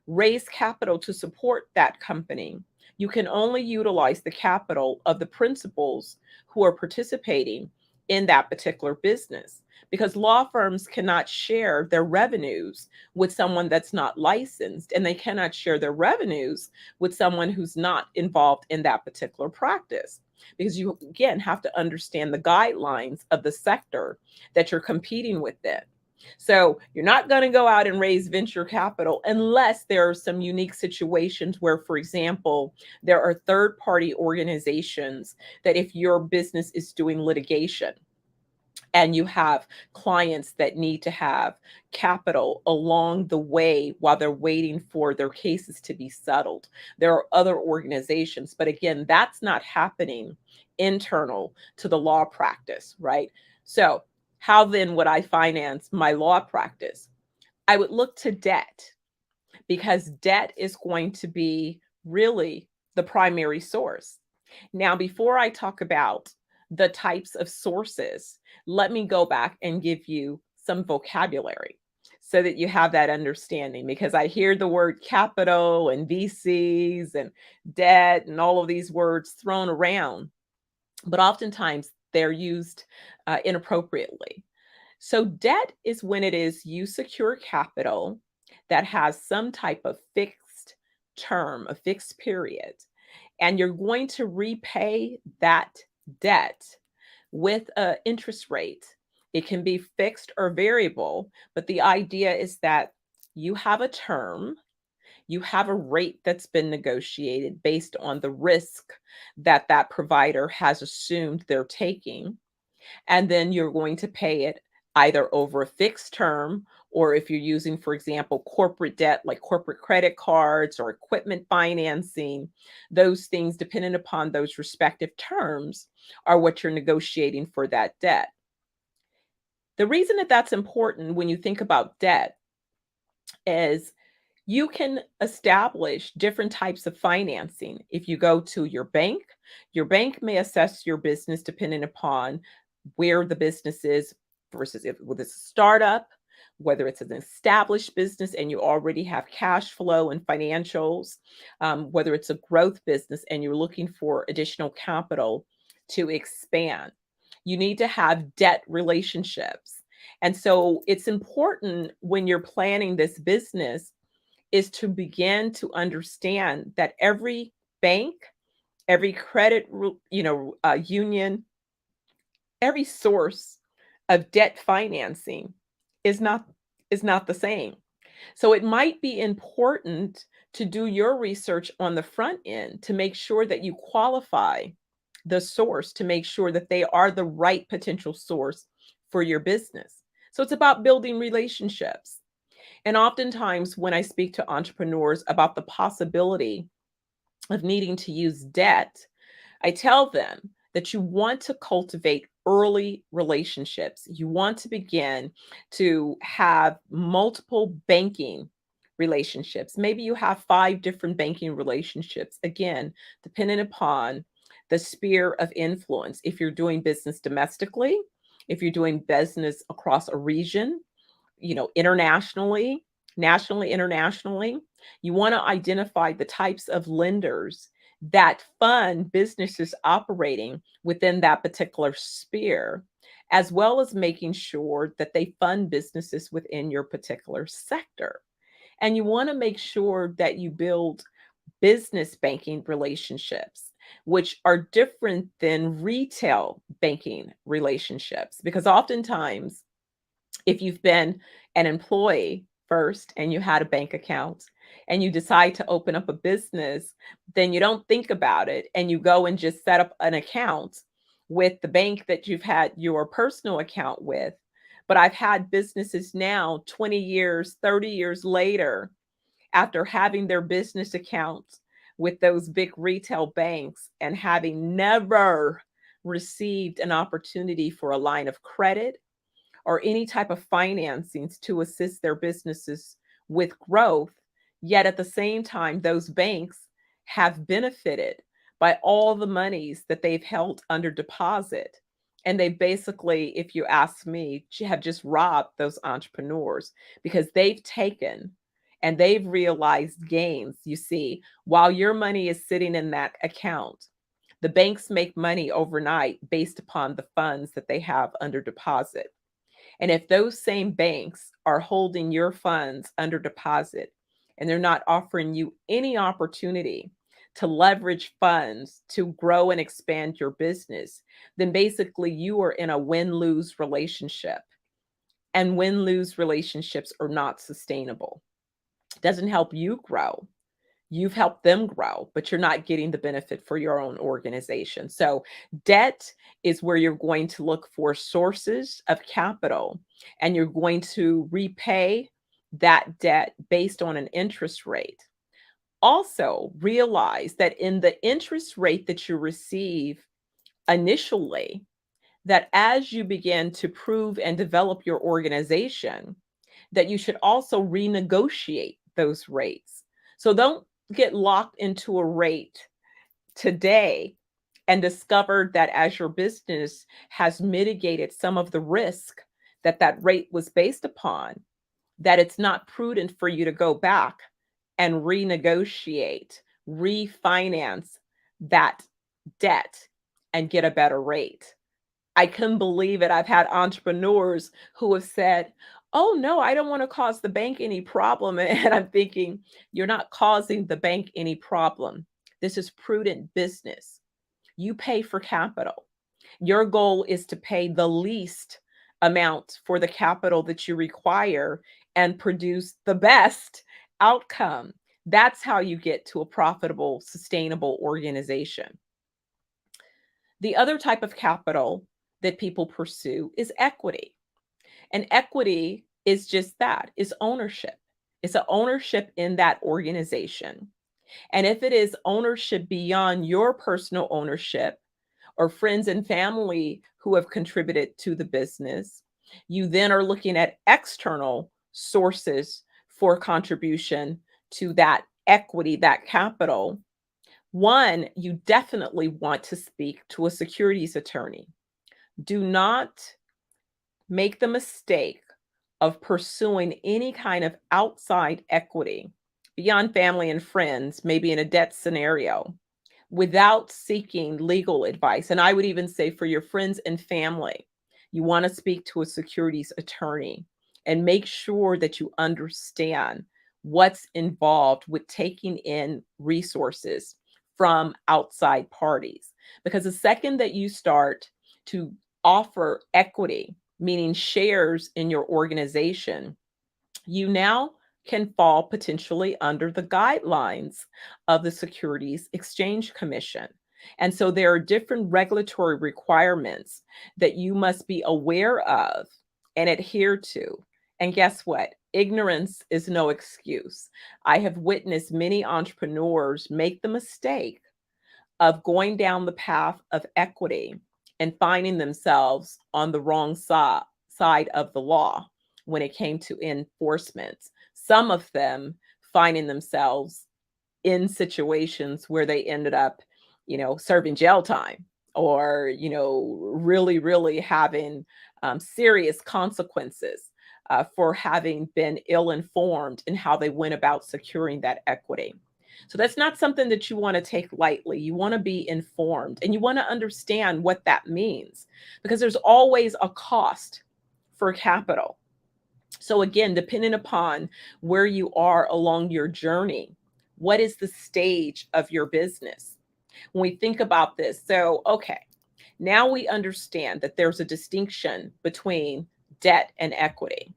raise capital to support that company, you can only utilize the capital of the principals who are participating in that particular business, because law firms cannot share their revenues with someone that's not licensed, and they cannot share their revenues with someone who's not involved in that particular practice, because you, again, have to understand the guidelines of the sector that you're competing within. So you're not going to go out and raise venture capital unless there are some unique situations where, for example, there are third-party organizations that if your business is doing litigation, and you have clients that need to have capital along the way while they're waiting for their cases to be settled. There are other organizations, but again, that's not happening internal to the law practice, right? So how then would I finance my law practice? I would look to debt, because debt is going to be really the primary source. Now, before I talk about the types of sources, let me go back and give you some vocabulary so that you have that understanding, because I hear the word capital and VCs and debt and all of these words thrown around, but oftentimes they're used inappropriately. So debt is when it is you secure capital that has some type of fixed term, a fixed period, and you're going to repay that debt with an interest rate. It can be fixed or variable, but the idea is that you have a term, you have a rate that's been negotiated based on the risk that that provider has assumed they're taking, and then you're going to pay it either over a fixed term, or if you're using, for example, corporate debt like corporate credit cards or equipment financing, those things, depending upon those respective terms, are what you're negotiating for that debt. The reason that that's important when you think about debt is you can establish different types of financing. If you go to your bank may assess your business depending upon where the business is versus if it's a startup, whether it's an established business and you already have cash flow and financials, whether it's a growth business and you're looking for additional capital to expand. You need to have debt relationships. And so it's important when you're planning this business is to begin to understand that every bank, every credit, union, every source of debt financing is not the same. So it might be important to do your research on the front end to make sure that you qualify the source, to make sure that they are the right potential source for your business. So it's about building relationships. And oftentimes when I speak to entrepreneurs about the possibility of needing to use debt, I tell them that you want to cultivate early relationships. You want to begin to have multiple banking relationships. Maybe you have 5 different banking relationships, again, depending upon the sphere of influence. If you're doing business domestically, if you're doing business across a region, internationally, nationally, internationally, you want to identify the types of lenders that fund businesses operating within that particular sphere, as well as making sure that they fund businesses within your particular sector. And you want to make sure that you build business banking relationships, which are different than retail banking relationships, because oftentimes, if you've been an employee first and you had a bank account and you decide to open up a business, then you don't think about it and you go and just set up an account with the bank that you've had your personal account with. But I've had businesses now 20 years, 30 years later, after having their business accounts with those big retail banks and having never received an opportunity for a line of credit or any type of financings to assist their businesses with growth. Yet at the same time, those banks have benefited by all the monies that they've held under deposit. And they basically, if you ask me, have just robbed those entrepreneurs because they've taken and they've realized gains. You see, while your money is sitting in that account, the banks make money overnight based upon the funds that they have under deposit. And if those same banks are holding your funds under deposit and they're not offering you any opportunity to leverage funds to grow and expand your business, then basically you are in a win-lose relationship. And win-lose relationships are not sustainable. It doesn't help you grow. You've helped them grow, but you're not getting the benefit for your own organization. So debt is where you're going to look for sources of capital, and you're going to repay that debt based on an interest rate. Also, realize that in the interest rate that you receive initially, that as you begin to prove and develop your organization, that you should also renegotiate those rates. So don't get locked into a rate today and discover that as your business has mitigated some of the risk that that rate was based upon, that it's not prudent for you to go back and renegotiate, refinance that debt and get a better rate. I couldn't believe it. I've had entrepreneurs who have said, "Oh no, I don't want to cause the bank any problem." And I'm thinking, you're not causing the bank any problem. This is prudent business. You pay for capital. Your goal is to pay the least amount for the capital that you require and produce the best outcome. That's how you get to a profitable, sustainable organization. The other type of capital that people pursue is equity. And equity is just that, it's ownership. It's an ownership in that organization. And if it is ownership beyond your personal ownership or friends and family who have contributed to the business, you then are looking at external sources for contribution to that equity, that capital. One, you definitely want to speak to a securities attorney. Do not make the mistake of pursuing any kind of outside equity beyond family and friends, maybe in a debt scenario, without seeking legal advice. And I would even say for your friends and family, you want to speak to a securities attorney and make sure that you understand what's involved with taking in resources from outside parties. Because the second that you start to offer equity, meaning shares in your organization, you now can fall potentially under the guidelines of the Securities Exchange Commission. And so there are different regulatory requirements that you must be aware of and adhere to. And guess what? Ignorance is no excuse. I have witnessed many entrepreneurs make the mistake of going down the path of equity and finding themselves on the wrong side of the law when it came to enforcement. Some of them finding themselves in situations where they ended up, serving jail time or, really having serious consequences for having been ill-informed in how they went about securing that equity. So that's not something that you want to take lightly. You want to be informed and you want to understand what that means, because there's always a cost for capital. So again, depending upon where you are along your journey, what is the stage of your business? When we think about this, okay, now we understand that there's a distinction between debt and equity.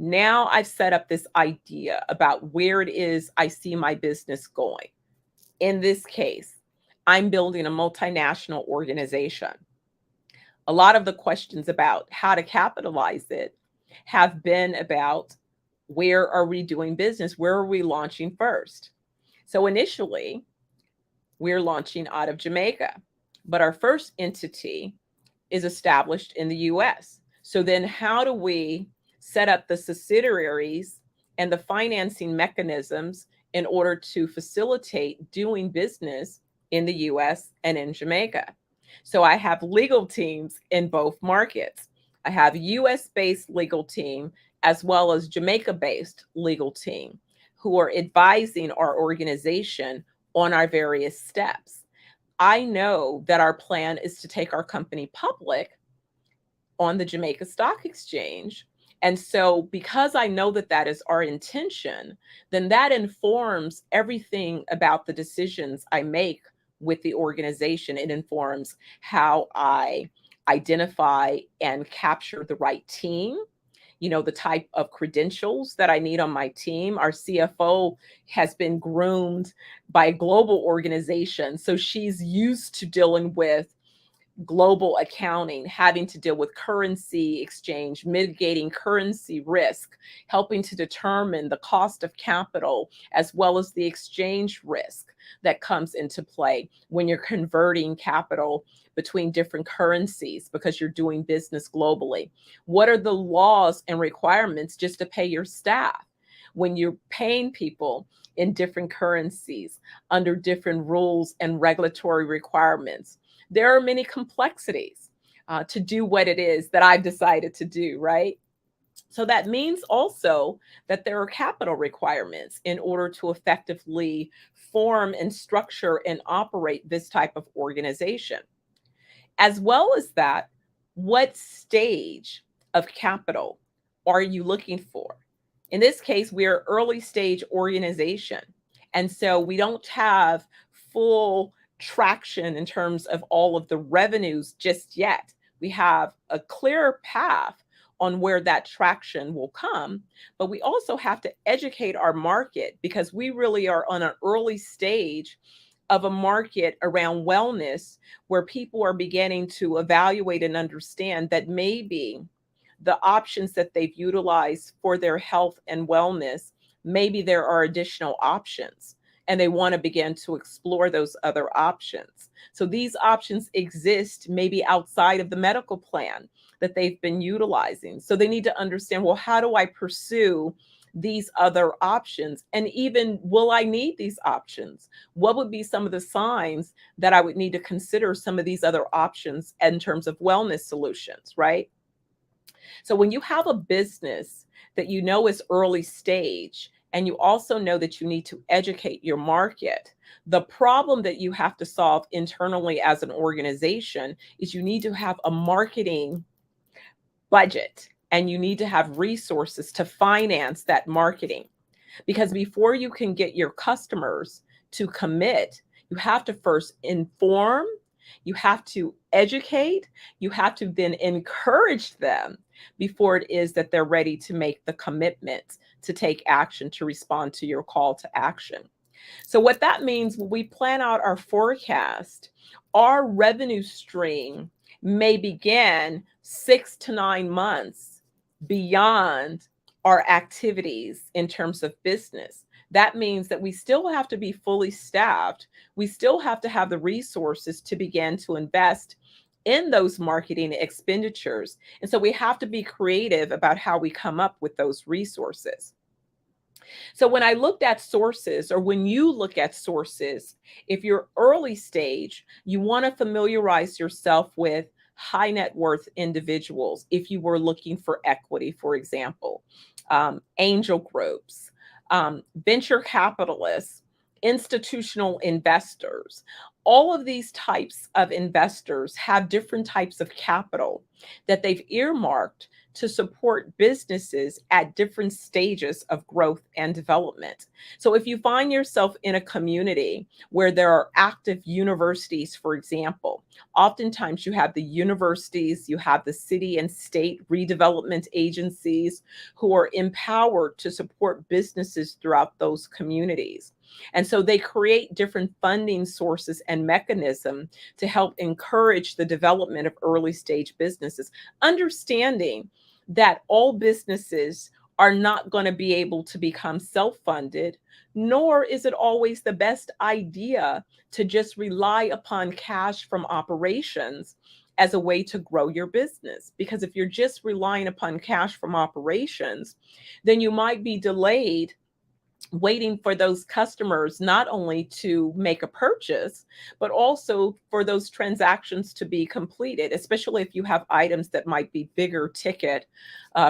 Now I've set up this idea about where it is I see my business going. In this case, I'm building a multinational organization. A lot of the questions about how to capitalize it have been about where are we doing business? Where are we launching first? So initially, we're launching out of Jamaica, but our first entity is established in the US. So then how do we set up the subsidiaries and the financing mechanisms in order to facilitate doing business in the US and in Jamaica? So I have legal teams in both markets. I have US-based legal team as well as Jamaica-based legal team who are advising our organization on our various steps. I know that our plan is to take our company public on the Jamaica Stock Exchange. And so because I know that that is our intention, then that informs everything about the decisions I make with the organization. It informs how I identify and capture the right team, the type of credentials that I need on my team. Our CFO has been groomed by a global organization, so she's used to dealing with global accounting, having to deal with currency exchange, mitigating currency risk, helping to determine the cost of capital, as well as the exchange risk that comes into play when you're converting capital between different currencies because you're doing business globally. What are the laws and requirements just to pay your staff when you're paying people in different currencies under different rules and regulatory requirements? There are many complexities to do what it is that I've decided to do, right? So that means also that there are capital requirements in order to effectively form and structure and operate this type of organization. As well as that, what stage of capital are you looking for? In this case, we're an early stage organization. And so we don't have full traction in terms of all of the revenues just yet. We have a clear path on where that traction will come, but we also have to educate our market because we really are on an early stage of a market around wellness where people are beginning to evaluate and understand that maybe the options that they've utilized for their health and wellness, maybe there are additional options and they want to begin to explore those other options. So these options exist maybe outside of the medical plan that they've been utilizing. So they need to understand, well, how do I pursue these other options? And even, will I need these options? What would be some of the signs that I would need to consider some of these other options in terms of wellness solutions, right? So when you have a business that you know is early stage, and you also know that you need to educate your market, the problem that you have to solve internally as an organization is you need to have a marketing budget, and you need to have resources to finance that marketing. Because before you can get your customers to commit, you have to first inform, you have to educate, you have to then encourage them before it is that they're ready to make the commitment to take action, to respond to your call to action. So what that means, when we plan out our forecast, our revenue stream may begin 6 to 9 months beyond our activities in terms of business. That means that we still have to be fully staffed. We still have to have the resources to begin to invest in those marketing expenditures. And so we have to be creative about how we come up with those resources. So when I looked at sources, or when you look at sources, if you're early stage, you want to familiarize yourself with high net worth individuals. If you were looking for equity, for example, angel groups, venture capitalists, institutional investors, all of these types of investors have different types of capital that they've earmarked to support businesses at different stages of growth and development. So if you find yourself in a community where there are active universities, for example, oftentimes you have the universities, you have the city and state redevelopment agencies who are empowered to support businesses throughout those communities. And so they create different funding sources and mechanisms to help encourage the development of early stage businesses, understanding that all businesses are not going to be able to become self-funded, nor is it always the best idea to just rely upon cash from operations as a way to grow your business. Because if you're just relying upon cash from operations, then you might be delayed waiting for those customers not only to make a purchase, but also for those transactions to be completed, especially if you have items that might be bigger ticket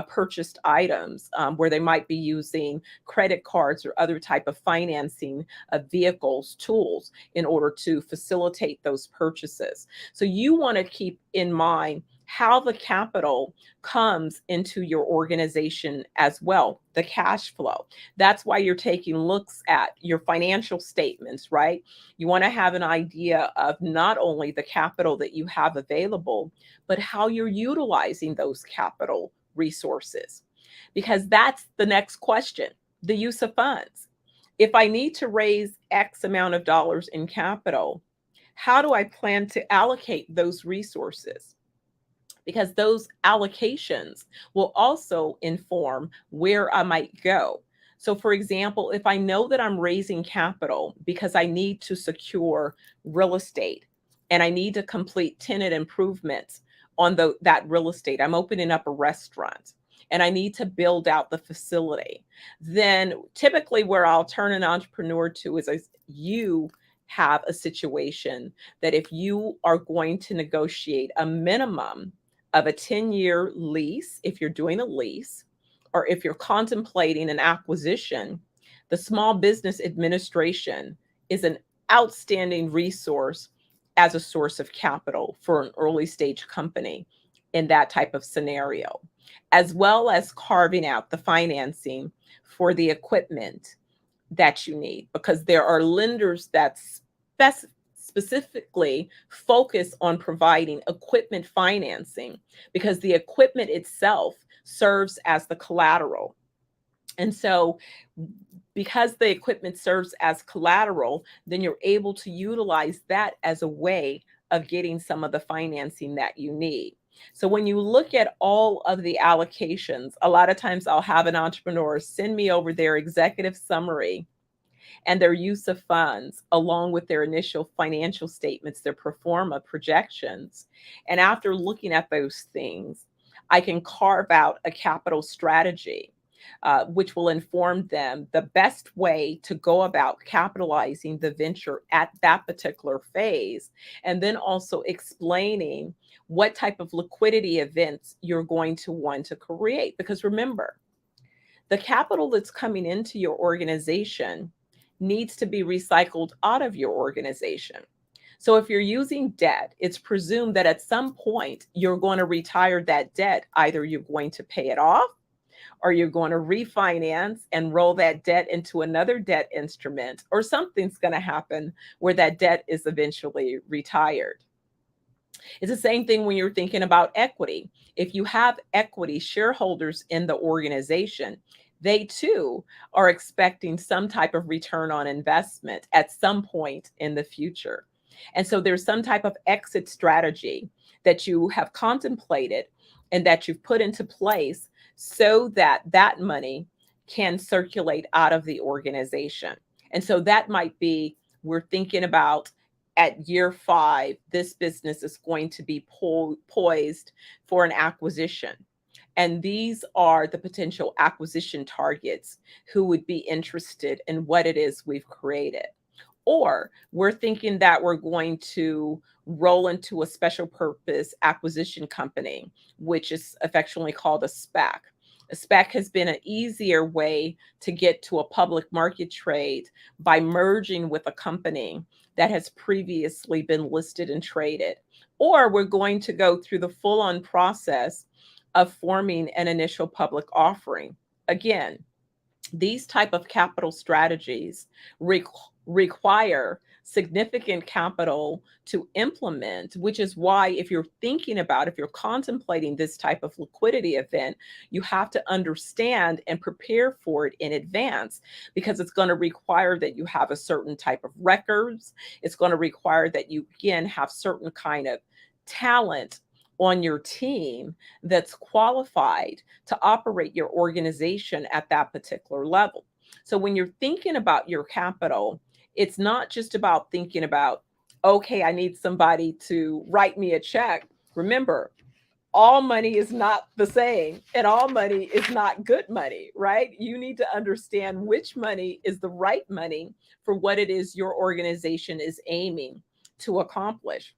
purchased items, where they might be using credit cards or other type of financing vehicles, tools, in order to facilitate those purchases. So you want to keep in mind how the capital comes into your organization as well, the cash flow. That's why you're taking looks at your financial statements, right? You want to have an idea of not only the capital that you have available, but how you're utilizing those capital resources. Because that's the next question, the use of funds. If I need to raise X amount of dollars in capital, how do I plan to allocate those resources? Because those allocations will also inform where I might go. So for example, if I know that I'm raising capital because I need to secure real estate and I need to complete tenant improvements on that real estate, I'm opening up a restaurant and I need to build out the facility, then typically where I'll turn an entrepreneur to is you have a situation that if you are going to negotiate a minimum of a 10-year lease, if you're doing a lease, or if you're contemplating an acquisition, the Small Business Administration is an outstanding resource as a source of capital for an early stage company in that type of scenario, as well as carving out the financing for the equipment that you need, because there are lenders that specifically focus on providing equipment financing, because the equipment itself serves as the collateral. And so because the equipment serves as collateral, then you're able to utilize that as a way of getting some of the financing that you need. So when you look at all of the allocations, a lot of times I'll have an entrepreneur send me over their executive summary and their use of funds, along with their initial financial statements, their pro forma projections. And after looking at those things, I can carve out a capital strategy, which will inform them the best way to go about capitalizing the venture at that particular phase, and then also explaining what type of liquidity events you're going to want to create. Because remember, the capital that's coming into your organization needs to be recycled out of your organization. So if you're using debt, it's presumed that at some point you're going to retire that debt. Either you're going to pay it off, or you're going to refinance and roll that debt into another debt instrument, or something's going to happen where that debt is eventually retired. It's the same thing when you're thinking about equity. If you have equity shareholders in the organization, they too are expecting some type of return on investment at some point in the future. And so there's some type of exit strategy that you have contemplated and that you've put into place so that that money can circulate out of the organization. And so that might be, we're thinking about at year 5, this business is going to be poised for an acquisition. And these are the potential acquisition targets who would be interested in what it is we've created. Or we're thinking that we're going to roll into a special purpose acquisition company, which is affectionately called a SPAC. A SPAC has been an easier way to get to a public market trade by merging with a company that has previously been listed and traded. Or we're going to go through the full-on process of forming an initial public offering. Again, these type of capital strategies require significant capital to implement, which is why if you're contemplating this type of liquidity event, you have to understand and prepare for it in advance, because it's going to require that you have a certain type of records. It's going to require that you, again, have certain kind of talent on your team that's qualified to operate your organization at that particular level. So when you're thinking about your capital, it's not just about thinking about, okay, I need somebody to write me a check. Remember, all money is not the same, and all money is not good money, right? You need to understand which money is the right money for what it is your organization is aiming to accomplish.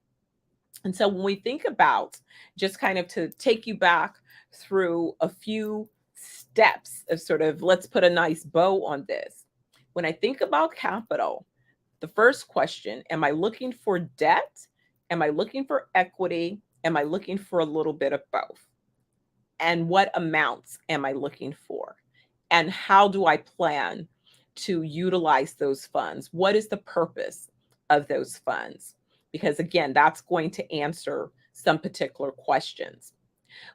And so when we think about, just kind of to take you back through a few steps of sort of, let's put a nice bow on this. When I think about capital, the first question, am I looking for debt? Am I looking for equity? Am I looking for a little bit of both? And what amounts am I looking for? And how do I plan to utilize those funds? What is the purpose of those funds? Because again, that's going to answer some particular questions.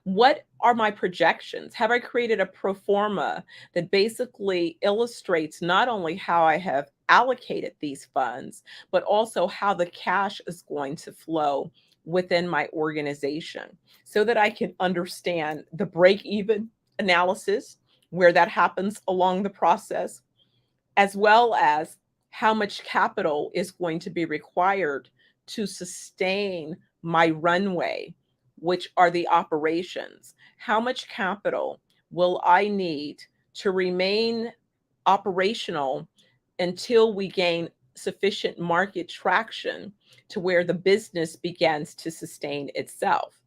What are my projections? Have I created a pro forma that basically illustrates not only how I have allocated these funds, but also how the cash is going to flow within my organization, so that I can understand the break-even analysis, where that happens along the process, as well as how much capital is going to be required to sustain my runway, which are the operations. How much capital will I need to remain operational until we gain sufficient market traction to where the business begins to sustain itself?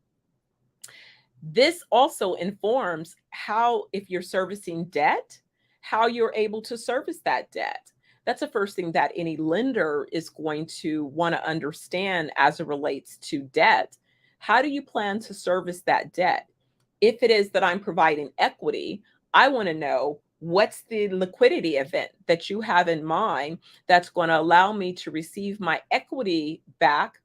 This also informs how, if you're servicing debt, how you're able to service that debt. That's the first thing that any lender is going to want to understand as it relates to debt. How do you plan to service that debt? If it is that I'm providing equity, I want to know what's the liquidity event that you have in mind that's going to allow me to receive my equity back.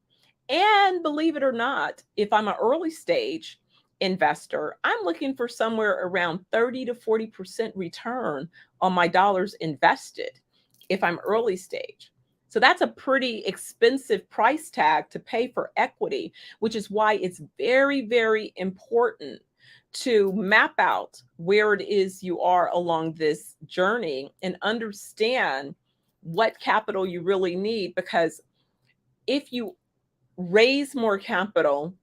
And believe it or not, if I'm an early stage investor, I'm looking for somewhere around 30 to 40% return on my dollars invested if I'm early stage. So that's a pretty expensive price tag to pay for equity, which is why it's very, very important to map out where it is you are along this journey and understand what capital you really need. Because if you raise more capital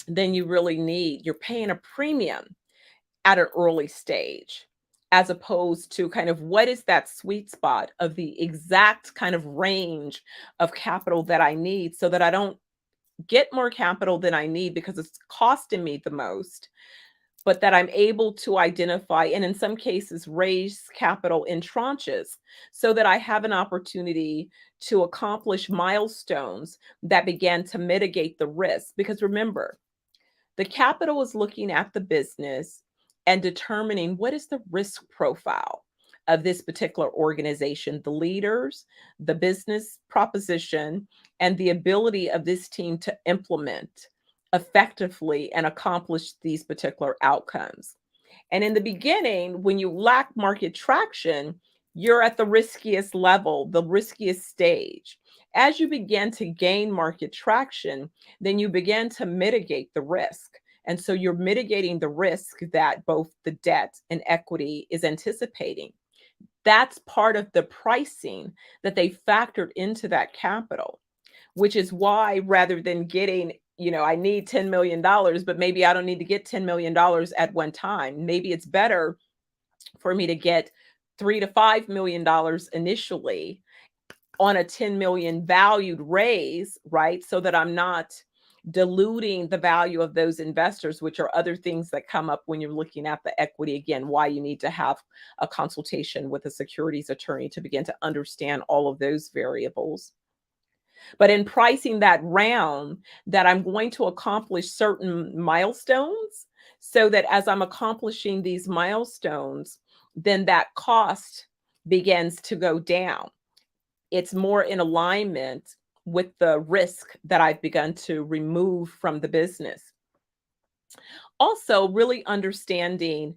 than you really need, you're paying a premium at an early stage, as opposed to kind of what is that sweet spot of the exact kind of range of capital that I need, so that I don't get more capital than I need because it's costing me the most, but that I'm able to identify and in some cases raise capital in tranches so that I have an opportunity to accomplish milestones that begin to mitigate the risk. Because remember, the capital is looking at the business and determining what is the risk profile of this particular organization, the leaders, the business proposition, and the ability of this team to implement effectively and accomplish these particular outcomes. And in the beginning, when you lack market traction, you're at the riskiest level, the riskiest stage. As you begin to gain market traction, then you begin to mitigate the risk. And so you're mitigating the risk that both the debt and equity is anticipating. That's part of the pricing that they factored into that capital, which is why rather than getting, I need $10 million, but maybe I don't need to get $10 million at one time. Maybe it's better for me to get $3 to $5 million initially on a 10 million valued raise, right? So that I'm not diluting the value of those investors, which are other things that come up when you're looking at the equity. Again, why you need to have a consultation with a securities attorney to begin to understand all of those variables. But in pricing that round, that I'm going to accomplish certain milestones, so that as I'm accomplishing these milestones, then that cost begins to go down. It's more in alignment with the risk that I've begun to remove from the business. Also, really understanding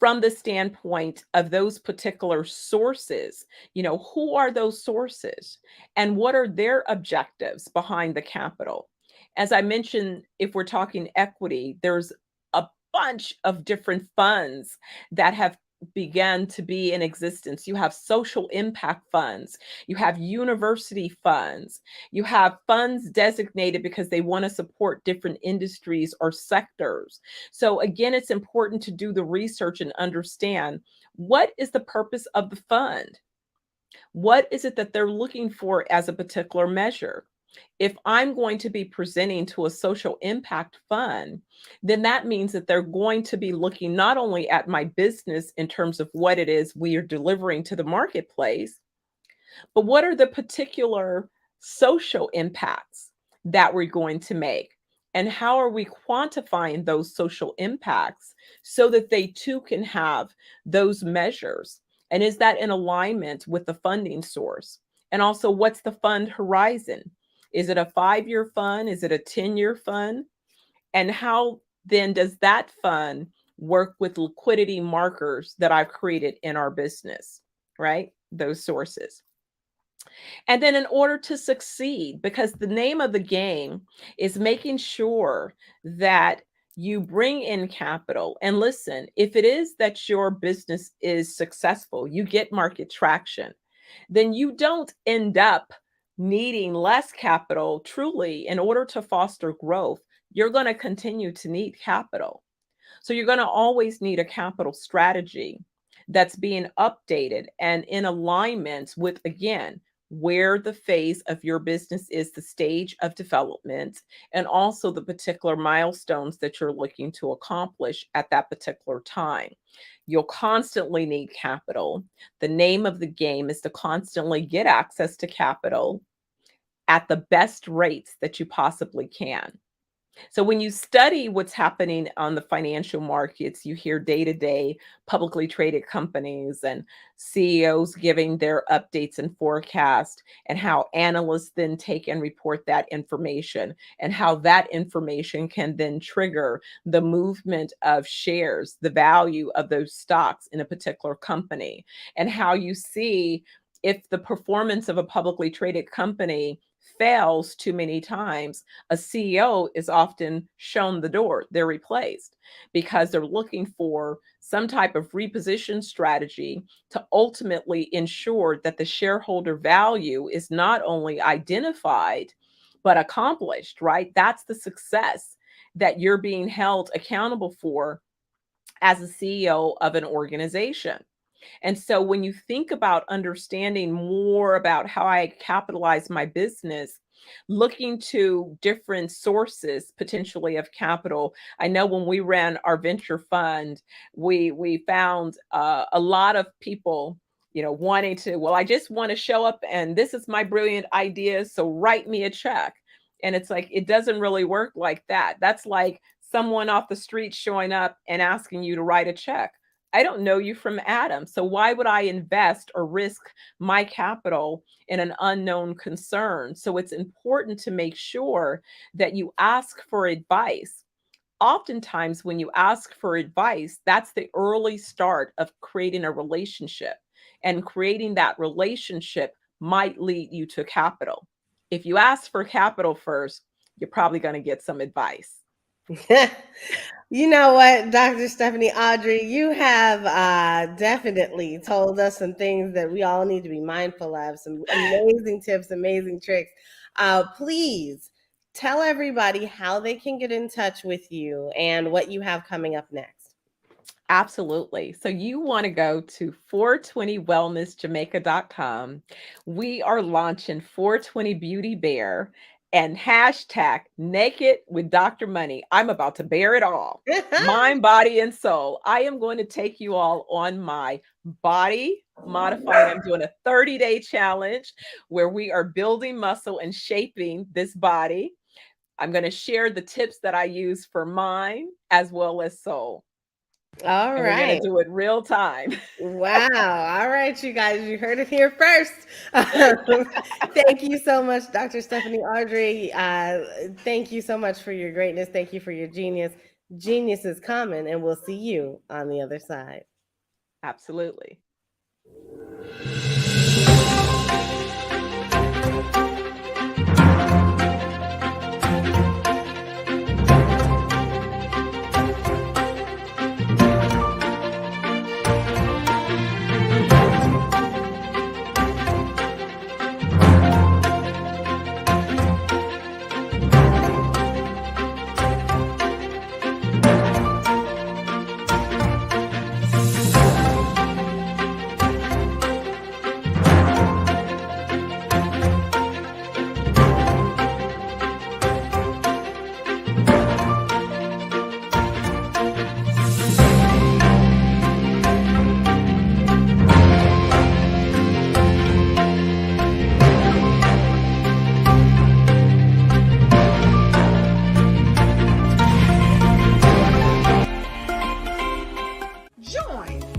from the standpoint of those particular sources, who are those sources and what are their objectives behind the capital? As I mentioned, if we're talking equity, there's a bunch of different funds that have began to be in existence. You have social impact funds, you have university funds, you have funds designated because they want to support different industries or sectors. So again, it's important to do the research and understand what is the purpose of the fund. What is it that they're looking for as a particular measure? If I'm going to be presenting to a social impact fund, then that means that they're going to be looking not only at my business in terms of what it is we are delivering to the marketplace, but what are the particular social impacts that we're going to make? And how are we quantifying those social impacts so that they too can have those measures? And is that in alignment with the funding source? And also, what's the fund horizon? Is it a 5-year fund? Is it a 10-year fund? And how then does that fund work with liquidity markers that I've created in our business, right? Those sources. And then in order to succeed, because the name of the game is making sure that you bring in capital. And listen, if it is that your business is successful, you get market traction, then you don't end up needing less capital. Truly, in order to foster growth, you're going to continue to need capital. So you're going to always need a capital strategy that's being updated and in alignment with, again, where the phase of your business is, the stage of development, and also the particular milestones that you're looking to accomplish at that particular time. You'll constantly need capital. The name of the game is to constantly get access to capital at the best rates that you possibly can. So when you study what's happening on the financial markets, you hear day-to-day publicly traded companies and CEOs giving their updates and forecast, and how analysts then take and report that information, and how that information can then trigger the movement of shares, the value of those stocks in a particular company, and how you see if the performance of a publicly traded company fails too many times, a CEO is often shown the door. They're replaced because they're looking for some type of reposition strategy to ultimately ensure that the shareholder value is not only identified, but accomplished, right? That's the success that you're being held accountable for as a CEO of an organization. And so when you think about understanding more about how I capitalize my business, looking to different sources potentially of capital. I know when we ran our venture fund, we found a lot of people, wanting to, well, I just want to show up and this is my brilliant idea, so write me a check. And it's like, it doesn't really work like that. That's like someone off the street showing up and asking you to write a check. I don't know you from Adam. So why would I invest or risk my capital in an unknown concern? So it's important to make sure that you ask for advice. Oftentimes, when you ask for advice, that's the early start of creating a relationship. And creating that relationship might lead you to capital. If you ask for capital first, you're probably going to get some advice. You know what, Dr. Stephanie Audrey, you have definitely told us some things that we all need to be mindful of, some amazing tips, amazing tricks. Please tell everybody how they can get in touch with you and what you have coming up next. Absolutely. So you want to go to 420wellnessjamaica.com. We are launching 420 Beauty Bear and hashtag Naked with Dr. Money. I'm about to bear it all. Mind, body, and soul. I am going to take you all on my body modified. I'm doing a 30-day challenge where we are building muscle and shaping this body. I'm going to share the tips that I use for mind as well as soul. All and right. We're going to do it real time. Wow. All right, you guys, you heard it here first. Thank you so much, Dr. Stephanie Audrey. Thank you so much for your greatness. Thank you for your genius. Genius is common, and we'll see you on the other side. Absolutely.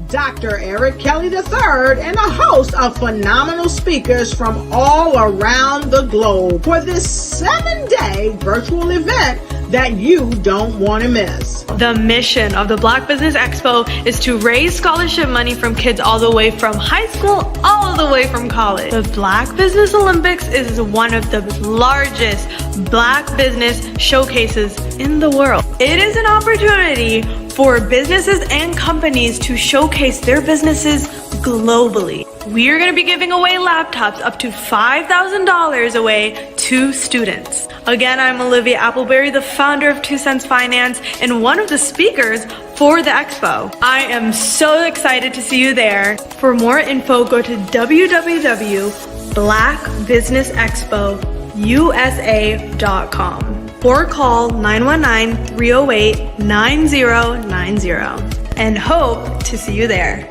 Dr. Eric Kelly III and a host of phenomenal speakers from all around the globe for this 7-day virtual event that you don't want to miss. The mission of the Black Business Expo is to raise scholarship money from kids all the way from high school, all the way from college. The Black Business Olympics is one of the largest Black business showcases in the world. It is an opportunity for businesses and companies to showcase their businesses globally. We are going to be giving away laptops up to $5,000 away to students. Again, I'm Olivia Appleberry, the founder of 2 Cents Finance and one of the speakers for the expo. I am so excited to see you there. For more info, go to www.blackbusinessexpousa.com or call 919-308-9090 and hope to see you there.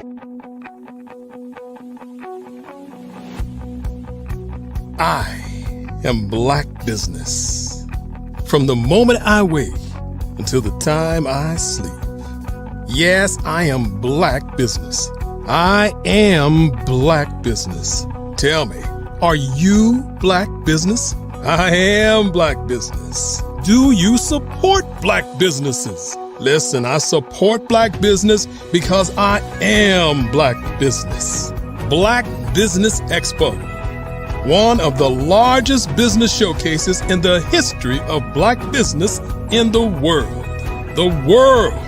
I am Black business. From the moment I wake until the time I sleep. Yes, I am Black business. I am Black business. Tell me, are you Black business? I am Black business. Do you support Black businesses? Listen, I support Black business because I am Black business. Black Business Expo, one of the largest business showcases in the history of Black business in the world. The world!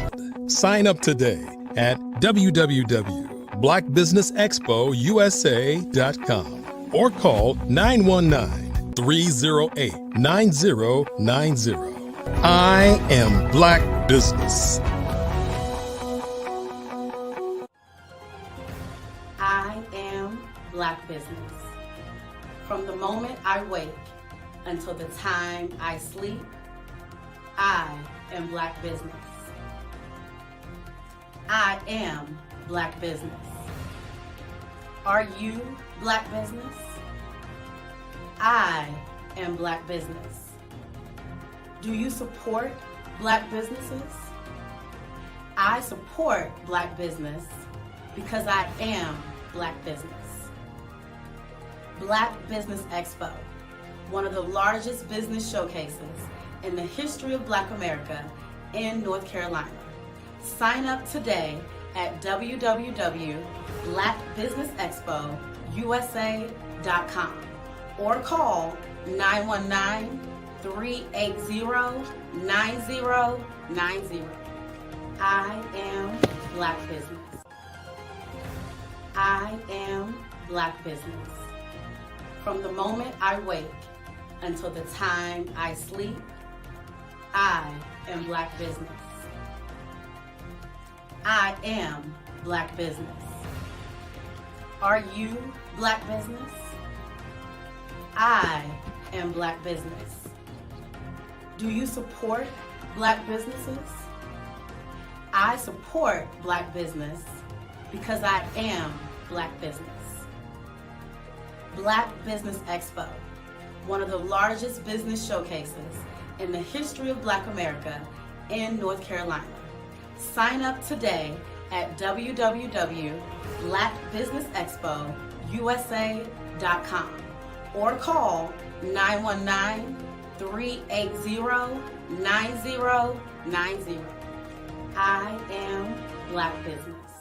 Sign up today at www.blackbusinessexpousa.com or call 919-308-9090. I am Black Business. I am Black business. From the moment I wake until the time I sleep, I am Black business. I am Black business. Are you Black business? I am Black business. Do you support Black businesses? I support Black business because I am Black business. Black Business Expo, one of the largest business showcases in the history of Black America in North Carolina. Sign up today at www.blackbusinessexpousa.com or call 919-380-9090. I am Black business. I am Black business. From the moment I wake until the time I sleep, I am Black business. I am Black business. Are you Black business? I am Black business. Do you support Black businesses? I support Black business because I am Black business. Black Business Expo, one of the largest business showcases in the history of Black America in North Carolina. Sign up today at www.blackbusinessexpousa.com or call 919-380-9090. I am Black business.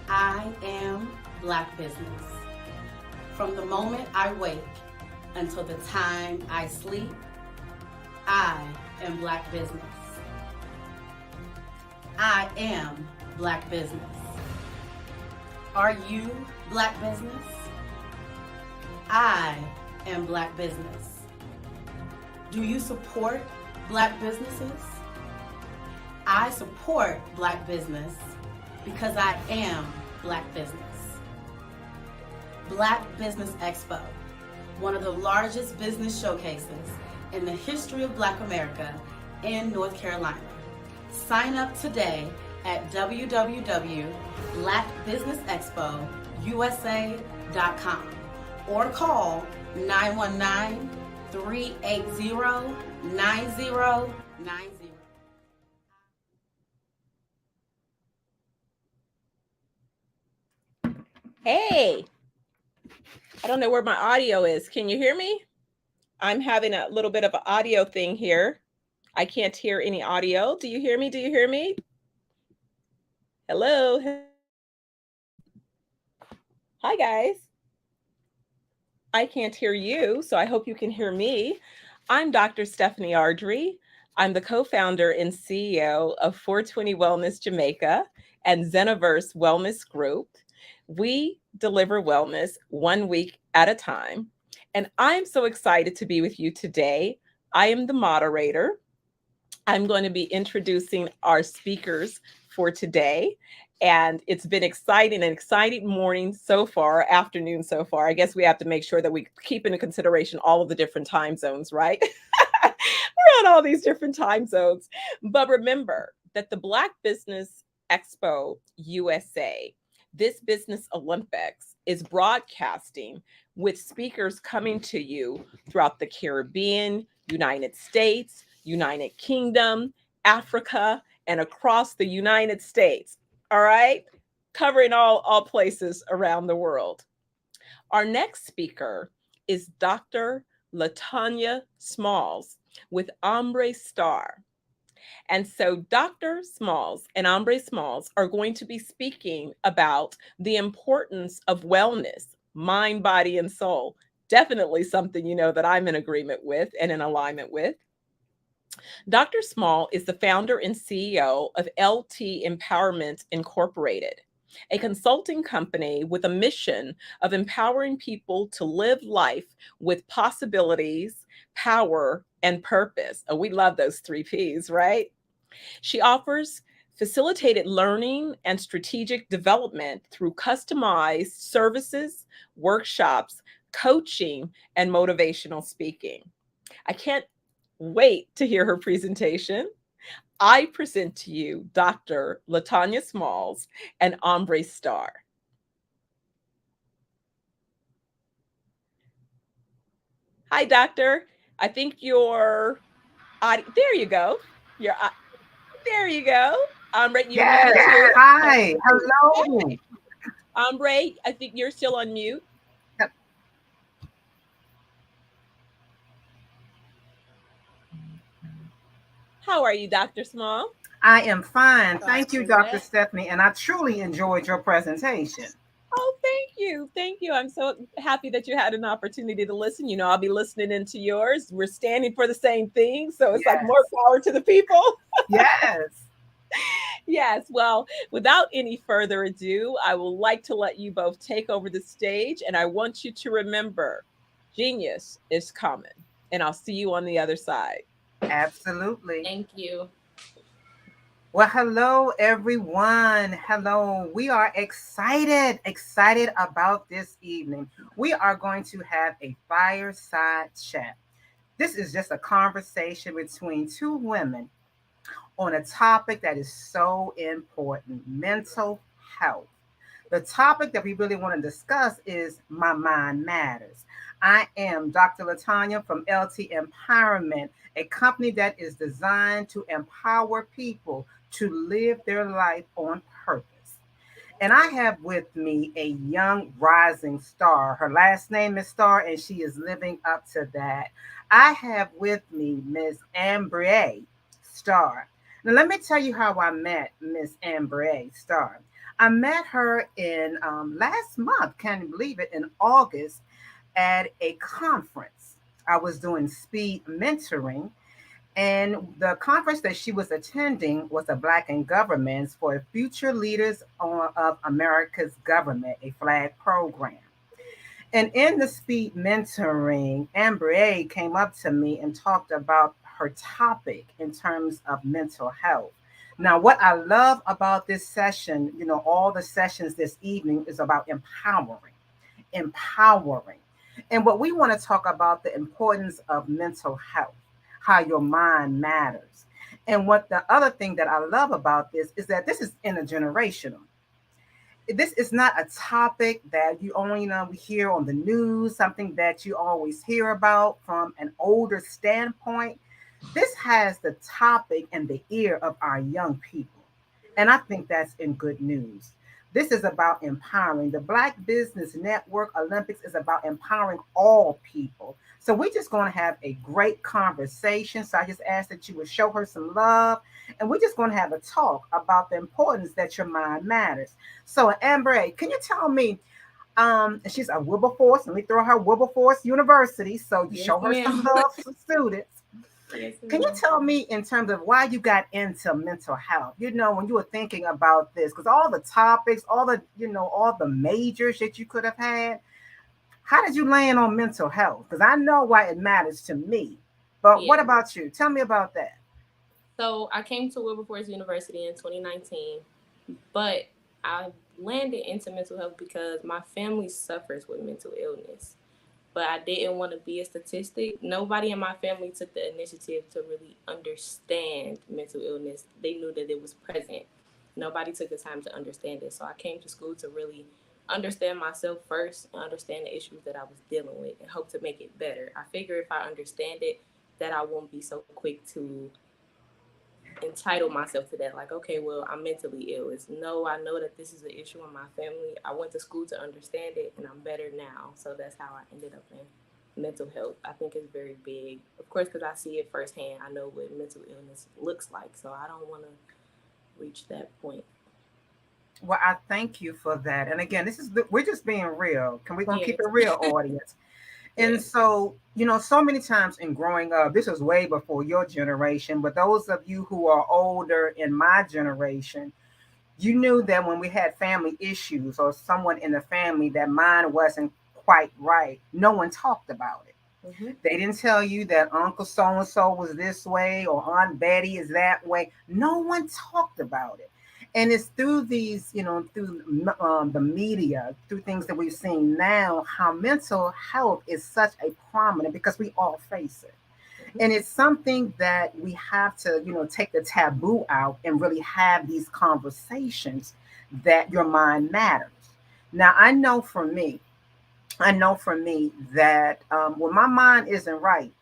I am Black business. From the moment I wake until the time I sleep, I am Black business. I am Black business. Are you Black business? I am Black business. Do you support Black businesses? I support Black business because I am Black business. Black Business Expo, one of the largest business showcases in the history of Black America in North Carolina. Sign up today at www.blackbusinessexpousa.com or call 919-380-9090. Hey, I don't know where my audio is. Can you hear me? I'm having a little bit of an audio thing here. I can't hear any audio. Do you hear me? Do you hear me? Hello. Hi, guys. I can't hear you, so I hope you can hear me. I'm Dr. Stephanie Ardrey. I'm the co-founder and CEO of 420 Wellness Jamaica and Zeniverse Wellness Group. We deliver wellness 1 week at a time. And I'm so excited to be with you today. I am the moderator. I'm going to be introducing our speakers for today. And it's been an exciting morning so far, afternoon so far. I guess we have to make sure that we keep into consideration all of the different time zones, right? We're on all these different time zones. But remember that the Black Business Expo USA, this Business Olympics, is broadcasting with speakers coming to you throughout the Caribbean, United States, United Kingdom, Africa, and across the United States. All right, covering all places around the world. Our next speaker is Dr. LaTanya Smalls with Ombre Star. And so Dr. Smalls and Ombre Smalls are going to be speaking about the importance of wellness, mind, body, and soul. Definitely something, that I'm in agreement with and in alignment with. Dr. Small is the founder and CEO of LT Empowerment Incorporated, a consulting company with a mission of empowering people to live life with possibilities, power, and purpose. Oh, we love those 3 Ps, right? She offers facilitated learning and strategic development through customized services, workshops, coaching, and motivational speaking. I can't wait to hear her presentation. I present to you Dr. Latanya Smalls and Ombre Starr. Hi, doctor. I think your there you go. There you go. Ombre, you're Yes. muted too. Hi. Hello. Ombre, I think you're still on mute. How are you, Dr. Small? I am fine. Thank you, Dr. Stephanie. And I truly enjoyed your presentation. Oh, thank you. Thank you. I'm so happy that you had an opportunity to listen. I'll be listening into yours. We're standing for the same thing. So it's like more power to the people. Yes. Yes. Well, without any further ado, I would like to let you both take over the stage. And I want you to remember, genius is coming. And I'll see you on the other side. Absolutely. Thank you. Well, hello, everyone. Hello. We are excited about this evening. We are going to have a fireside chat. This is just a conversation between 2 women on a topic that is so important, mental health. The topic that we really want to discuss is My Mind Matters. I am Dr. Latanya from LT Empowerment, a company that is designed to empower people to live their life on purpose. And I have with me a young rising star. Her last name is Star, and she is living up to that. I have with me Ms. Ambre Starr. Now, let me tell you how I met Ms. Ambre Starr. I met her in last month, can you believe it, in August at a conference. I was doing speed mentoring, and the conference that she was attending was a Black in Governments for Future Leaders of America's Government, a flag program. And in the speed mentoring, Ambre came up to me and talked about her topic in terms of mental health. Now, what I love about this session, all the sessions this evening is about empowering. And what we want to talk about the importance of mental health, how your mind matters. And what the other thing that I love about this is that this is intergenerational. This is not a topic that you only hear on the news, something that you always hear about from an older standpoint. This has the topic and the ear of our young people. And I think that's in good news. This is about empowering. The Black Business Network Olympics is about empowering all people. So we're just going to have a great conversation. So I just ask that you would show her some love. And we're just going to have a talk about the importance that your mind matters. So Ambre, can you tell me, she's a Wilberforce. Let me throw her Wilberforce University. So you show her some love to students. Can you tell me in terms of why you got into mental health? When you were thinking about this, because all the topics, all the majors that you could have had, how did you land on mental health? Because I know why it matters to me. But what about you? Tell me about that. So I came to Wilberforce University in 2019, but I landed into mental health because my family suffers with mental illness. But I didn't want to be a statistic. Nobody in my family took the initiative to really understand mental illness. They knew that it was present. Nobody took the time to understand it. So I came to school to really understand myself first and understand the issues that I was dealing with and hope to make it better. I figure if I understand it, that I won't be so quick to entitle myself to that. Like, okay, well, I'm mentally ill. I know that this is an issue in my family. I went to school to understand it, and I'm better now. So that's how I ended up in mental health. I think it's very big. Of course, because I see it firsthand. I know what mental illness looks like. So I don't want to reach that point. Well, I thank you for that. And again, we're just being real. Can we gonna keep it real, audience? And so, so many times in growing up, this was way before your generation, but those of you who are older in my generation, you knew that when we had family issues or someone in the family that mine wasn't quite right, no one talked about it. They didn't tell you that Uncle so-and-so was this way or Aunt Betty is that way. No one talked about it. And it's through these, through the media, through things that we've seen now, how mental health is such a prominent, because we all face it. And it's something that we have to, take the taboo out and really have these conversations that your mind matters. Now, I know for me that when my mind isn't right,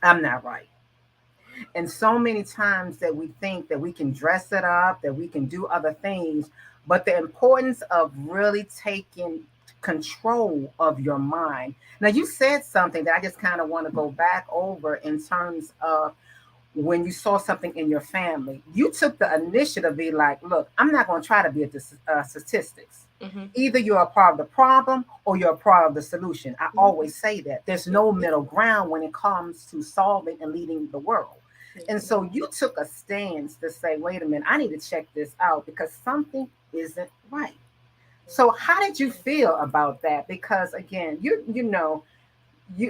I'm not right. And so many times that we think that we can dress it up, that we can do other things, but the importance of really taking control of your mind. Now, you said something that I just kind of want to go back over in terms of when you saw something in your family. You took the initiative to be like, look, I'm not going to try to be a statistics. Either you're a part of the problem or you're a part of the solution. I always say that there's no middle ground when it comes to solving and leading the world. And so you took a stance to say, wait a minute, I need to check this out because something isn't right. So how did you feel about that? Because again, you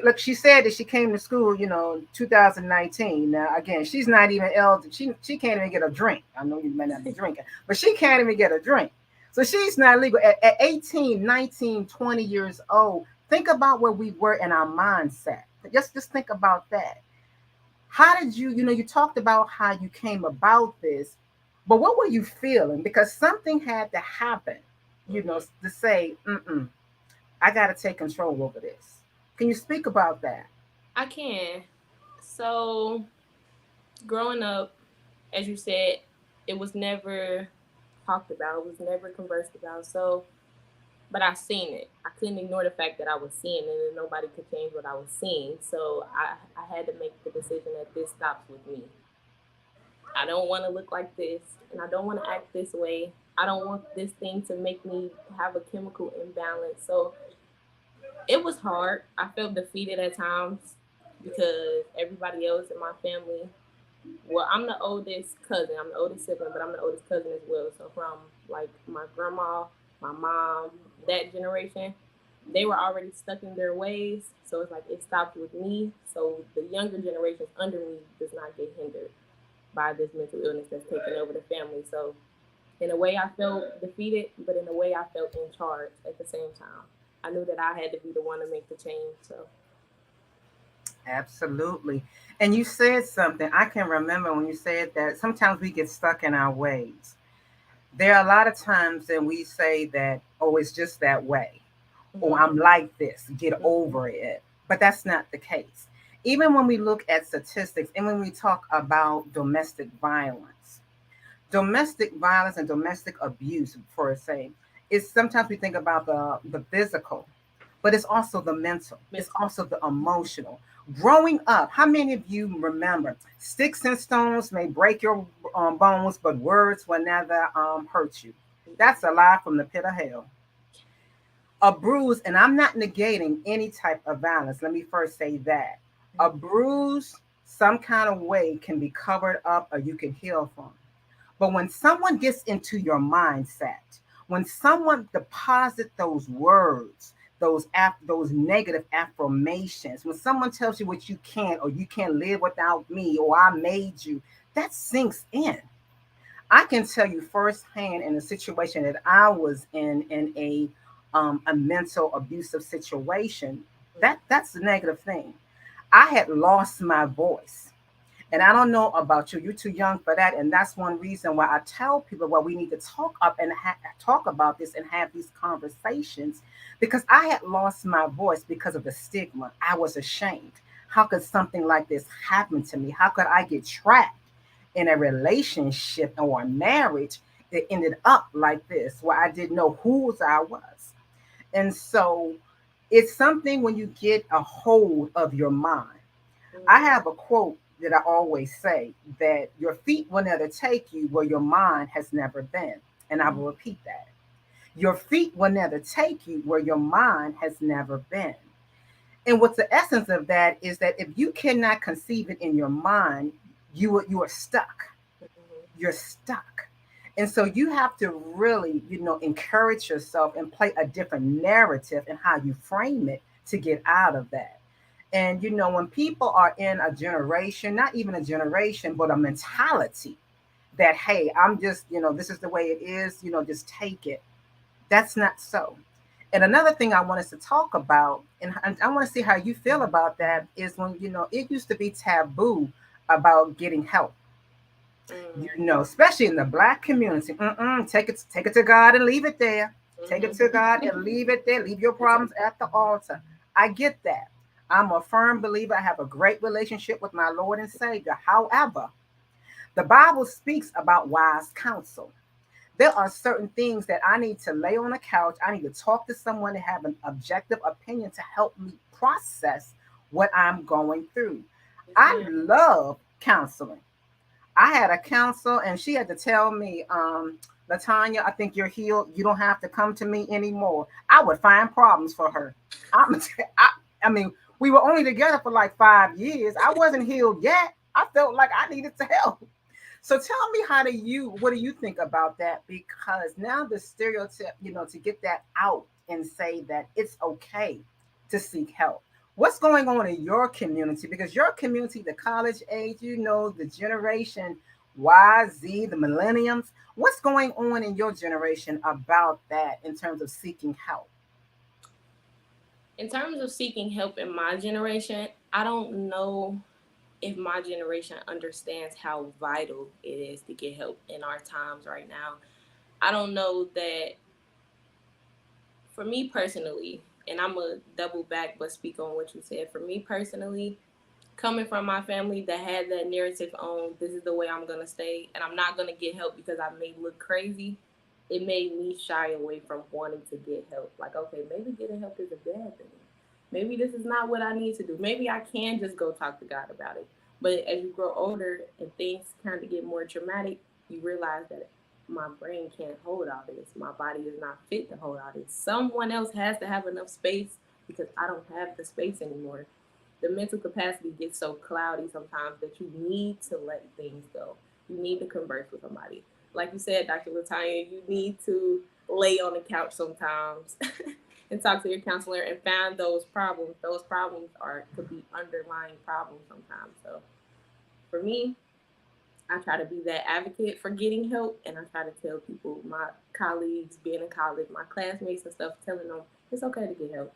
look, she said that she came to school, 2019. Now, again, she's not even elder. She can't even get a drink. I know you may not be drinking, but she can't even get a drink. So she's not legal. At 18, 19, 20 years old, think about where we were in our mindset. Just think about that. How did you talked about how you came about this, but what were you feeling? Because something had to happen, to say, I got to take control over this. Can you speak about that? I can. So growing up, as you said, it was never talked about. It was never conversed about. So, but I seen it. I couldn't ignore the fact that I was seeing it and nobody could change what I was seeing. So I had to make the decision that this stops with me. I don't want to look like this and I don't want to act this way. I don't want this thing to make me have a chemical imbalance. So it was hard. I felt defeated at times because everybody else in my family, well, I'm the oldest cousin. I'm the oldest sibling, but I'm the oldest cousin as well. So from like my grandma, my mom, that generation, they were already stuck in their ways. So it's like it stopped with me. So the younger generations under me does not get hindered by this mental illness that's taking over the family. So in a way I felt defeated, but in a way I felt in charge at the same time. I knew that I had to be the one to make the change. So absolutely. And you said something, I can remember when you said that sometimes we get stuck in our ways. There are a lot of times that we say that, oh, it's just that way. Or I'm like this, get over it. But that's not the case. Even when we look at statistics and when we talk about domestic violence and domestic abuse, for say, is sometimes we think about the physical, but it's also the mental. It's also the emotional. Growing up, how many of you remember sticks and stones may break your bones, but words will never hurt you? That's a lie from the pit of hell. A bruise, and I'm not negating any type of violence. Let me first say that. A bruise, some kind of way, can be covered up or you can heal from. But when someone gets into your mindset, when someone deposits those words, those negative affirmations, when someone tells you what you can't or you can't live without me or I made you, that sinks in. I can tell you firsthand in a situation that I was in a mental abusive situation, that's the negative thing. I had lost my voice. And I don't know about you, you're too young for that. And that's one reason why I tell people why we need to talk up and talk about this and have these conversations, because I had lost my voice because of the stigma. I was ashamed. How could something like this happen to me? How could I get trapped in a relationship or a marriage that ended up like this, where I didn't know whose I was? And so It's something when you get a hold of your mind. I have a quote that I always say that your feet will never take you where your mind has never been. And I will repeat that. Your feet will never take you where your mind has never been. And what the essence of that is that if you cannot conceive it in your mind, you are stuck. You're stuck. And so you have to really, encourage yourself and play a different narrative in how you frame it to get out of that. And, when people are in a generation, not even a generation, but a mentality that, hey, I'm just, this is the way it is, just take it. That's not so. And another thing I want us to talk about, and I want to see how you feel about that, is when, it used to be taboo about getting help. Especially in the Black community. Take it to God and leave it there. Take it to God and leave it there. Leave your problems at the altar. I get that. I'm a firm believer. I have a great relationship with my Lord and Savior. However, the Bible speaks about wise counsel. There are certain things that I need to lay on a couch. I need to talk to someone to have an objective opinion to help me process what I'm going through. I love counseling. I had a counselor and she had to tell me, LaTanya, I think you're healed. You don't have to come to me anymore. I would find problems for her. I mean, we were only together for like 5 years. I wasn't healed yet. I felt like I needed to help. So tell me, what do you think about that? Because now the stereotype, to get that out and say that it's okay to seek help. What's going on in your community? Because your community, the college age, the generation Y, Z, the millenniums, what's going on in your generation about that in terms of seeking help? In terms of seeking help in my generation, I don't know if my generation understands how vital it is to get help in our times right now. I don't know that for me personally, and I'm going to double back but speak on what you said. For me personally, coming from my family that had that narrative on this is the way I'm going to stay and I'm not going to get help because I may look crazy, it made me shy away from wanting to get help. Like, okay, maybe getting help is a bad thing. Maybe this is not what I need to do. Maybe I can just go talk to God about it. But as you grow older and things kind of get more traumatic, you realize that my brain can't hold all this. My body is not fit to hold all this. Someone else has to have enough space because I don't have the space anymore. The mental capacity gets so cloudy sometimes that you need to let things go. You need to converse with somebody. Like you said, Dr. LaTanya, you need to lay on the couch sometimes and talk to your counselor and find those problems. Those problems could be underlying problems sometimes. So for me, I try to be that advocate for getting help, and I try to tell people, my colleagues, being in college, my classmates and stuff, telling them it's okay to get help.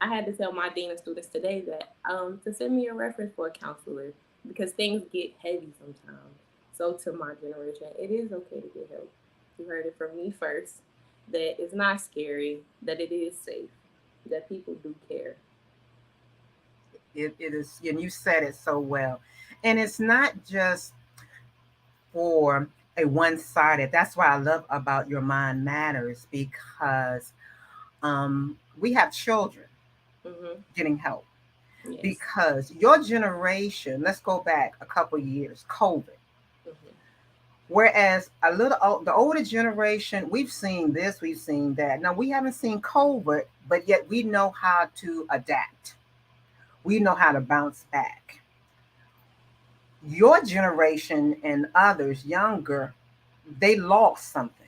I had to tell my dean of students today that to send me a reference for a counselor because things get heavy sometimes. So to my generation, it is okay to get help. You heard it from me first, that it's not scary, that it is safe, that people do care. It is, and you said it so well. And it's not just for a one-sided. That's why I love about Your Mind Matters, because we have children getting help. Yes. Because your generation, let's go back a couple of years, COVID. Whereas the older generation, we've seen this, we've seen that. Now, we haven't seen COVID, but yet we know how to adapt. We know how to bounce back. Your generation and others younger, they lost something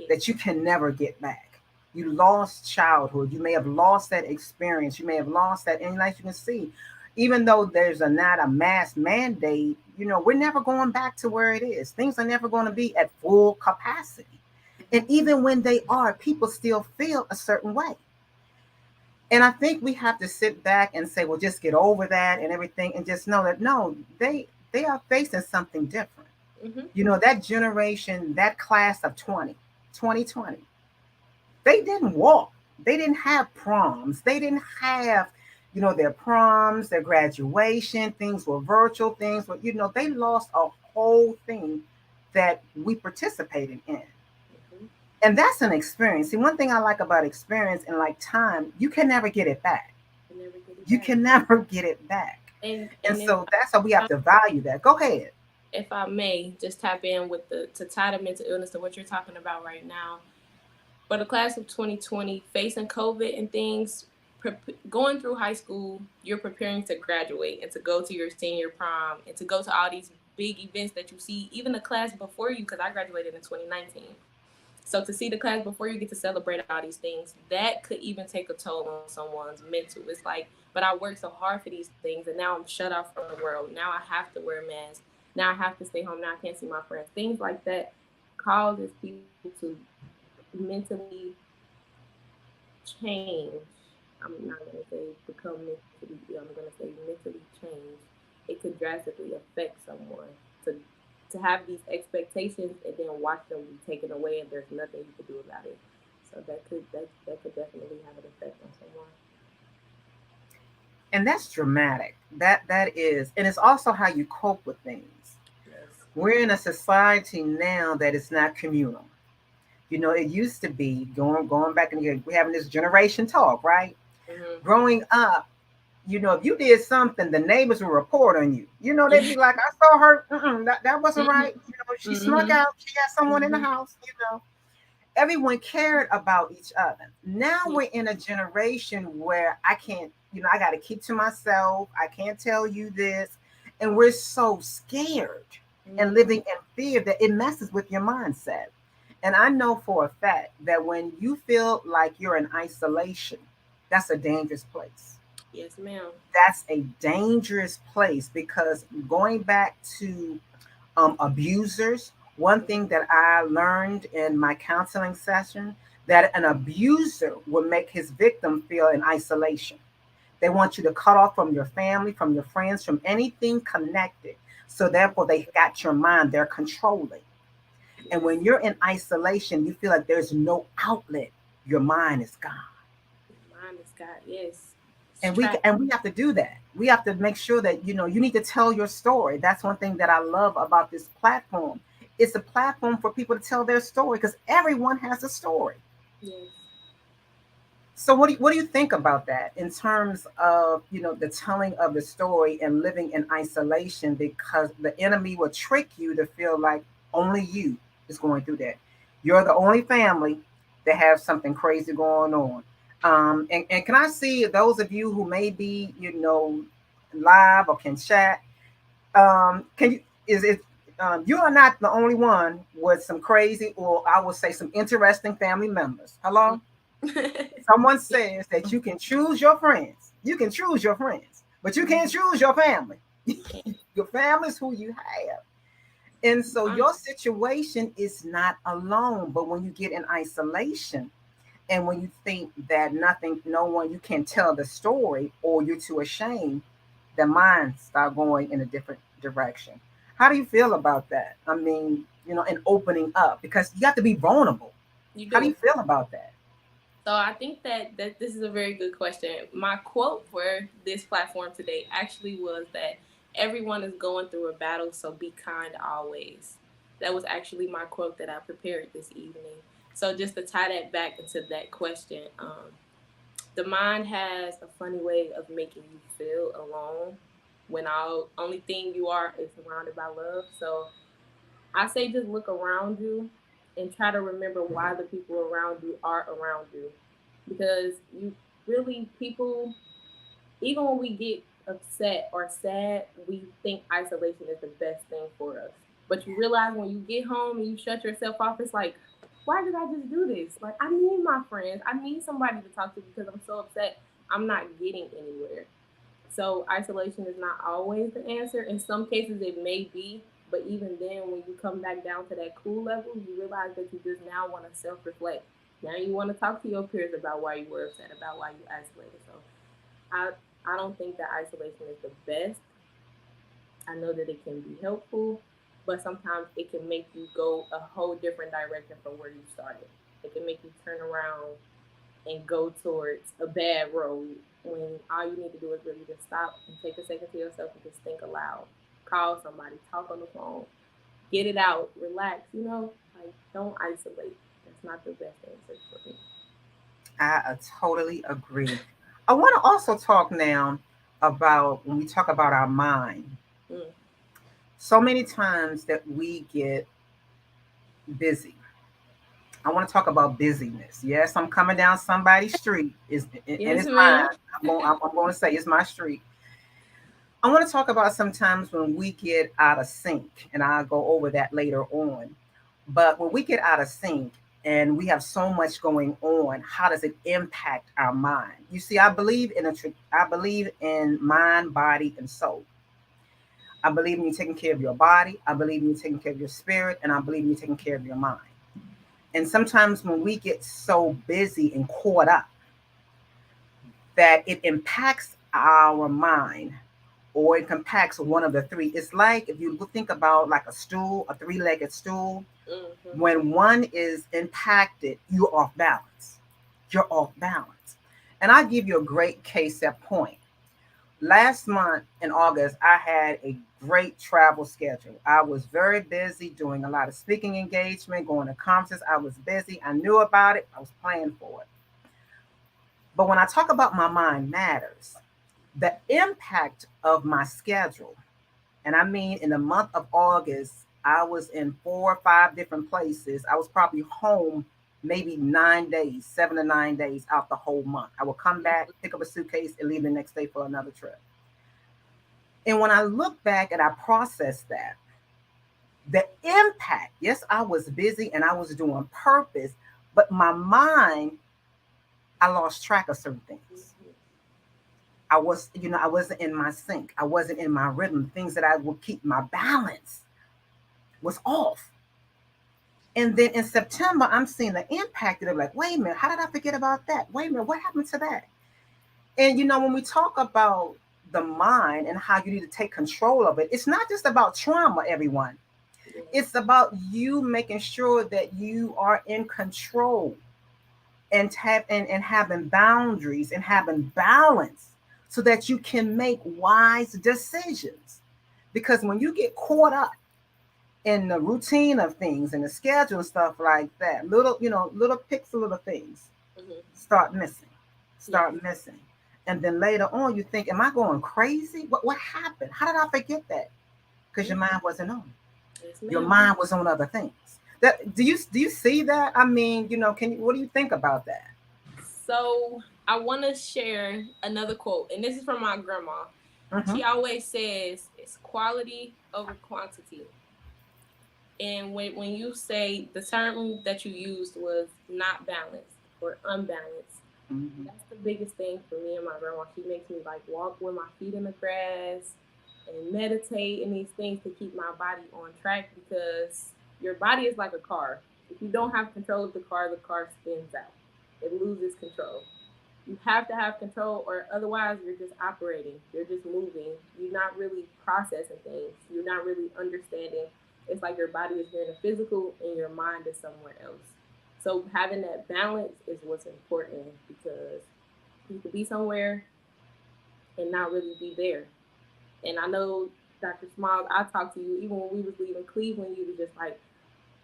that you can never get back. You lost childhood. You may have lost that experience. You may have lost that. And like you can see, even though there's not a mass mandate, we're never going back to where it is. Things are never going to be at full capacity. And even when they are, people still feel a certain way. And I think we have to sit back and say, well, just get over that and everything, and just know that, no, they are facing something different. That generation, that class of 2020, they didn't walk. They didn't have proms. They didn't have, their proms, their graduation, things were virtual, things were, they lost a whole thing that we participated in. And that's an experience. See, one thing I like about experience and like time, you can never get it back. You can never get it back. And so that's how we have to value that. Go ahead. If I may, just tap in with to tie the mental illness to what you're talking about right now. For the class of 2020, facing COVID and things, going through high school, you're preparing to graduate and to go to your senior prom and to go to all these big events that you see, even the class before you, because I graduated in 2019. So to see the class before you get to celebrate all these things, that could even take a toll on someone's mental. It's like, but I worked so hard for these things and now I'm shut off from the world. Now I have to wear a mask. Now I have to stay home. Now I can't see my friends. Things like that causes people to mentally change. I'm not going to say become mentally ill. I'm going to say mentally change. It could drastically affect someone to have these expectations and then watch them be taken away and there's nothing you can do about it. So that could definitely have an effect on someone. And that's dramatic. That is. And it's also how you cope with things. Yes. We're in a society now that is not communal. You know, it used to be going back and we're having this generation talk, right? Mm-hmm. Growing up, you know, if you did something, the neighbors would report on you. You know, they'd be like, I saw her. That wasn't right. You know, she snuck out. She had someone in the house, you know. Everyone cared about each other. Now we're in a generation where I can't, you know, I got to keep to myself. I can't tell you this. And we're so scared and living in fear that it messes with your mindset. And I know for a fact that when you feel like you're in isolation, that's a dangerous place. Yes, ma'am. That's a dangerous place because going back to abusers, one thing that I learned in my counseling session, that an abuser will make his victim feel in isolation. They want you to cut off from your family, from your friends, from anything connected. So therefore, they got your mind. They're controlling. And when you're in isolation, you feel like there's no outlet. Your mind is gone. Your mind is gone, yes. And we have to do that. We have to make sure that, you know, you need to tell your story. That's one thing that I love about this platform. It's a platform for people to tell their story because everyone has a story. Yes. So what do you think about that in terms of, you know, the telling of the story and living in isolation, because the enemy will trick you to feel like only you is going through that. You're the only family that have something crazy going on. And can I see those of you who may be, you know, live or can chat? Can you? You are not the only one with some crazy, or I would say some interesting family members. Hello. Someone says that you can choose your friends. You can choose your friends, but you can't choose your family. Your family is who you have. And so your situation is not alone. But when you get in isolation and when you think that no one, you can tell the story or you're too ashamed, the mind start going in a different direction. How do you feel about that? I mean, you know, and opening up, because you have to be vulnerable. How do you feel about that? So I think that this is a very good question. My quote for this platform today actually was that everyone is going through a battle, so be kind always. That was actually my quote that I prepared this evening. So just to tie that back into that question, the mind has a funny way of making you feel alone when only thing you are is surrounded by love. So I say just look around you and try to remember why the people around you are around you. Because people, even when we get upset or sad, we think isolation is the best thing for us. But you realize when you get home and you shut yourself off, it's like, why did I just do this? Like, I need my friends. I need somebody to talk to because I'm so upset. I'm not getting anywhere. So isolation is not always the answer. In some cases, it may be. But even then, when you come back down to that cool level, you realize that you just now want to self-reflect. Now you want to talk to your peers about why you were upset, about why you isolated. So I don't think that isolation is the best. I know that it can be helpful, but sometimes it can make you go a whole different direction from where you started. It can make you turn around and go towards a bad road when all you need to do is really just stop and take a second to yourself and just think aloud. Call somebody, talk on the phone, get it out, relax, like don't isolate. it's not the best answer for me. I totally agree. I want to also talk now about when we talk about our mind. Mm. So many times that we get busy. I want to talk about busyness. Yes, I'm coming down somebody's street. And Yes, it's ma'am. mine. I'm going to say it's my street. I want to talk about sometimes when we get out of sync, and I'll go over that later on. But when we get out of sync and we have so much going on, how does it impact our mind? You see, I believe in mind, body, and soul. I believe in you taking care of your body. I believe in you taking care of your spirit, and I believe in you taking care of your mind. And sometimes when we get so busy and caught up that it impacts our mind, or it impacts one of the three. It's like if you think about like a stool, a three-legged stool, when one is impacted, you're off balance. You're off balance. And I'll give you a great case at point. Last month in August, I had a great travel schedule. I was very busy doing a lot of speaking engagement, going to conferences. I was busy. I knew about it. I was planning for it. But when I talk about my mind matters, the impact of my schedule, and I mean in the month of August, I was in 4 or 5 different places. I was probably home maybe 9 days, 7 to 9 days out the whole month. I would come back, pick up a suitcase, and leave the next day for another trip. And when I look back and I process that, the impact, yes, I was busy and I was doing purpose, but my mind, I lost track of certain things. I wasn't in my sync. I wasn't in my rhythm. Things that I would keep my balance was off. And then in September, I'm seeing the impact of it. Like, wait a minute, how did I forget about that? Wait a minute, what happened to that? And when we talk about the mind and how you need to take control of it, it's not just about trauma, everyone. It's about you making sure that you are in control and having boundaries and having balance, so that you can make wise decisions. Because when you get caught up in the routine of things and the schedule and stuff like that, little picks of little things start missing. And then later on you think, am I going crazy? What happened? How did I forget that? Because your mind wasn't on. Your mind was on other things. Do you see that? I mean, what do you think about that? So I want to share another quote, and this is from my grandma. She always says it's quality over quantity. And when you say the term that you used was not balanced or unbalanced, that's the biggest thing for me and my grandma. She makes me like walk with my feet in the grass and meditate and these things to keep my body on track, because your body is like a car. If you don't have control of the car spins out. It loses control. You have to have control, or otherwise you're just operating. You're just moving. You're not really processing things. You're not really understanding. It's like your body is here in the physical and your mind is somewhere else. So having that balance is what's important, because you could be somewhere and not really be there. And I know, Dr. Smiles, I talked to you even when we was leaving Cleveland. You was just like,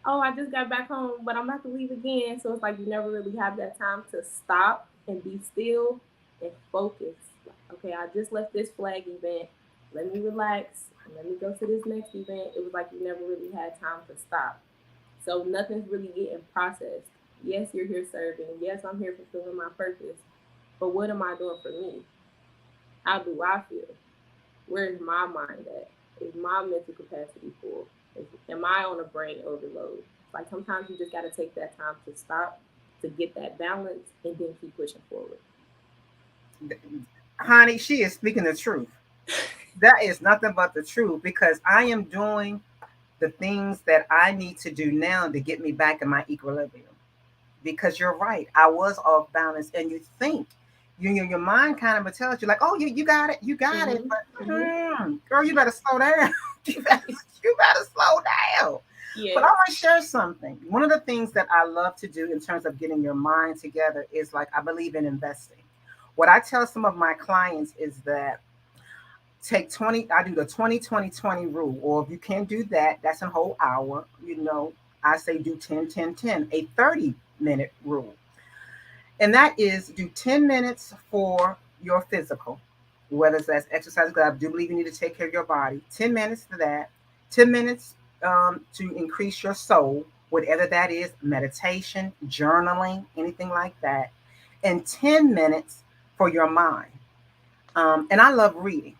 oh, I just got back home, but I'm about to leave again. So it's like you never really have that time to stop and be still and focus. Okay, I just left this flag event. Let me relax. And let me go to this next event. It was like you never really had time to stop. So nothing's really getting processed. Yes, you're here serving. Yes, I'm here fulfilling my purpose. But what am I doing for me? How do I feel? Where is my mind at? Is my mental capacity full? Am I on a brain overload? Like sometimes you just got to take that time to stop, to get that balance, and then keep pushing forward. Honey, she is speaking the truth. That is nothing but the truth, because I am doing the things that I need to do now to get me back in my equilibrium. Because you're right, I was off balance, and you think your mind kind of tells you like, oh, you got it, but girl, you better slow down. you better slow down. Yeah. But I want to share something. One of the things that I love to do in terms of getting your mind together is like, I believe in investing. What I tell some of my clients is that I do the 20-20-20 rule, or if you can't do that, that's a whole hour, I say do 10, 10, 10, a 30-minute rule. And that is do 10 minutes for your physical, whether it's that's exercise, because I do believe you need to take care of your body. 10 minutes for that. 10 minutes to increase your soul, whatever that is, meditation, journaling, anything like that. And 10 minutes for your mind. And I love reading.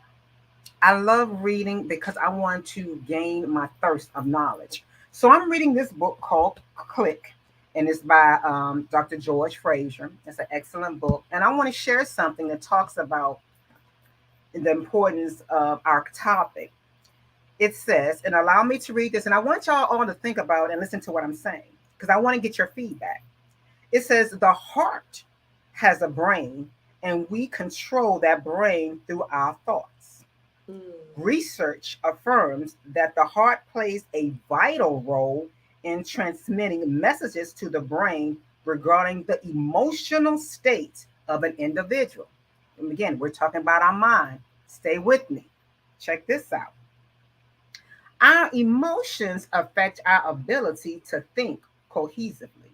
I love reading because I want to gain my thirst of knowledge. So I'm reading this book called Click, and it's by Dr. George Fraser. It's an excellent book. And I want to share something that talks about the importance of our topic. It says, and allow me to read this, and I want y'all all to think about and listen to what I'm saying, because I want to get your feedback. It says, the heart has a brain, and we control that brain through our thoughts. Research affirms that the heart plays a vital role in transmitting messages to the brain regarding the emotional state of an individual. And again, we're talking about our mind. Stay with me. Check this out. Our emotions affect our ability to think cohesively.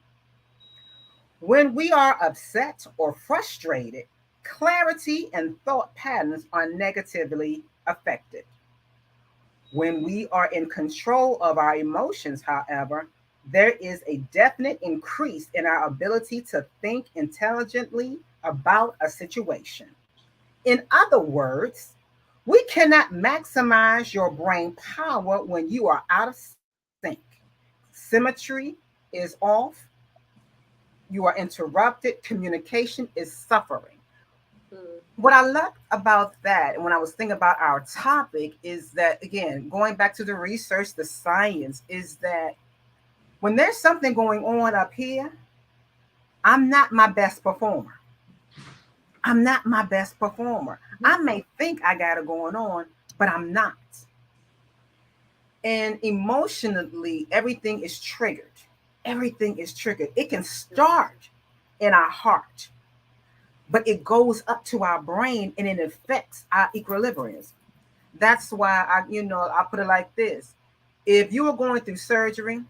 When we are upset or frustrated, clarity and thought patterns are negatively affected. When we are in control of our emotions, however, there is a definite increase in our ability to think intelligently about a situation. In other words, we cannot maximize your brain power when you are out of sync. Symmetry is off. You are interrupted. Communication is suffering. What I love about that, and when I was thinking about our topic, is that, again, going back to the research, the science, is that when there's something going on up here, I'm not my best performer. I'm not my best performer. I may think I got it going on, but I'm not. And emotionally, everything is triggered. Everything is triggered. It can start in our heart, but it goes up to our brain and it affects our equilibrium. That's why I put it like this. If you are going through surgery,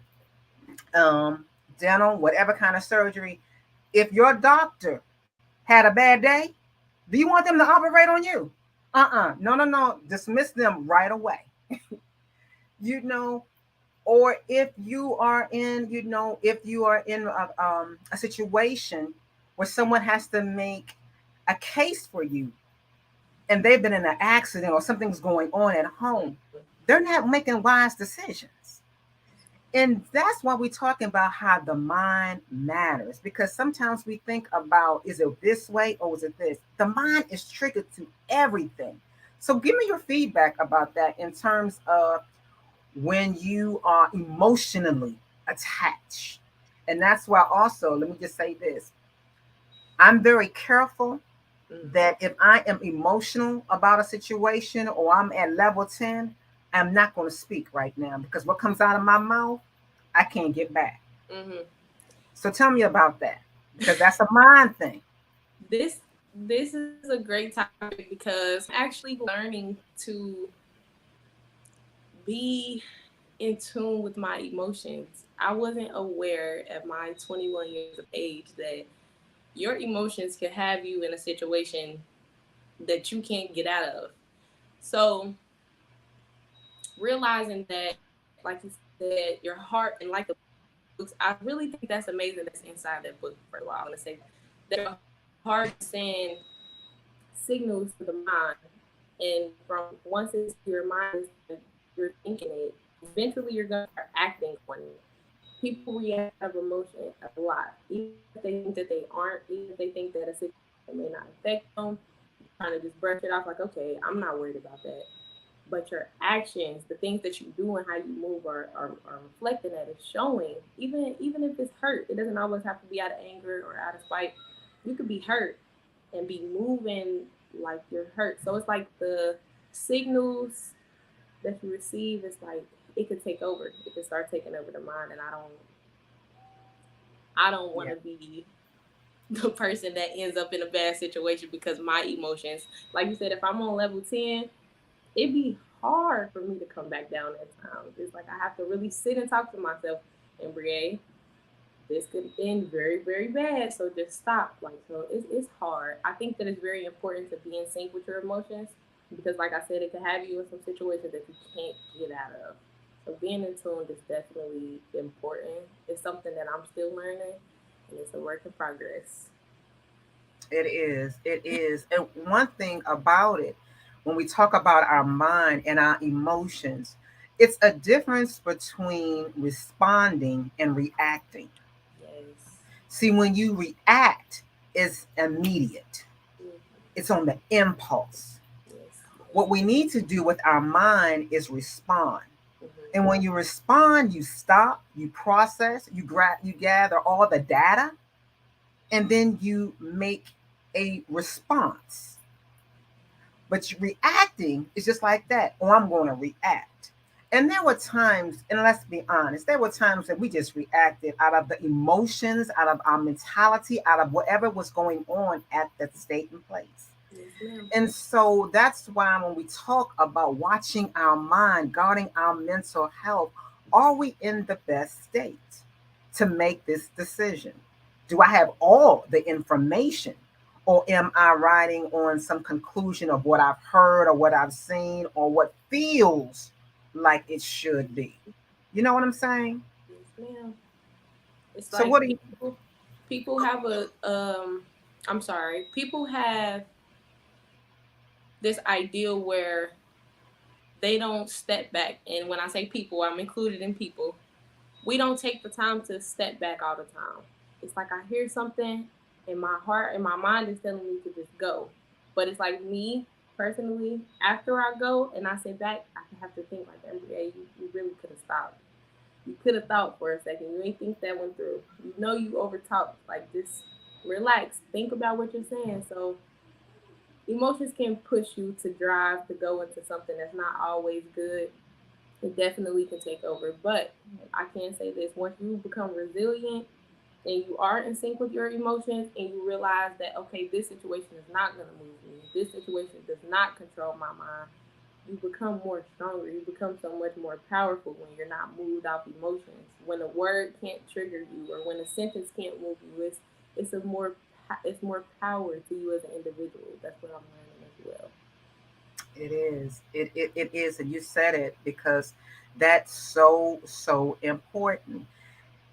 dental, whatever kind of surgery, if your doctor had a bad day, do you want them to operate on you? No. Dismiss them right away. Or if you are in, a situation where someone has to make a case for you and they've been in an accident or something's going on at home, they're not making wise decisions. And that's why we're talking about how the mind matters, because sometimes we think about, is it this way or is it this? The mind is triggered to everything. So give me your feedback about that in terms of when you are emotionally attached. And that's why also, let me just say this. I'm very careful that if I am emotional about a situation or I'm at level 10, I'm not going to speak right now, because what comes out of my mouth, I can't get back. So tell me about that, because that's a mind thing. This is a great topic because I'm actually learning to be in tune with my emotions. I wasn't aware at my 21 years of age that your emotions can have you in a situation that you can't get out of. So realizing that, like you said, your heart, and like the books, I really think that's amazing that's inside that book. For a while, I'm going to say that your heart sends signals to the mind, and from once it's your mind, you're thinking it, eventually you're going to start acting on it. People react out of emotion a lot, even if they think that they aren't, even if they think that a situation may not affect them, trying to just brush it off like, okay, I'm not worried about that. But your actions, the things that you do and how you move are reflecting that. It's showing, even if it's hurt, it doesn't always have to be out of anger or out of spite. You could be hurt and be moving like you're hurt. So it's like the signals that you receive is like, it could take over. It could start taking over the mind, and I don't want to be the person that ends up in a bad situation because my emotions, like you said, if I'm on level 10, it'd be hard for me to come back down at times. It's like I have to really sit and talk to myself and Brie, this could end very, very bad. So just stop. Like, so it's hard. I think that it's very important to be in sync with your emotions because, like I said, it can have you in some situations that you can't get out of. So being in tune is definitely important. It's something that I'm still learning, and it's a work in progress. It is. It is. And one thing about it, when we talk about our mind and our emotions, it's a difference between responding and reacting. Yes. See, when you react, it's immediate, it's on the impulse. What we need to do with our mind is respond. And when you respond, you stop, you process, you gather all the data, and then you make a response. But reacting is just like that. Oh, I'm going to react. And there were times, and let's be honest, there were times that we just reacted out of the emotions, out of our mentality, out of whatever was going on at that state and place. And so that's why when we talk about watching our mind, guarding our mental health, are we in the best state to make this decision? Do I have all the information, or am I riding on some conclusion of what I've heard or what I've seen or what feels like it should be? You know what I'm saying? Yes, ma'am. It's So like what do you people have people have this ideal where they don't step back. And when I say people, I'm included in people. We don't take the time to step back all the time. It's like I hear something and my heart and my mind is telling me to just go. But it's like me personally, after I go and I sit back, I have to think like, hey, you really could have stopped. You could have thought for a second. You ain't think that went through. You know you overtalked. Like, just relax. Think about what you're saying. So emotions can push you to drive to go into something that's not always good. It definitely can take over. But I can say this, once you become resilient and you are in sync with your emotions and you realize that, okay, this situation is not going to move me. This situation does not control my mind. You become more stronger. You become so much more powerful when you're not moved off emotions. When a word can't trigger you or when a sentence can't move you, it's more power to you as an individual. That's what I'm learning as well. It is. It is. And you said it because that's so important.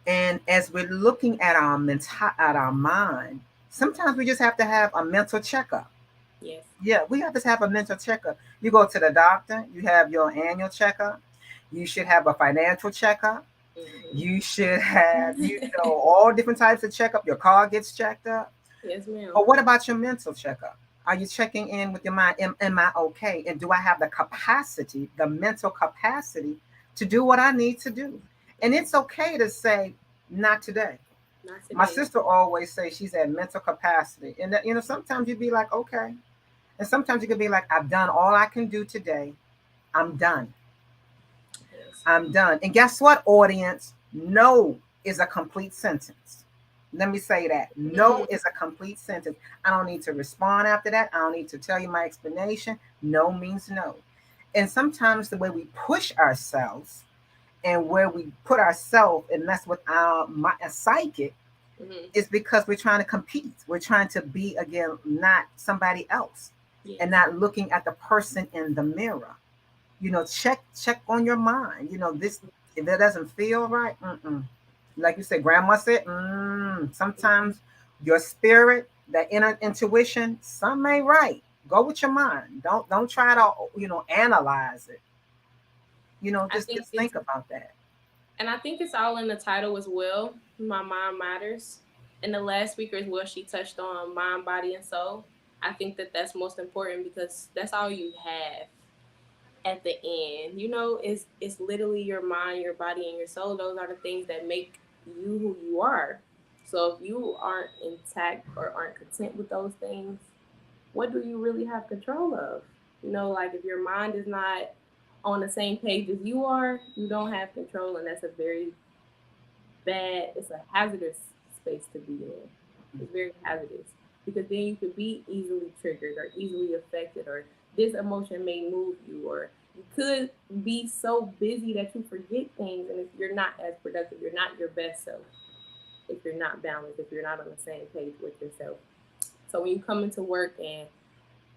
And as we're looking at our mind, sometimes we just have to have a mental checkup. Yes. Yeah, we have to have a mental checkup. You go to the doctor, you have your annual checkup. You should have a financial checkup. Mm-hmm. You should have, all different types of checkup. Your car gets checked up. Yes, ma'am. But what about your mental checkup? Are you checking in with your mind? Am I okay? And do I have the capacity, the mental capacity to do what I need to do? And it's okay to say, not today. Not today. My sister always says she's at mental capacity. And, sometimes you'd be like, okay. And sometimes you could be like, I've done all I can do today. I'm done. Yes. I'm done. And guess what, audience? No is a complete sentence. Let me say that. No is a complete sentence. I don't need to respond after that. I don't need to tell you my explanation. No means no. And sometimes the way we push ourselves and where we put ourselves and mess with our psychic is because we're trying to compete. We're trying to be, again, not somebody else and not looking at the person in the mirror. Check on your mind. This, if it doesn't feel right, like you said, grandma said, sometimes your spirit, that inner intuition, some ain't right. Go with your mind. Don't try to, analyze it. Just think about that. And I think it's all in the title as well. My Mind Matters. And the last speaker as well, she touched on mind, body, and soul. I think that that's most important because that's all you have at the end. It's literally your mind, your body, and your soul. Those are the things that make you who you are. So if you aren't intact or aren't content with those things, what do you really have control of? Like if your mind is not on the same page as you are, you don't have control, and that's a very bad, it's a hazardous space to be in. It's very hazardous because then you could be easily triggered or easily affected, or this emotion may move you, or You could be so busy that you forget things, and if you're not as productive, you're not your best self. If you're not balanced, if you're not on the same page with yourself. So when you come into work and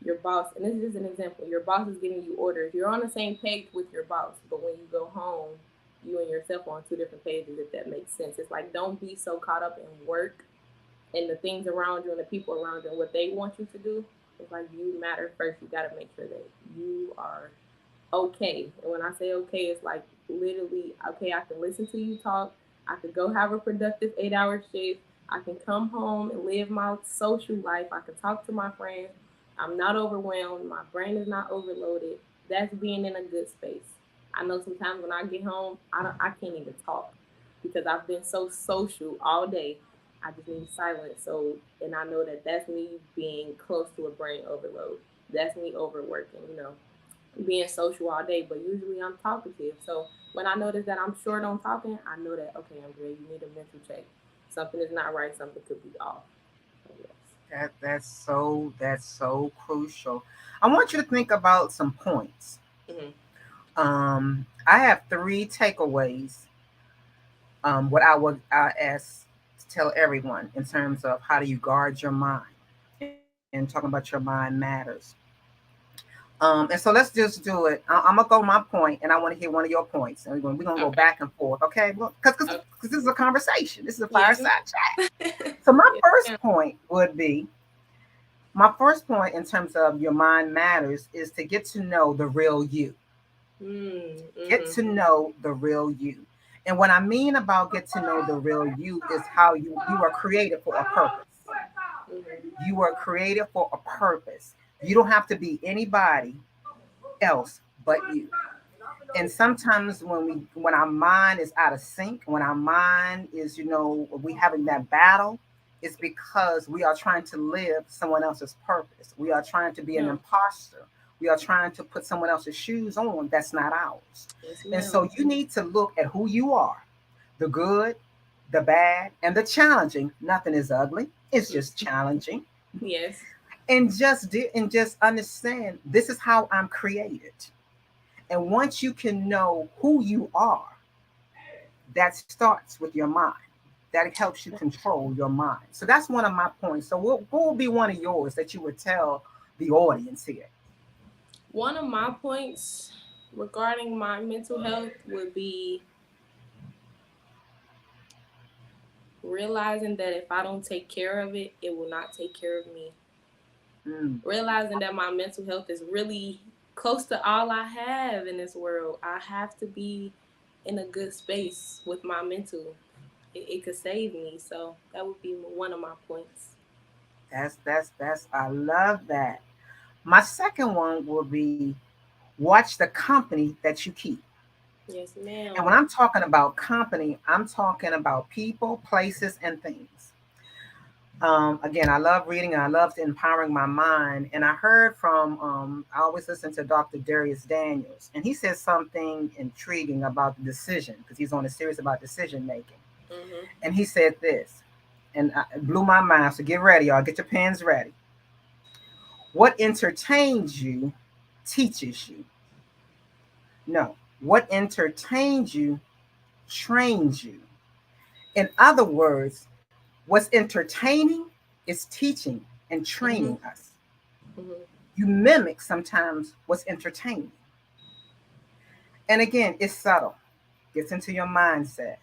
your boss, and this is just an example, your boss is giving you orders, you're on the same page with your boss, but when you go home, you and yourself are on two different pages, if that makes sense. It's like, don't be so caught up in work and the things around you and the people around you and what they want you to do. It's like, you matter first. You got to make sure that you are okay. And when I say okay, it's like literally, okay, I can listen to you talk. I could go have a productive 8-hour shift. I can come home and live my social life. I can talk to my friends. I'm not overwhelmed. My brain is not overloaded. That's being in a good space. I know sometimes when I get home, I can't even talk because I've been so social all day. I just need silence. So, and I know that that's me being close to a brain overload. That's me overworking, being social all day. But usually I'm talkative. So when I notice that I'm short on talking, I know that, okay, Andrea, you need a mental check. Something is not right. Something could be off. So, yes. That's so crucial. I want you to think about some points. I have 3 takeaways. What I ask to tell everyone in terms of how do you guard your mind, and talking about your mind matters. And so let's just do it. I'm gonna go my point, and I want to hear one of your points, and we're gonna go back and forth, okay? Well, because this is a conversation. This is a fireside chat. So my first point would be, my first point in terms of your mind matters is to get to know the real you. Get to know the real you. And what I mean about get to know the real you is how you are created for a purpose. You are created for a purpose. You don't have to be anybody else but you. And sometimes when our mind is out of sync, when our mind is, we having that battle, it's because we are trying to live someone else's purpose. We are trying to be an imposter. We are trying to put someone else's shoes on that's not ours. And so you need to look at who you are, the good, the bad, and the challenging. Nothing is ugly. It's just challenging. Yes. And just understand, this is how I'm created. And once you can know who you are, that starts with your mind. That helps you control your mind. So that's one of my points. So what will be one of yours that you would tell the audience here? One of my points regarding my mental health would be realizing that if I don't take care of it, it will not take care of me. Realizing that my mental health is really close to all I have in this world. I have to be in a good space with my mental. It could save me. So that would be one of my points. That's I love that. My second one will be watch the company that you keep. Yes, ma'am. And when I'm talking about company, I'm talking about people, places, and things. Again, I love reading and I love empowering my mind. And I heard from, I always listen to Dr. Darius Daniels, and he says something intriguing about the decision, because he's on a series about decision making. And he said this, and it blew my mind. So get ready, y'all. Get your pens ready. What entertains you teaches you. No, what entertains you trains you. In other words, what's entertaining is teaching and training us. You mimic sometimes what's entertaining. And again, it's subtle. Gets into your mindset.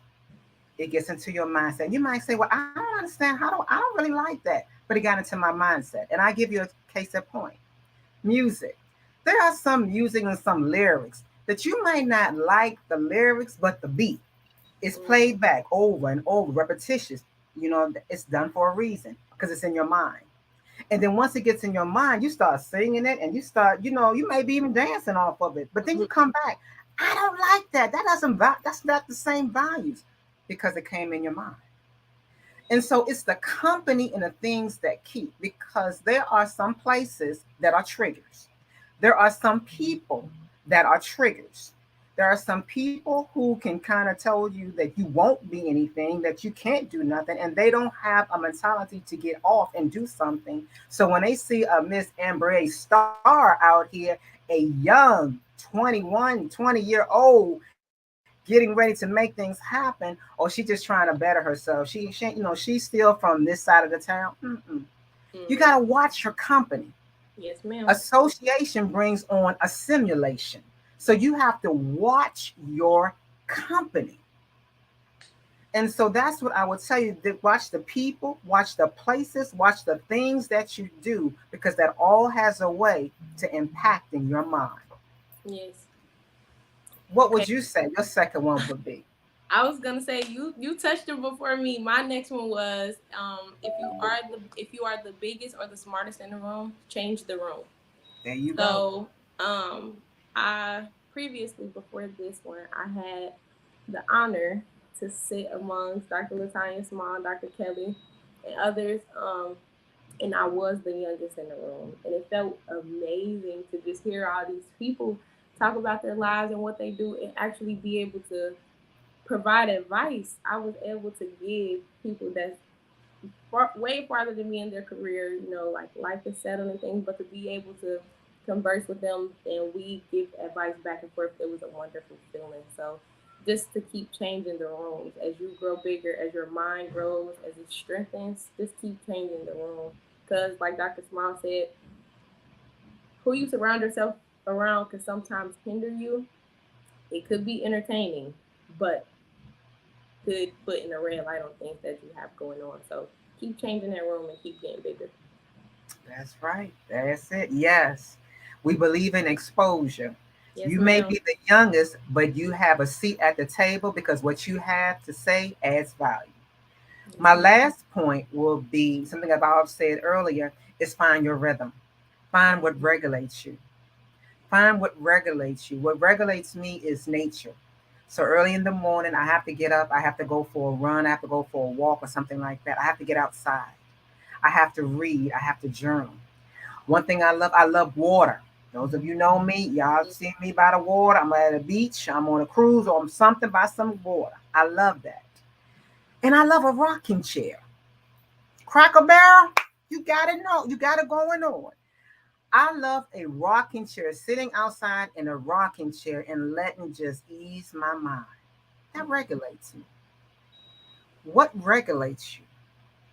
It gets into your mindset. You might say, well, I don't understand. I don't really like that. But it got into my mindset. And I give you a case in point. Music. There are some music and some lyrics that you might not like the lyrics, but the beat is played back over and over, repetitious. It's done for a reason because it's in your mind. And then once it gets in your mind, you start singing it and you start, you may be even dancing off of it. But then you come back, I don't like that. That's not the same values because it came in your mind. And so it's the company and the things that keep, because there are some places that are triggers. There are some people that are triggers. There are some people who can kind of tell you that you won't be anything, that you can't do nothing, and they don't have a mentality to get off and do something. So when they see a Miss Ambre Star out here a young 21, 20-year-old getting ready to make things happen, or she just trying to better herself. She she's still from this side of the town. You got to watch her company. Yes, ma'am. Association brings on assimilation. So you have to watch your company. And so that's what I would tell you, that watch the people, watch the places, watch the things that you do, because that all has a way to impacting your mind. Yes. What would you say your second one would be? I was gonna say you touched it before me. My next one was if you are the biggest or the smartest in the room, change the room. There you go. So I previously, before this one, I had the honor to sit amongst Dr. Latanya Small, Dr. Kelly, and others. And I was the youngest in the room, and it felt amazing to just hear all these people talk about their lives and what they do, and actually be able to provide advice. I was able to give people that's way farther than me in their career, like life is settled and things, but to be able to converse with them and we give advice back and forth, it was a wonderful feeling. So just to keep changing the rooms as you grow bigger, as your mind grows, as it strengthens, just keep changing the room. Because like Dr. Smile said, who you surround yourself around can sometimes hinder you. It could be entertaining, but could put in a red light on things that you have going on. So keep changing that room and keep getting bigger. That's right. That's it. Yes. We believe in exposure. Yes, you may ma'am. be the youngest, but you have a seat at the table because what you have to say adds value. My last point will be something I've said earlier, is find your rhythm. Find what regulates you. Find what regulates you. What regulates me is nature. So early in the morning, I have to get up. I have to go for a run. I have to go for a walk or something like that. I have to get outside. I have to read. I have to journal. One thing I love water. Those of you know me, y'all see me by the water. I'm at a beach. I'm on a cruise or I'm something by some water. I love that. And I love a rocking chair. Cracker Barrel, you got to know. You got it going on. I love a rocking chair, sitting outside in a rocking chair and letting just ease my mind. That regulates me. What regulates you?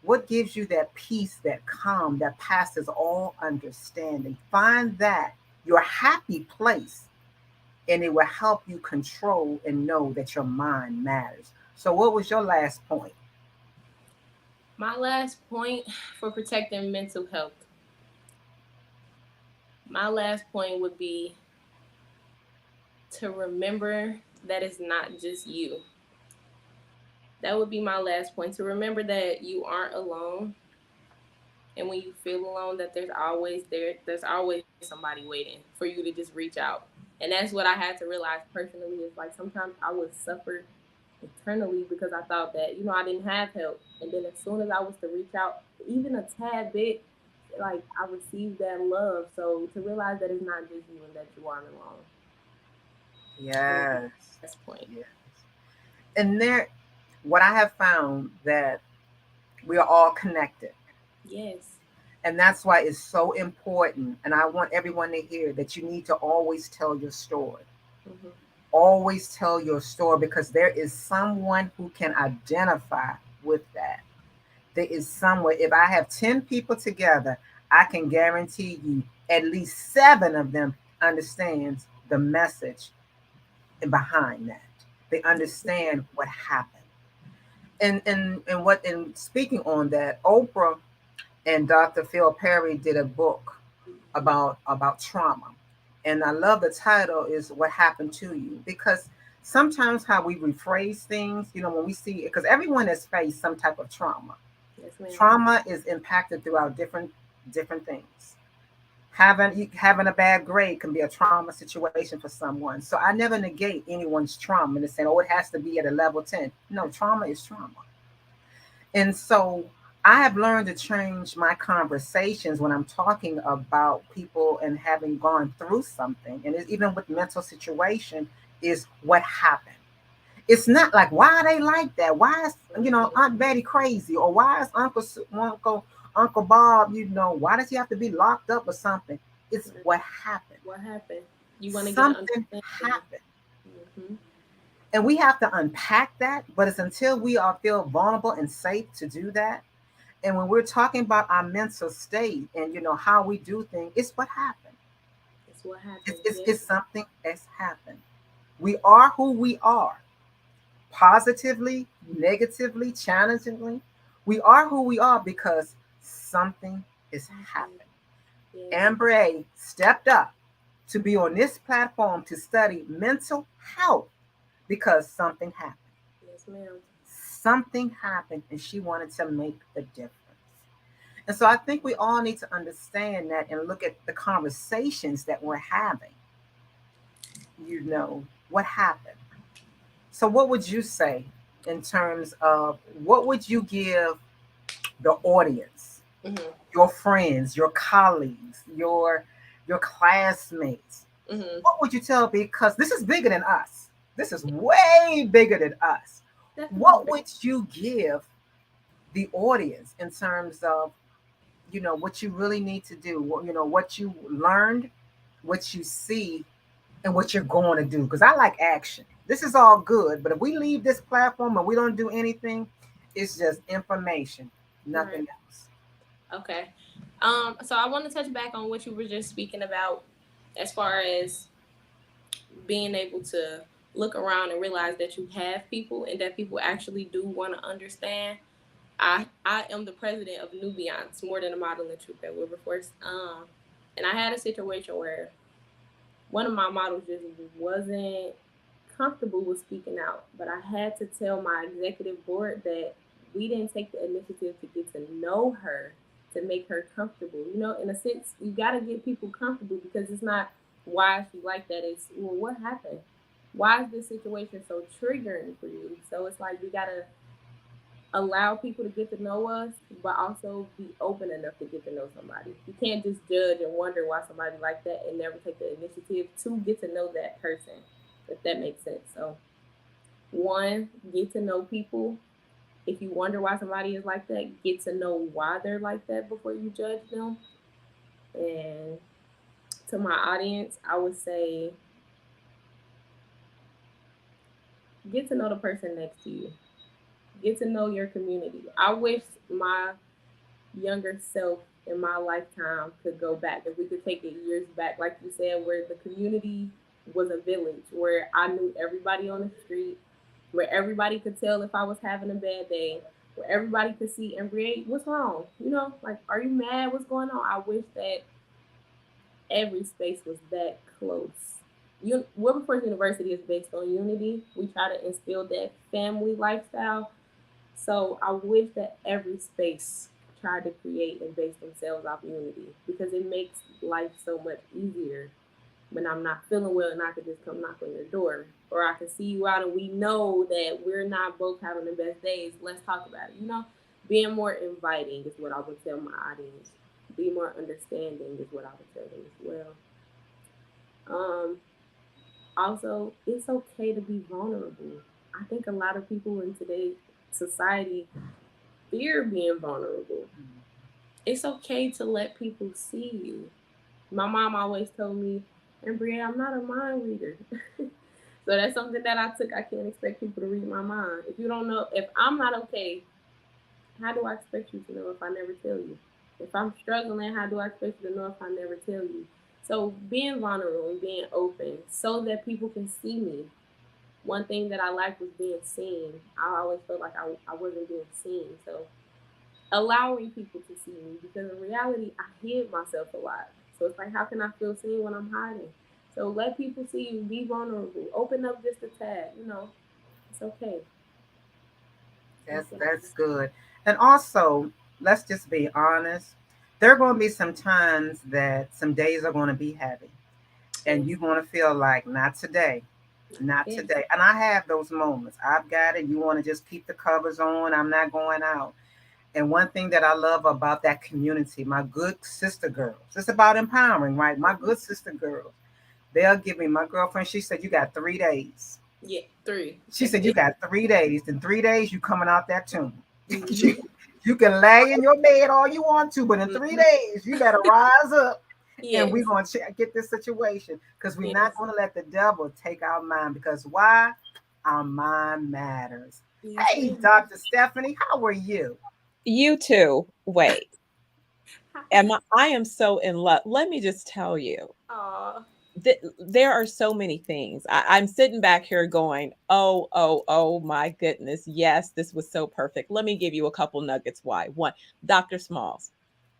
What gives you that peace, that calm, that passes all understanding? Find that, your happy place, and it will help you control and know that your mind matters. So what was your last point? My last point for protecting mental health. My last point would be to remember that it's not just you. That would be my last point, to remember that you aren't alone. And when you feel alone, that there's always somebody waiting for you to just reach out. And that's what I had to realize personally, is like sometimes I would suffer internally because I thought that, I didn't have help. And then as soon as I was to reach out, even a tad bit, like I received that love. So to realize that it's not just you and that you aren't alone. Yes. That's the point. Yes. And what I have found, that we are all connected. Yes. And that's why it's so important. And I want everyone to hear that you need to always tell your story. Mm-hmm. Always tell your story, because there is someone who can identify with that. There is someone, if I have 10 people together, I can guarantee you at least 7 of them understands the message behind that. They understand what happened. And speaking on that, Oprah and Dr. Phil Perry did a book about trauma. And I love the title is What Happened to You, because sometimes how we rephrase things, when we see it, because everyone has faced some type of trauma. Yes, trauma is impacted throughout different things. Having a bad grade can be a trauma situation for someone. So I never negate anyone's trauma and saying, it has to be at a level 10. No, trauma is trauma. And so I have learned to change my conversations when I'm talking about people and having gone through something. And even with mental situation, is what happened. It's not like, why are they like that? Why is, Aunt Betty crazy? Or why is Uncle Bob, why does he have to be locked up or something? It's what happened. What happened? You want to Something happened. Mm-hmm. And we have to unpack that, but it's until we all feel vulnerable and safe to do that. And when we're talking about our mental state and how we do things, it's what happened. It's what happened. It's something that's happened. We are who we are. Positively, negatively, challengingly. We are who we are because something is happening. Amber A stepped up to be on this platform to study mental health because something happened. Yes, ma'am. Something happened and she wanted to make the difference. And so I think we all need to understand that and look at the conversations that we're having. What happened? So what would you say in terms of what would you give the audience, your friends, your colleagues, your classmates? What would you tell? Because this is bigger than us. This is way bigger than us. Definitely. What would you give the audience in terms of, what you really need to do, what you learned, what you see, and what you're going to do? Because I like action. This is all good, but if we leave this platform and we don't do anything, it's just information, nothing else. Okay. So I want to touch back on what you were just speaking about as far as being able to look around and realize that you have people and that people actually do want to understand. I am the president of New Beyonce, More Than a Modeling Troupe at Wilberforce. And I had a situation where one of my models just wasn't comfortable with speaking out, but I had to tell my executive board that we didn't take the initiative to get to know her, to make her comfortable. In a sense, you got to get people comfortable because it's not why is she like that. It's, well, what happened? Why is this situation so triggering for you? So it's like we got to allow people to get to know us, but also be open enough to get to know somebody. You can't just judge and wonder why somebody like that and never take the initiative to get to know that person, if that makes sense. So, one, get to know people. If you wonder why somebody is like that, get to know why they're like that before you judge them. And to my audience, I would say, get to know the person next to you. Get to know your community. I wish my younger self in my lifetime could go back. If we could take it years back, like you said, where the community was a village, where I knew everybody on the street, where everybody could tell if I was having a bad day, where everybody could see and react, what's wrong? Are you mad? What's going on? I wish that every space was that close. Wilberforce University is based on unity. We try to instill that family lifestyle. So I wish that every space tried to create and base themselves off unity, because it makes life so much easier when I'm not feeling well and I could just come knock on your door, or I can see you out and we know that we're not both having the best days. Let's talk about it. Being more inviting is what I would tell my audience. Be more understanding is what I would tell them as well. Also, it's okay to be vulnerable. I think a lot of people in today's society fear being vulnerable. It's okay to let people see you. My mom always told me, and Brianna, I'm not a mind reader. So that's something that I took. I can't expect people to read my mind. If you don't know, if I'm not okay, how do I expect you to know if I never tell you? If I'm struggling, how do I expect you to know if I never tell you? So being vulnerable and being open so that people can see me. One thing that I like was being seen. I always felt like I wasn't being seen. So allowing people to see me, because in reality, I hid myself a lot. So it's like, how can I feel seen when I'm hiding? So let people see you, be vulnerable, open up just a tad, it's okay. That's good. And also, let's just be honest. There are going to be some times that some days are going to be heavy and you're going to feel like, not today. Not today. And I have those moments. I've got it. You want to just keep the covers on. I'm not going out. And one thing that I love about that community, my good sister girls, it's about empowering, right? My good sister girls, they'll give me, my girlfriend, she said, you got 3 days. Yeah, 3. She said, you got 3 days. In 3 days, you coming out that tomb. You can lay in your bed all you want to, but in 3 days, you better rise up And we're going to get this situation because we're not going to let the devil take our mind, because why? Our mind matters. Hey, Dr. Stephanie, how are you? You too. Wait. I am so in love. Let me just tell you. There are so many things. I'm sitting back here going, oh my goodness. Yes, this was so perfect. Let me give you a couple nuggets why. One, Dr. Smalls,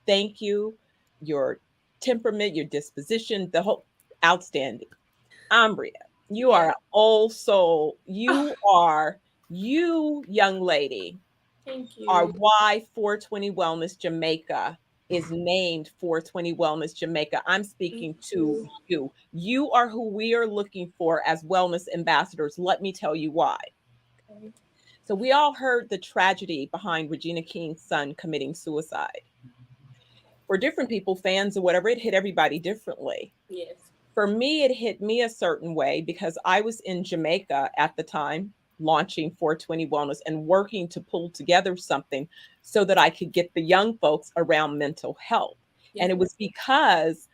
thank you. Your temperament, your disposition, the whole outstanding. Ambria, you are an old soul. You young lady, Thank you. are why 420 Wellness Jamaica is named 420 Wellness Jamaica. I'm speaking to you. You are who we are looking for as wellness ambassadors. Let me tell you why. Okay. So we all heard the tragedy behind Regina King's son committing suicide. For different people, fans or whatever, it hit everybody differently. Yes. For me, it hit me a certain way because I was in Jamaica at the time, launching 420 Wellness and working to pull together something so that I could get the young folks around mental health. Yes. And it was because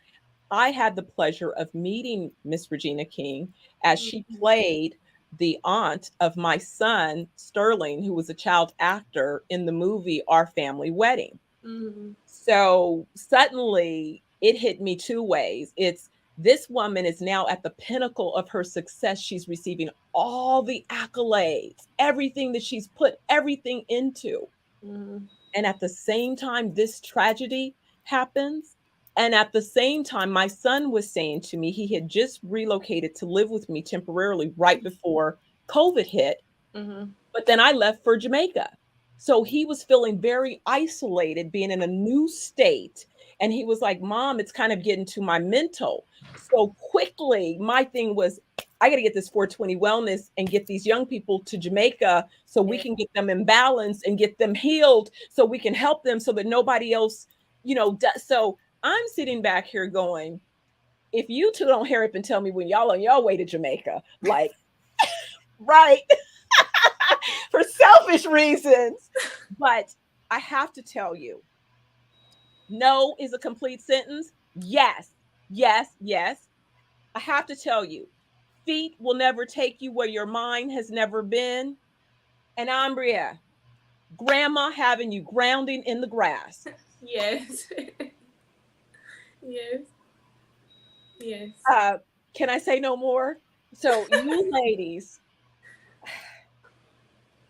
I had the pleasure of meeting Miss Regina King as she played the aunt of my son, Sterling, who was a child actor in the movie Our Family Wedding. Mm-hmm. So suddenly it hit me two ways. It's this woman is now at the pinnacle of her success. She's receiving all the accolades, everything that she's put everything into. Mm-hmm. And at the same time, this tragedy happens. And at the same time, my son was saying to me, he had just relocated to live with me temporarily right before COVID hit. Mm-hmm. But then I left for Jamaica. So he was feeling very isolated being in a new state. And he was like, Mom, it's kind of getting to my mental. So quickly, my thing was, I got to get this 420 Wellness and get these young people to Jamaica so we can get them in balance and get them healed so we can help them so that nobody else, does. So I'm sitting back here going, if you two don't hurry up and tell me when y'all on your way to Jamaica, like, right, for selfish reasons. But I have to tell you, no is a complete sentence. Yes, yes, yes. I have to tell you, feet will never take you where your mind has never been. And Ambria, grandma having you grounding in the grass. Yes. Yes. Yes. Can I say no more? So you ladies,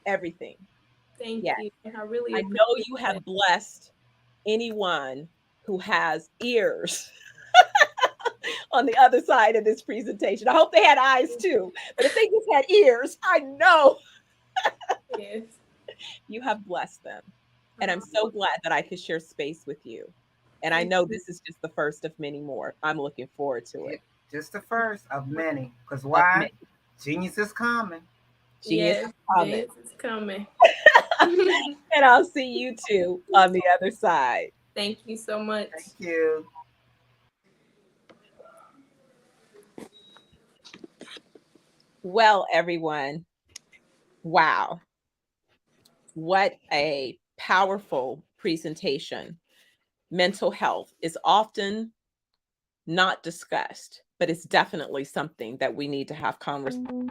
everything. Thank you. I know you have blessed anyone who has ears on the other side of this presentation. I hope they had eyes too, but if they just had ears, I know yes, you have blessed them. And I'm so glad that I could share space with you. And I know this is just the first of many more. I'm looking forward to it. Just the first of many. Because why? Genius is coming. Genius is coming. Genius is coming. And I'll see you two on the other side. Thank you so much. Thank you. Well, everyone, wow. What a powerful presentation. Mental health is often not discussed, but it's definitely something that we need to have conversation.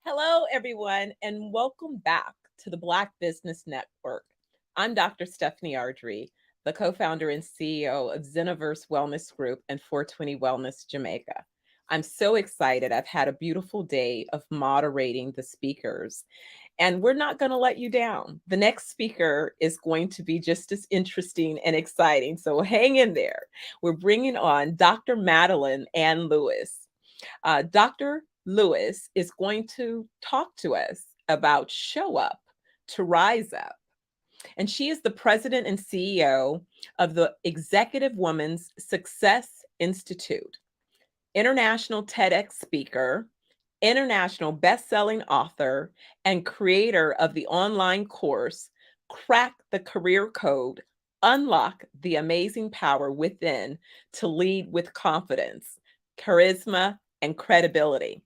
Hello, everyone, and welcome back to the Black Business Network. I'm Dr. Stephanie Ardrey, the co-founder and CEO of Zeniverse Wellness Group and 420 Wellness Jamaica. I'm so excited. I've had a beautiful day of moderating the speakers, and we're not going to let you down. The next speaker is going to be just as interesting and exciting, so hang in there. We're bringing on Dr. Madeline Ann Lewis. Dr. Lewis is going to talk to us about Show Up to Rise Up. And she is the president and CEO of the Executive Women's Success Institute, international TEDx speaker, international best-selling author, and creator of the online course, Crack the Career Code, Unlock the Amazing Power Within to Lead with Confidence, Charisma, and Credibility.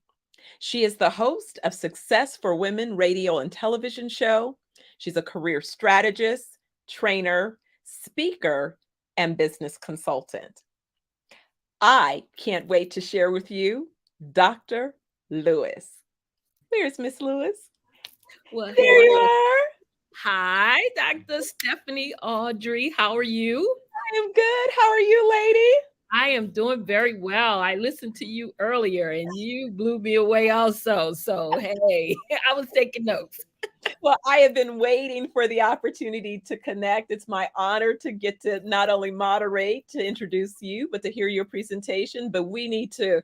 She is the host of Success for Women radio and television show. She's a career strategist, trainer, speaker, and business consultant. I can't wait to share with you Dr. Lewis. Where's Miss Lewis? Well, There you are. Hi, Dr. Stephanie Ardrey. How are you? I am good. How are you, lady? I am doing very well. I listened to you earlier and you blew me away also. So, hey, I was taking notes. Well, I have been waiting for the opportunity to connect. It's my honor to get to not only moderate, to introduce you, but to hear your presentation. But we need to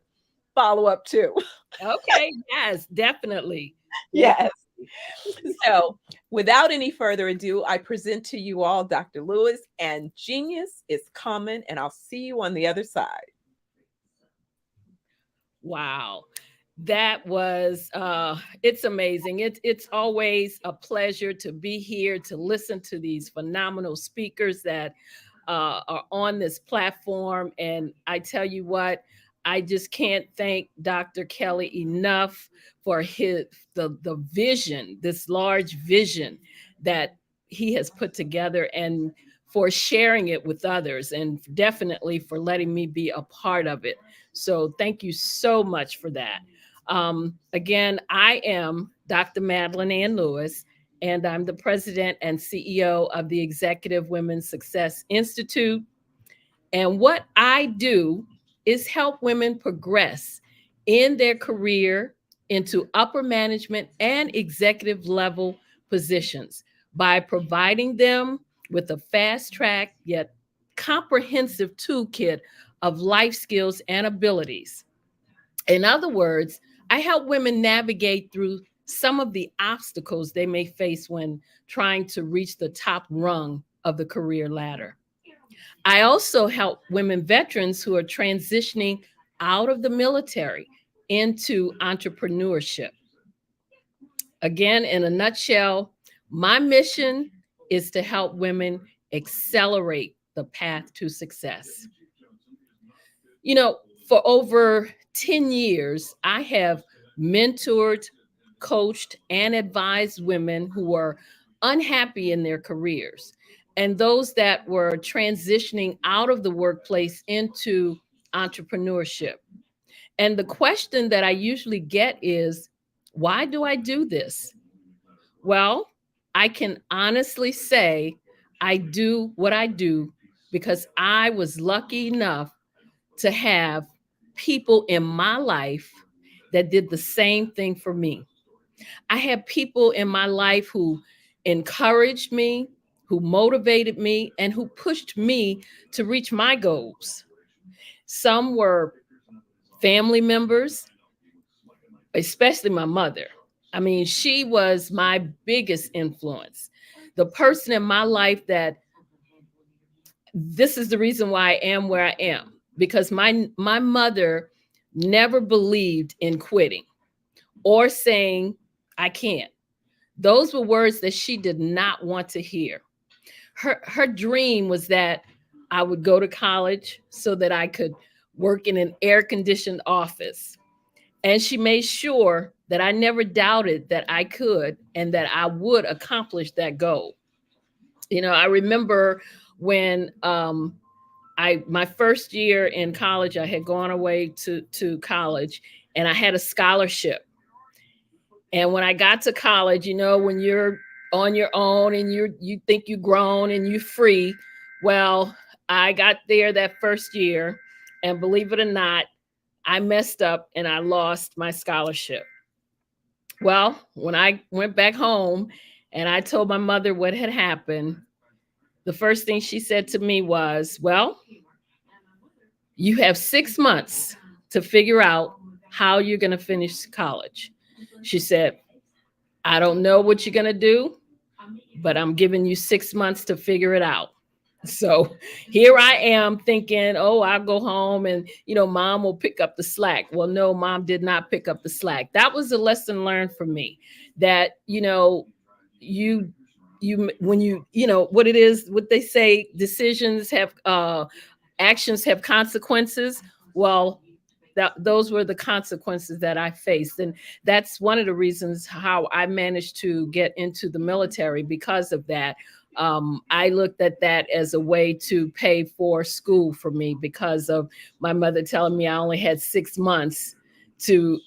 follow up too. Okay, yes, definitely. Yes. So without any further ado, I present to you all Dr. Lewis, and genius is coming, and I'll see you on the other side. Wow. That was it's amazing. It's always a pleasure to be here to listen to these phenomenal speakers that are on this platform. And I tell you what, I just can't thank Dr. Kelly enough for the vision, this large vision that he has put together, and for sharing it with others, and definitely for letting me be a part of it. So thank you so much for that. Again, I am Dr. Madeline Ann Lewis, and I'm the president and CEO of the Executive Women's Success Institute. And what I do is help women progress in their career into upper management and executive level positions by providing them with a fast track yet comprehensive toolkit of life skills and abilities. In other words, I help women navigate through some of the obstacles they may face when trying to reach the top rung of the career ladder. I also help women veterans who are transitioning out of the military into entrepreneurship. Again, in a nutshell, my mission is to help women accelerate the path to success. You know, for over 10 years, I have mentored, coached, and advised women who were unhappy in their careers, and those that were transitioning out of the workplace into entrepreneurship. And the question that I usually get is, why do I do this? Well, I can honestly say I do what I do because I was lucky enough to have people in my life that did the same thing for me. I had people in my life who encouraged me, who motivated me, and who pushed me to reach my goals. Some were family members, especially my mother. I mean, she was my biggest influence. The person in my life that this is the reason why I am where I am, because my mother never believed in quitting or saying, I can't. Those were words that she did not want to hear. Her dream was that I would go to college so that I could work in an air-conditioned office. And she made sure that I never doubted that I could and that I would accomplish that goal. You know, I remember when my first year in college, I had gone away to college and I had a scholarship. And when I got to college, you know, when you're on your own and you think you're grown and you're free. Well, I got there that first year, and believe it or not, I messed up and I lost my scholarship. Well, when I went back home and I told my mother what had happened, the first thing she said to me was, well, you have 6 months to figure out how you're going to finish college. She said, I don't know what you're going to do, but I'm giving you 6 months to figure it out. So here I am thinking, oh, I'll go home and, mom will pick up the slack. Well, no, mom did not pick up the slack. That was a lesson learned for me that, when what it is, what they say, decisions have, actions have consequences. Well, those were the consequences that I faced. And that's one of the reasons how I managed to get into the military because of that. I looked at that as a way to pay for school for me because of my mother telling me I only had 6 months to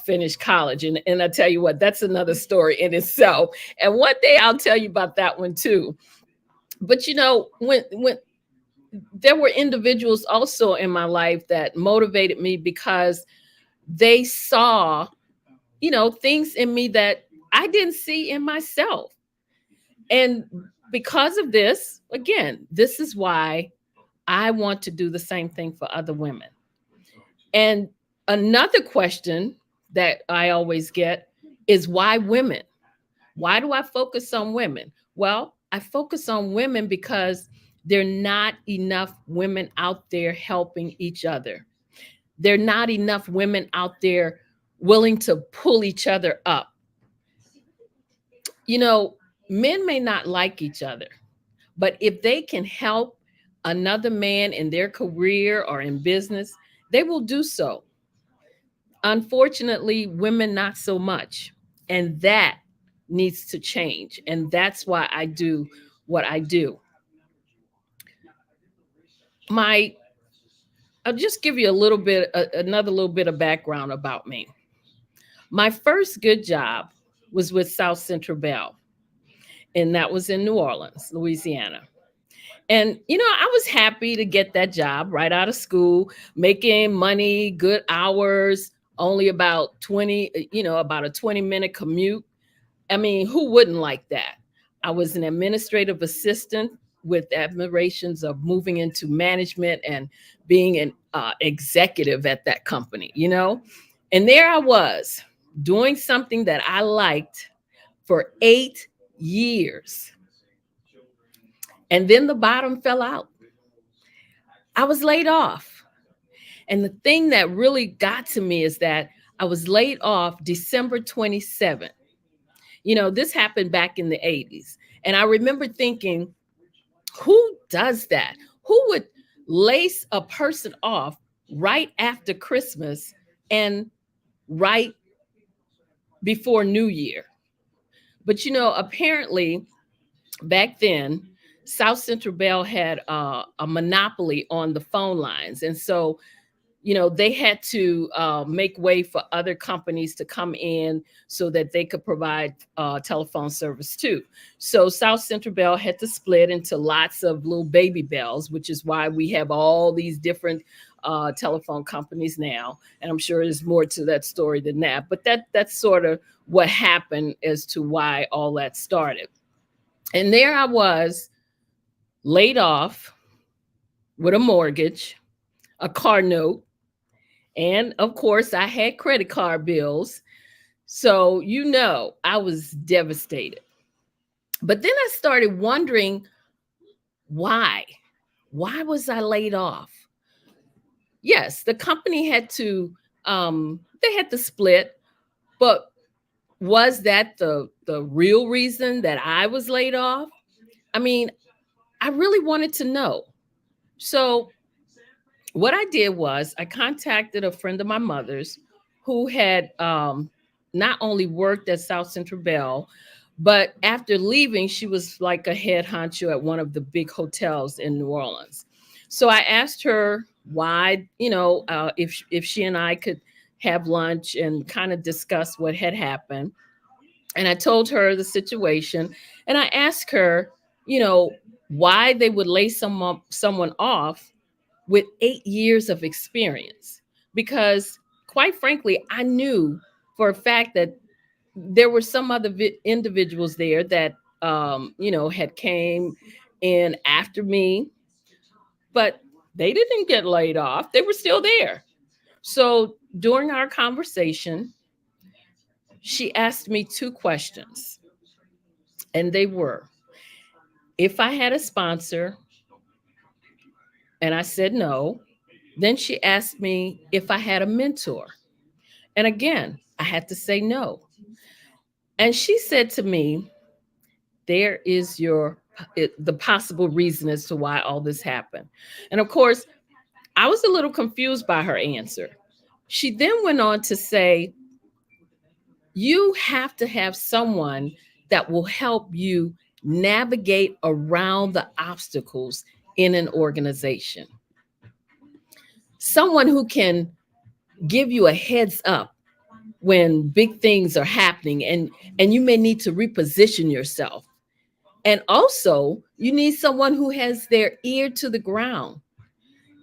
finish college. And I tell you what, that's another story in itself. And one day I'll tell you about that one too. But when there were individuals also in my life that motivated me because they saw, things in me that I didn't see in myself. And because of this, again, this is why I want to do the same thing for other women. And another question that I always get is why women? Why do I focus on women? Well, I focus on women because there are not enough women out there helping each other. There are not enough women out there willing to pull each other up. Men may not like each other, but if they can help another man in their career or in business, they will do so. Unfortunately, women not so much. And that needs to change. And that's why I do what I do. I'll just give you another little bit of background about me. My first good job was with South Central Bell, and that was in New Orleans, Louisiana. And, I was happy to get that job right out of school, making money, good hours, only about a 20-minute commute. I mean, who wouldn't like that? I was an administrative assistant with admirations of moving into management and being an executive at that company, And there I was doing something that I liked for 8 years. And then the bottom fell out. I was laid off. And the thing that really got to me is that I was laid off December 27th. This happened back in the 80s. And I remember thinking, who does that? Who would lace a person off right after Christmas and right before New Year? But, apparently back then, South Central Bell had a monopoly on the phone lines. And so, they had to make way for other companies to come in so that they could provide telephone service too. So South Central Bell had to split into lots of little baby bells, which is why we have all these different telephone companies now. And I'm sure there's more to that story than that. But that's sort of what happened as to why all that started. And there I was, laid off with a mortgage, a car note, and of course I had credit card bills. So, I was devastated. But then I started wondering why was I laid off? Yes, the company had to, they had to split, but was that the real reason that I was laid off? I mean, I really wanted to know. So what I did was I contacted a friend of my mother's who had not only worked at South Central Bell, but after leaving, she was like a head honcho at one of the big hotels in New Orleans. So I asked her why, if she and I could have lunch and kind of discuss what had happened. And I told her the situation, and I asked her, you know, why they would lay someone off with 8 years of experience. Because quite frankly, I knew for a fact that there were some other individuals there that, you know, had came in after me, but they didn't get laid off. They were still there. So during our conversation, she asked me 2 questions, and they were, if I had a sponsor, and I said no. Then she asked me if I had a mentor. And again, I had to say no. And she said to me, there is the possible reason as to why all this happened. And of course, I was a little confused by her answer. She then went on to say, you have to have someone that will help you navigate around the obstacles in an organization. Someone who can give you a heads up when big things are happening and you may need to reposition yourself. And also, you need someone who has their ear to the ground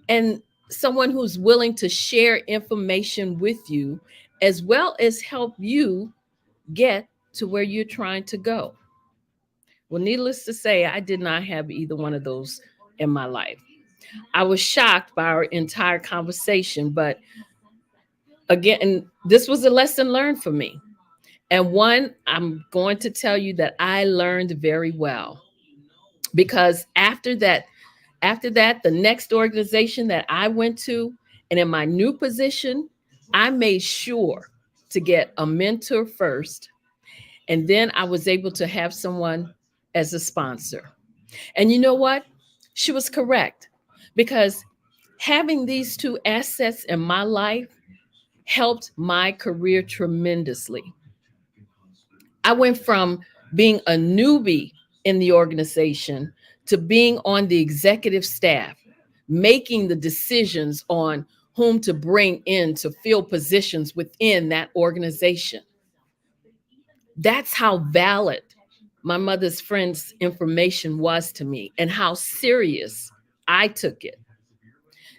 and someone who's willing to share information with you, as well as help you get to where you're trying to go. Well, needless to say, I did not have either one of those in my life. I was shocked by our entire conversation, but again, this was a lesson learned for me. And one, I'm going to tell you that I learned very well, because after that, the next organization that I went to, and in my new position, I made sure to get a mentor first. And then I was able to have someone as a sponsor. And you know what? She was correct, because having these 2 assets in my life helped my career tremendously. I went from being a newbie in the organization to being on the executive staff, making the decisions on whom to bring in to fill positions within that organization. That's how valid my mother's friend's information was to me and how serious I took it.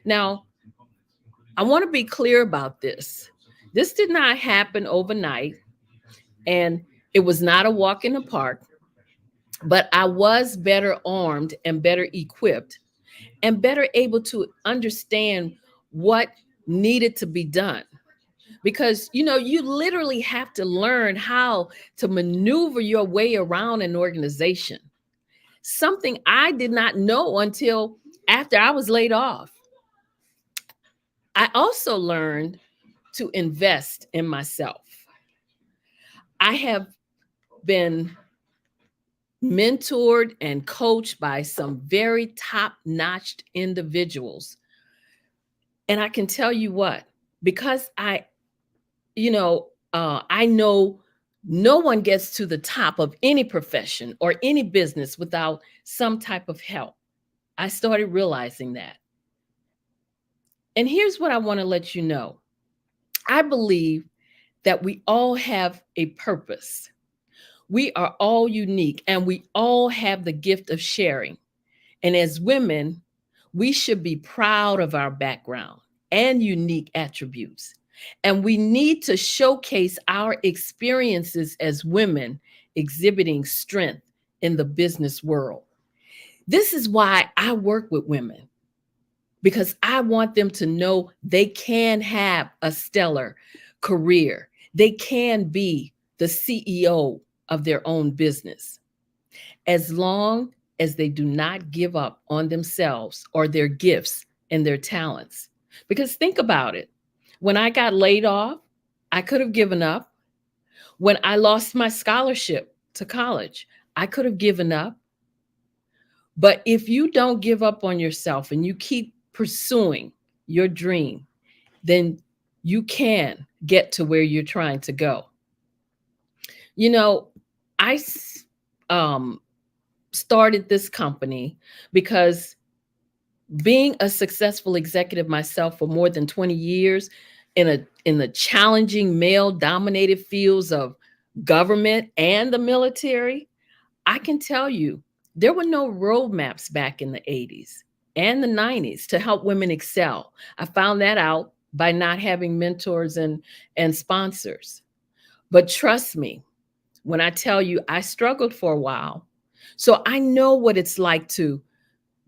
Now, I want to be clear about this. This did not happen overnight, and it was not a walk in the park, but I was better armed and better equipped and better able to understand what needed to be done. Because, you know, you literally have to learn how to maneuver your way around an organization. Something I did not know until after I was laid off. I also learned to invest in myself. I have been mentored and coached by some very top-notch individuals. And I can tell you what, because I know no one gets to the top of any profession or any business without some type of help. I started realizing that. And here's what I want to let you know. I believe that we all have a purpose. We are all unique and we all have the gift of sharing. And as women, we should be proud of our background and unique attributes. And we need to showcase our experiences as women exhibiting strength in the business world. This is why I work with women, because I want them to know they can have a stellar career. They can be the CEO of their own business, as long as they do not give up on themselves or their gifts and their talents. Because think about it. When I got laid off, I could have given up. When I lost my scholarship to college, I could have given up. But if you don't give up on yourself and you keep pursuing your dream, then you can get to where you're trying to go. You know, I started this company because being a successful executive myself for more than 20 years in the challenging male-dominated fields of government, and the military, I can tell you there were no roadmaps back in the 80s and the 90s to help women excel. I found that out by not having mentors and sponsors. But trust me, when I tell you I struggled for a while, so I know what it's like to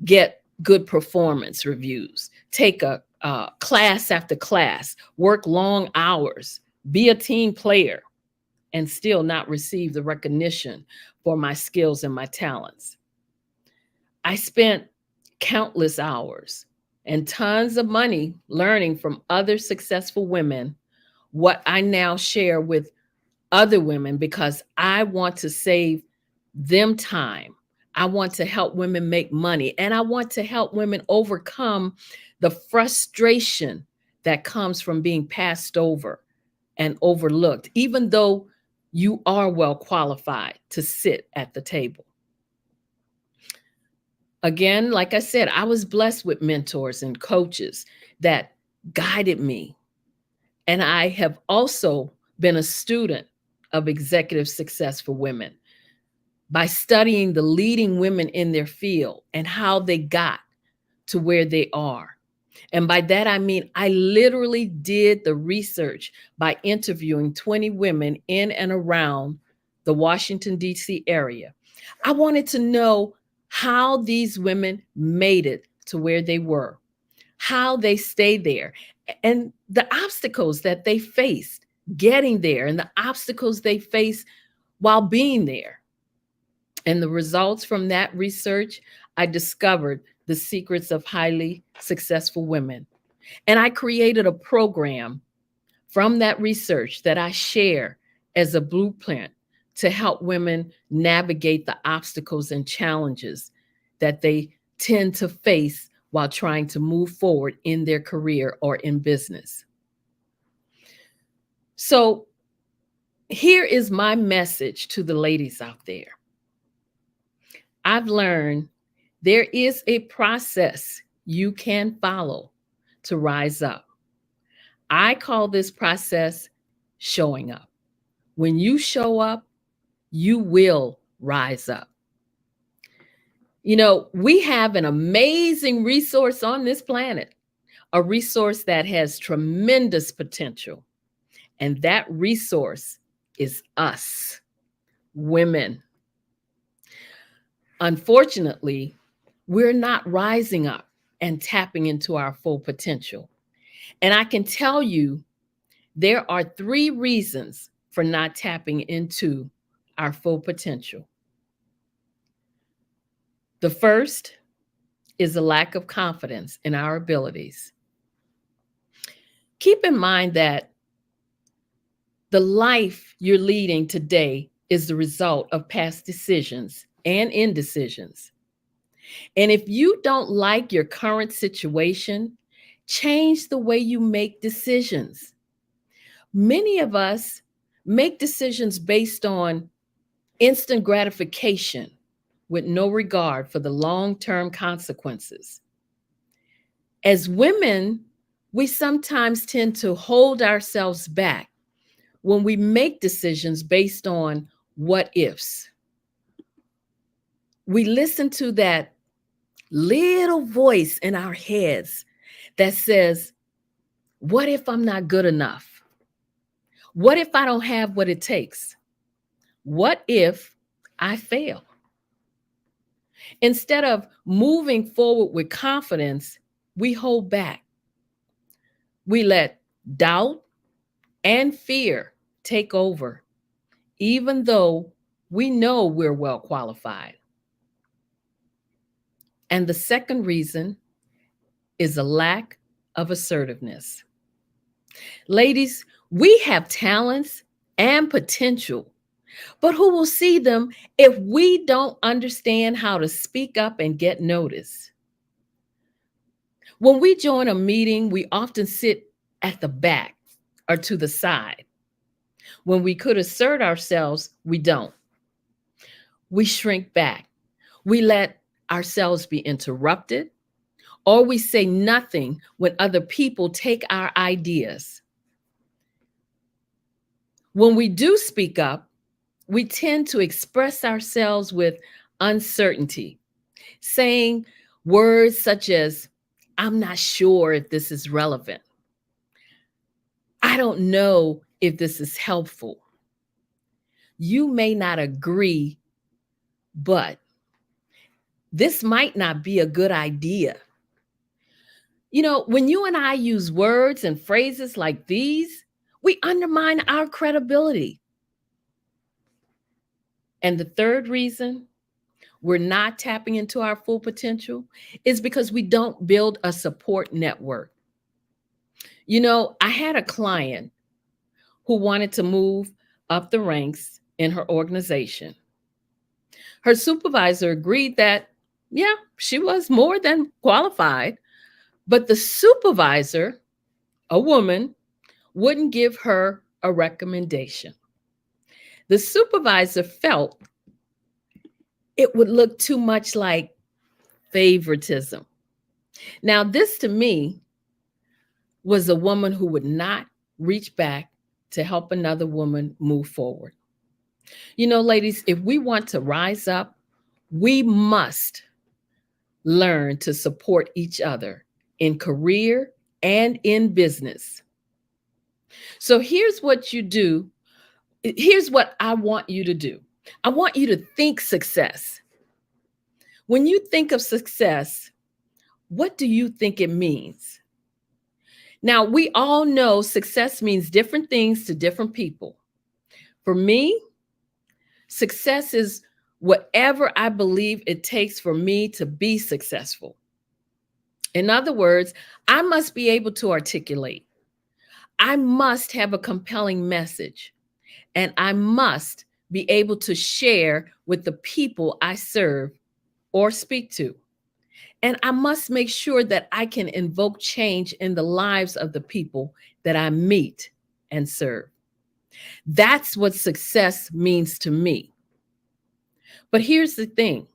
get good performance reviews, take a class after class, work long hours, be a team player, and still not receive the recognition for my skills and my talents. I spent countless hours and tons of money learning from other successful women what I now share with other women because I want to save them time. I want to help women make money, and I want to help women overcome the frustration that comes from being passed over and overlooked, even though you are well qualified to sit at the table. Again, like I said, I was blessed with mentors and coaches that guided me. And I have also been a student of executive success for women by studying the leading women in their field and how they got to where they are. And by that, I mean, I literally did the research by interviewing 20 women in and around the Washington, D.C. area. I wanted to know how these women made it to where they were, how they stayed there, and the obstacles that they faced getting there and the obstacles they faced while being there. And the results from that research, I discovered the secrets of highly successful women. And I created a program from that research that I share as a blueprint to help women navigate the obstacles and challenges that they tend to face while trying to move forward in their career or in business. So here is my message to the ladies out there. I've learned there is a process you can follow to rise up. I call this process showing up. When you show up, you will rise up. You know, we have an amazing resource on this planet, a resource that has tremendous potential. And that resource is us, women. Unfortunately, we're not rising up and tapping into our full potential. And I can tell you, there are 3 reasons for not tapping into our full potential. The first is a lack of confidence in our abilities. Keep in mind that the life you're leading today is the result of past decisions and indecisions. And if you don't like your current situation, change the way you make decisions. Many of us make decisions based on instant gratification with no regard for the long-term consequences. As women, we sometimes tend to hold ourselves back when we make decisions based on what ifs. We listen to that little voice in our heads that says, what if I'm not good enough? What if I don't have what it takes? What if I fail? Instead of moving forward with confidence, we hold back. We let doubt and fear take over, even though we know we're well qualified. And the second reason is a lack of assertiveness. Ladies, we have talents and potential, but who will see them if we don't understand how to speak up and get noticed? When we join a meeting, we often sit at the back or to the side. When we could assert ourselves, we don't. We shrink back. We let ourselves be interrupted, or we say nothing when other people take our ideas. When we do speak up, we tend to express ourselves with uncertainty, saying words such as, I'm not sure if this is relevant. I don't know if this is helpful. You may not agree, but this might not be a good idea. You know, when you and I use words and phrases like these, we undermine our credibility. And the third reason we're not tapping into our full potential is because we don't build a support network. You know, I had a client who wanted to move up the ranks in her organization. Her supervisor agreed that, yeah, she was more than qualified, but the supervisor, a woman, wouldn't give her a recommendation. The supervisor felt it would look too much like favoritism. Now, this to me was a woman who would not reach back to help another woman move forward. You know, ladies, if we want to rise up, we must learn to support each other in career and in business. So here's what you do. Here's what I want you to do. I want you to think success. When you think of success, what do you think it means? Now, we all know success means different things to different people. For me, success is whatever I believe it takes for me to be successful. In other words, I must be able to articulate. I must have a compelling message, and I must be able to share with the people I serve or speak to. And I must make sure that I can invoke change in the lives of the people that I meet and serve. That's what success means to me. But here's the thing,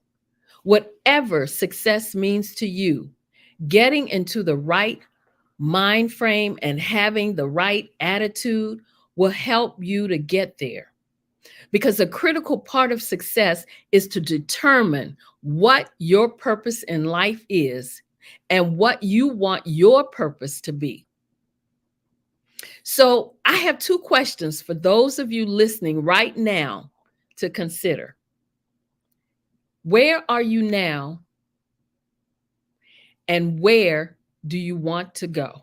whatever success means to you, getting into the right mind frame and having the right attitude will help you to get there. Because a critical part of success is to determine what your purpose in life is and what you want your purpose to be. So I have two questions for those of you listening right now to consider. Where are you now? And where do you want to go?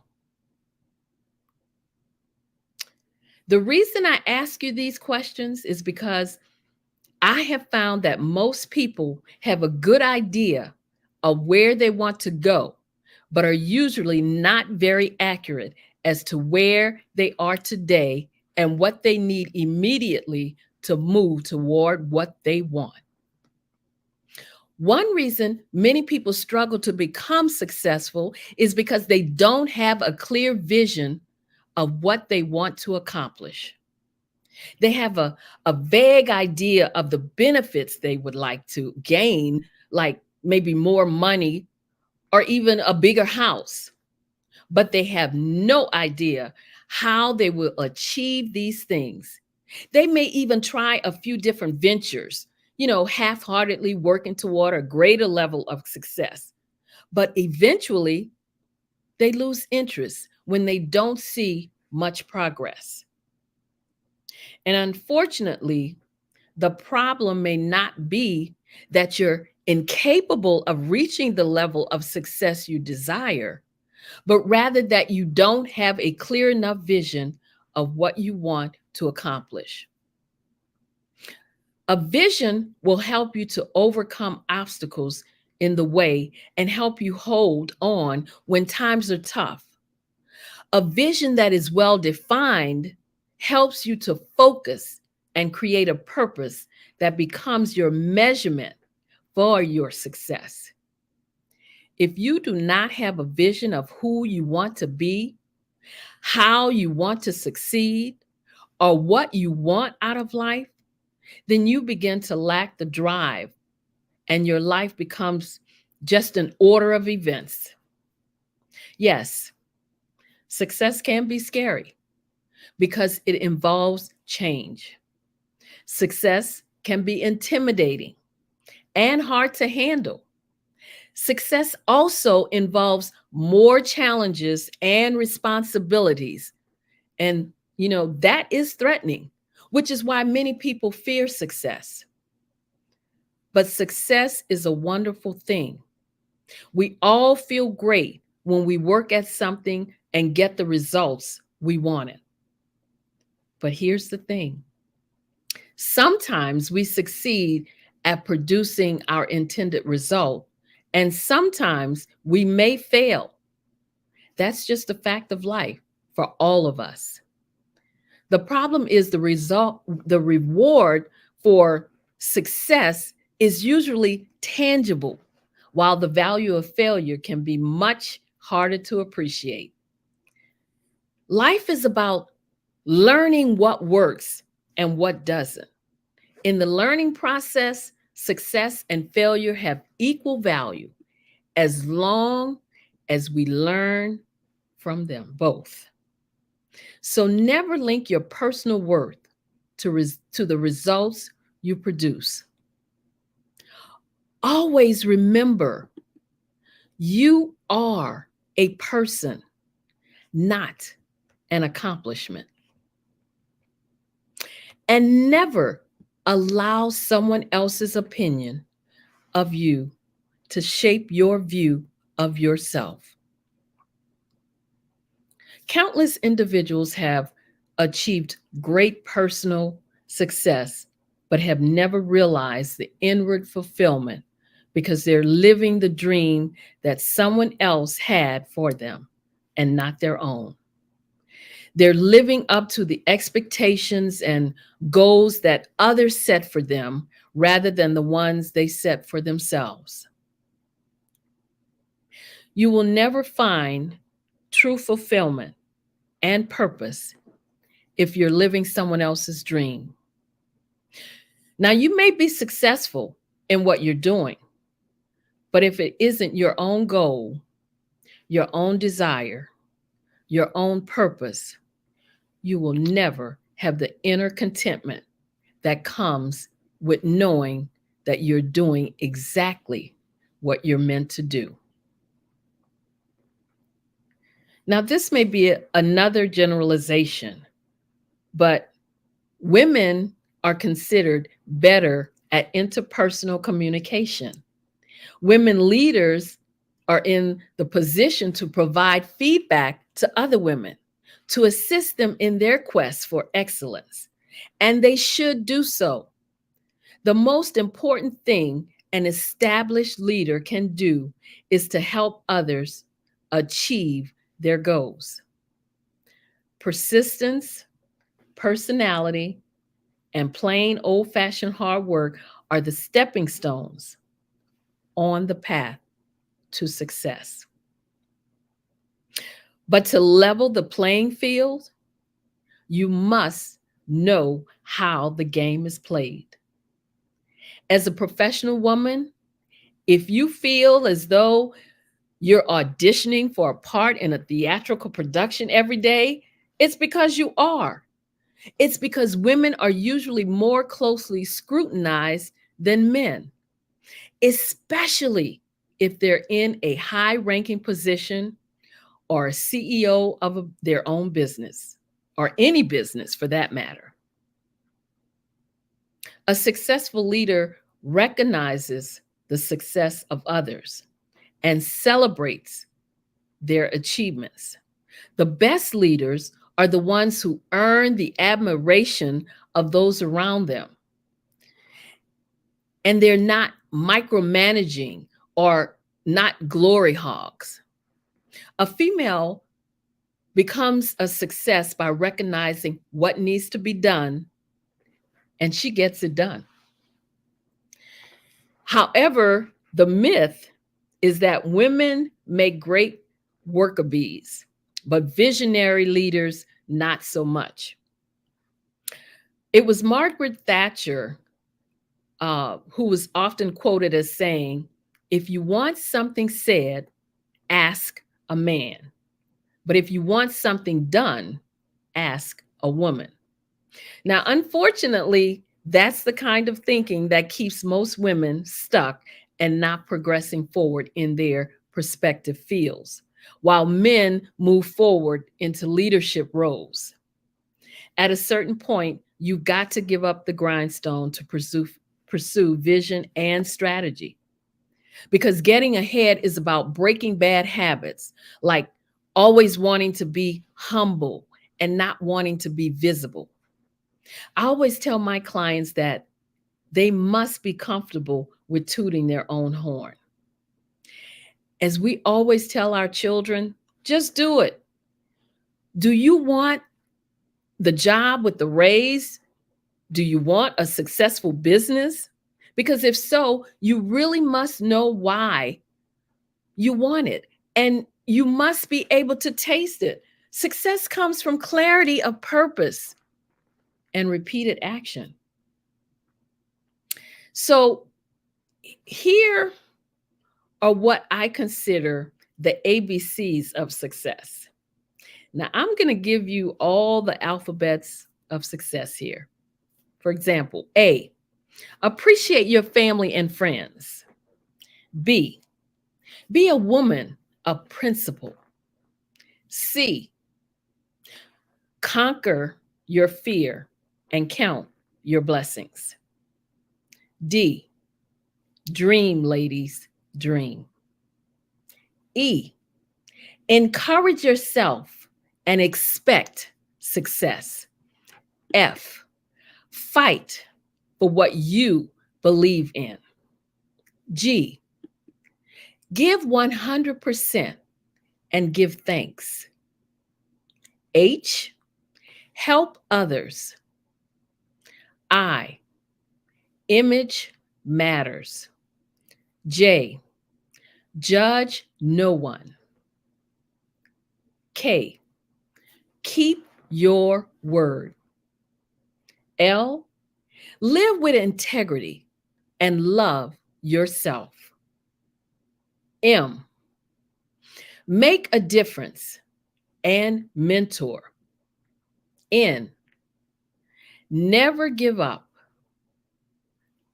The reason I ask you these questions is because I have found that most people have a good idea of where they want to go, but are usually not very accurate as to where they are today and what they need immediately to move toward what they want. One reason many people struggle to become successful is because they don't have a clear vision of what they want to accomplish. They have a vague idea of the benefits they would like to gain, like maybe more money or even a bigger house, but they have no idea how they will achieve these things. They may even try a few different ventures, you know, half-heartedly working toward a greater level of success. But eventually, they lose interest when they don't see much progress. And unfortunately, the problem may not be that you're incapable of reaching the level of success you desire, but rather that you don't have a clear enough vision of what you want to accomplish. A vision will help you to overcome obstacles in the way and help you hold on when times are tough. A vision that is well defined helps you to focus and create a purpose that becomes your measurement for your success. If you do not have a vision of who you want to be, how you want to succeed, or what you want out of life, then you begin to lack the drive and your life becomes just an order of events. Yes, success can be scary because it involves change. Success can be intimidating and hard to handle. Success also involves more challenges and responsibilities. And, that is threatening, which is why many people fear success. But success is a wonderful thing. We all feel great when we work at something and get the results we wanted. But here's the thing. Sometimes we succeed at producing our intended result, and sometimes we may fail. That's just a fact of life for all of us. The problem is the reward for success is usually tangible, while the value of failure can be much harder to appreciate. Life is about learning what works and what doesn't. In the learning process, success and failure have equal value as long as we learn from them both. So never link your personal worth to the results you produce. Always remember, you are a person, not an accomplishment. And never allow someone else's opinion of you to shape your view of yourself. Countless individuals have achieved great personal success, but have never realized the inward fulfillment because they're living the dream that someone else had for them and not their own. They're living up to the expectations and goals that others set for them rather than the ones they set for themselves. You will never find true fulfillment and purpose if you're living someone else's dream. Now, you may be successful in what you're doing, but if it isn't your own goal, your own desire, your own purpose, you will never have the inner contentment that comes with knowing that you're doing exactly what you're meant to do. Now, this may be another generalization, but women are considered better at interpersonal communication. Women leaders are in the position to provide feedback to other women, to assist them in their quest for excellence, and they should do so. The most important thing an established leader can do is to help others achieve their goals. Persistence, personality, and plain old-fashioned hard work are the stepping stones on the path to success. But to level the playing field, you must know how the game is played. As a professional woman, if you feel as though you're auditioning for a part in a theatrical production every day, it's because you are. It's because women are usually more closely scrutinized than men, especially if they're in a high-ranking position or a CEO of their own business, or any business for that matter. A successful leader recognizes the success of others and celebrates their achievements. The best leaders are the ones who earn the admiration of those around them. And they're not micromanaging or not glory hogs. A female becomes a success by recognizing what needs to be done, and she gets it done. However, the myth is that women make great worker bees, but visionary leaders, not so much. It was Margaret Thatcher who was often quoted as saying, "If you want something said, ask a man. But if you want something done, ask a woman." Now, unfortunately, That's the kind of thinking that keeps most women stuck and not progressing forward in their prospective fields, while men move forward into leadership roles. At a certain point, you've got to give up the grindstone to pursue vision and strategy. Because getting ahead is about breaking bad habits, like always wanting to be humble and not wanting to be visible. I always tell my clients that they must be comfortable with tooting their own horn. As we always tell our children, just do it. Do you want the job with the raise? Do you want a successful business? Because if so, you really must know why you want it, and you must be able to taste it. Success comes from clarity of purpose and repeated action. So here are what I consider the ABCs of success. Now, I'm going to give you all the alphabets of success here. For example, A, appreciate your family and friends. B, be a woman of principle. C, conquer your fear and count your blessings. D, dream, ladies, dream. E, encourage yourself and expect success. F, fight for what you believe in. G, give 100% and give thanks. H, help others. I, image matters. J, judge no one. K, keep your word. L, live with integrity and love yourself. M, make a difference and mentor. N, never give up.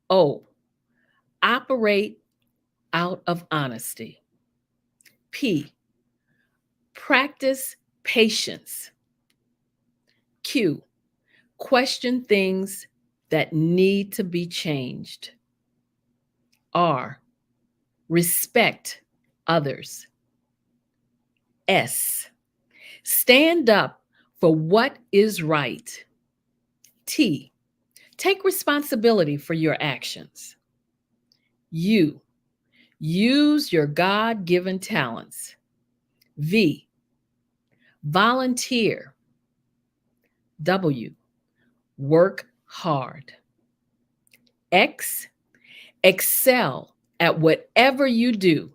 O, operate out of honesty. P, practice patience. Q, question things that need to be changed. R, respect others. S, stand up for what is right. T, take responsibility for your actions. U, use your God-given talents. V, volunteer. W, work hard. X, excel at whatever you do.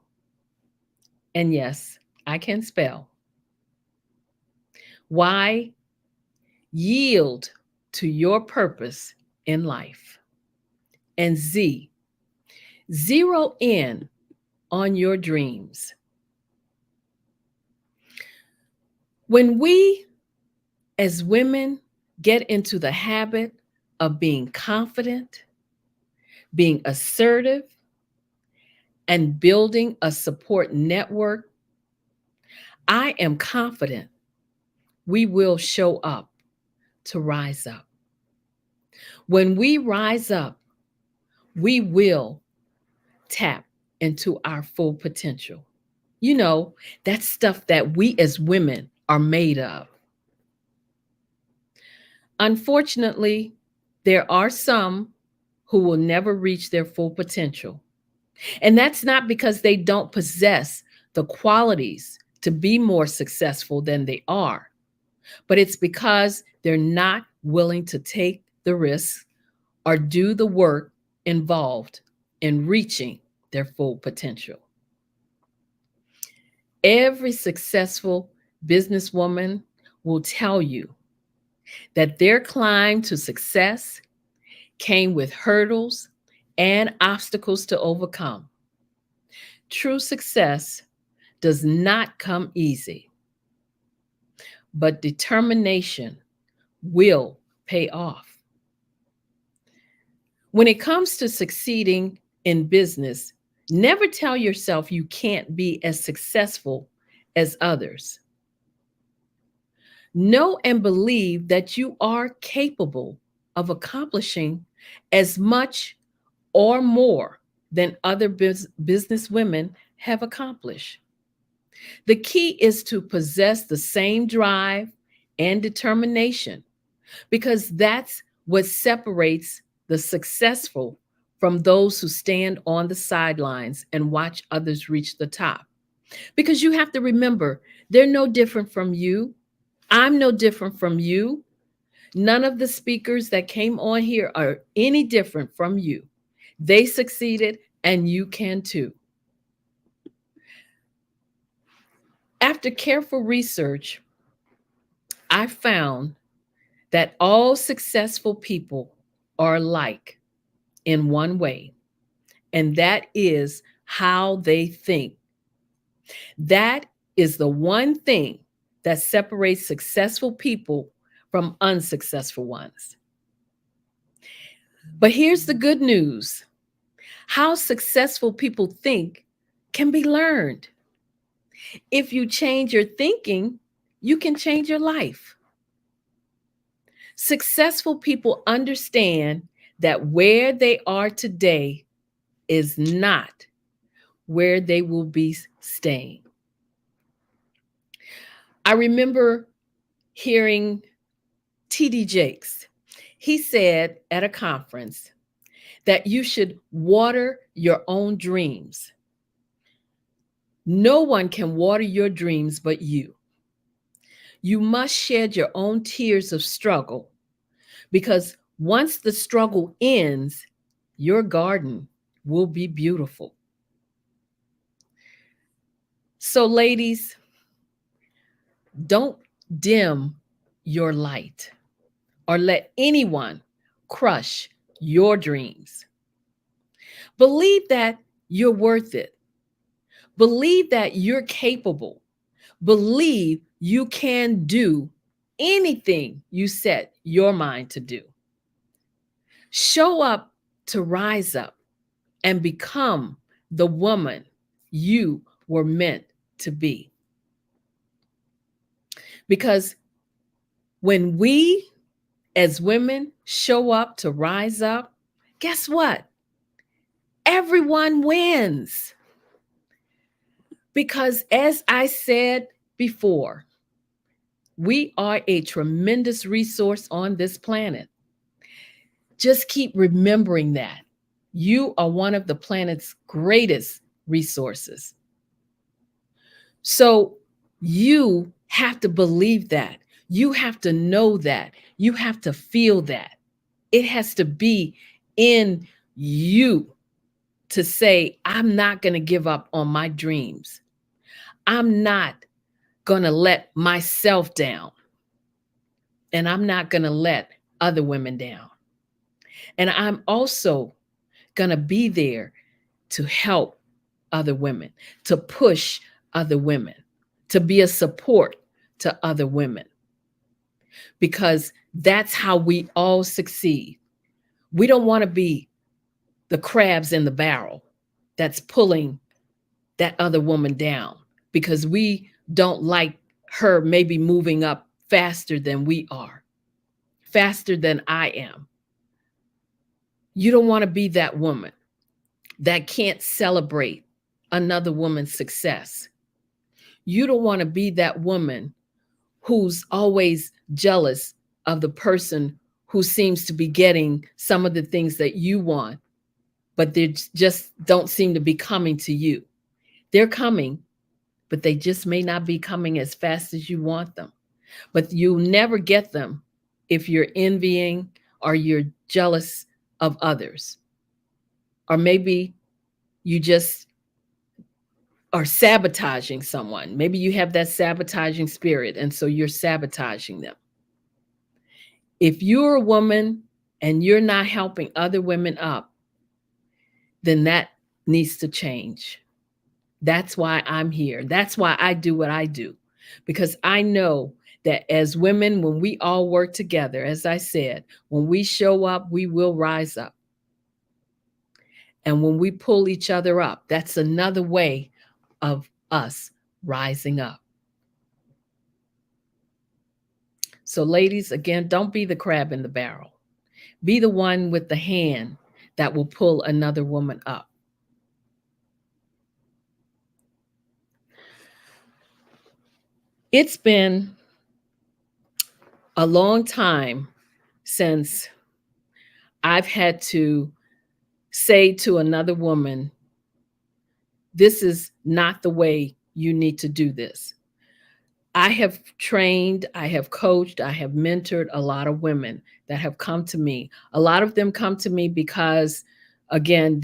And yes, I can spell. Y, yield to your purpose in life. And Z, zero in on your dreams. When we as women get into the habit of being confident, being assertive, and building a support network, I am confident we will show up to rise up. When we rise up, we will tap into our full potential. You know, that stuff that we as women are made of. Unfortunately, there are some who will never reach their full potential. And that's not because they don't possess the qualities to be more successful than they are, but it's because they're not willing to take the risk or do the work involved in reaching their full potential. Every successful businesswoman will tell you that their climb to success came with hurdles and obstacles to overcome. True success does not come easy, but determination will pay off. When it comes to succeeding in business, never tell yourself you can't be as successful as others. Know and believe that you are capable of accomplishing as much or more than other business women have accomplished. The key is to possess the same drive and determination, because that's what separates the successful from those who stand on the sidelines and watch others reach the top. Because you have to remember, they're no different from you. I'm no different from you. None of the speakers that came on here are any different from you. They succeeded, and you can too. After careful research, I found that all successful people are alike in one way, and that is how they think. That is the one thing that separates successful people from unsuccessful ones. But here's the good news. How successful people think can be learned. If you change your thinking, you can change your life. Successful people understand that where they are today is not where they will be staying. I remember hearing T.D. Jakes. He said at a conference that you should water your own dreams. No one can water your dreams but you. You must shed your own tears of struggle, because once the struggle ends, your garden will be beautiful. So, ladies, don't dim your light or let anyone crush your dreams. Believe that you're worth it. Believe that you're capable. Believe you can do anything you set your mind to do. Show up to rise up and become the woman you were meant to be. Because when we as women show up to rise up, guess what? Everyone wins. Because as I said before, we are a tremendous resource on this planet. Just keep remembering that. You are one of the planet's greatest resources. So you have to believe that. You have to know that. You have to feel that. It has to be in you to say, I'm not going to give up on my dreams. I'm not going to let myself down. And I'm not going to let other women down. And I'm also going to be there to help other women, to push other women, to be a support to other women. Because that's how we all succeed. We don't want to be the crabs in the barrel that's pulling that other woman down because we don't like her maybe moving up faster than we are, faster than I am. You don't want to be that woman that can't celebrate another woman's success. You don't want to be that woman who's always jealous of the person who seems to be getting some of the things that you want, but they just don't seem to be coming to you. They're coming, but they just may not be coming as fast as you want them. But you'll never get them if you're envying or you're jealous of others. Or maybe you just are sabotaging someone. Maybe you have that sabotaging spirit, and so you're sabotaging them. If you're a woman and you're not helping other women up, then that needs to change. That's why I'm here. That's why I do what I do. Because I know that as women, when we all work together, as I said, when we show up, we will rise up. And when we pull each other up, that's another way of us rising up. So ladies, again, don't be the crab in the barrel. Be the one with the hand that will pull another woman up. It's been a long time since I've had to say to another woman, this is not the way you need to do this. I have trained, I have coached, I have mentored a lot of women that have come to me. A lot of them come to me because, again,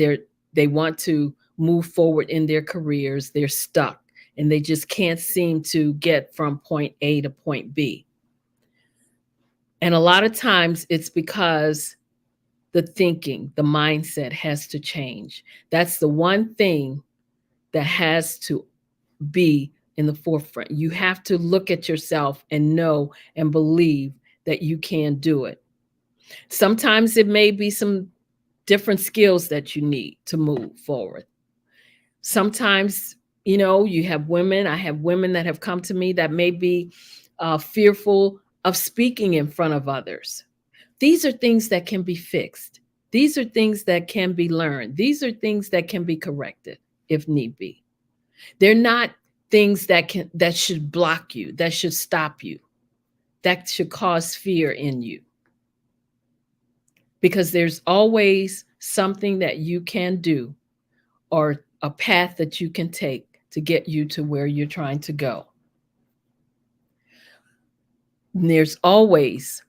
they want to move forward in their careers. They're stuck and they just can't seem to get from point A to point B. And a lot of times it's because the thinking, the mindset has to change. That's the one thing that has to be in the forefront. You have to look at yourself and know and believe that you can do it. Sometimes it may be some different skills that you need to move forward. Sometimes, you have women, I have women that have come to me that may be fearful of speaking in front of others. These are things that can be fixed. These are things that can be learned. These are things that can be corrected if need be. They're not things that should block you, that should stop you, that should cause fear in you. Because there's always something that you can do or a path that you can take to get you to where you're trying to go. And there's always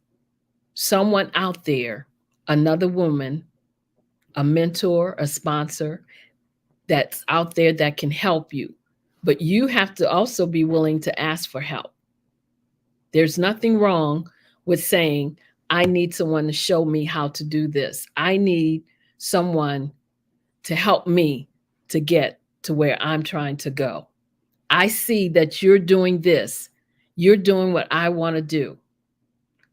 someone out there, another woman, a mentor, a sponsor that's out there that can help you. But you have to also be willing to ask for help. There's nothing wrong with saying, I need someone to show me how to do this. I need someone to help me to get to where I'm trying to go. I see that you're doing this. You're doing what I want to do.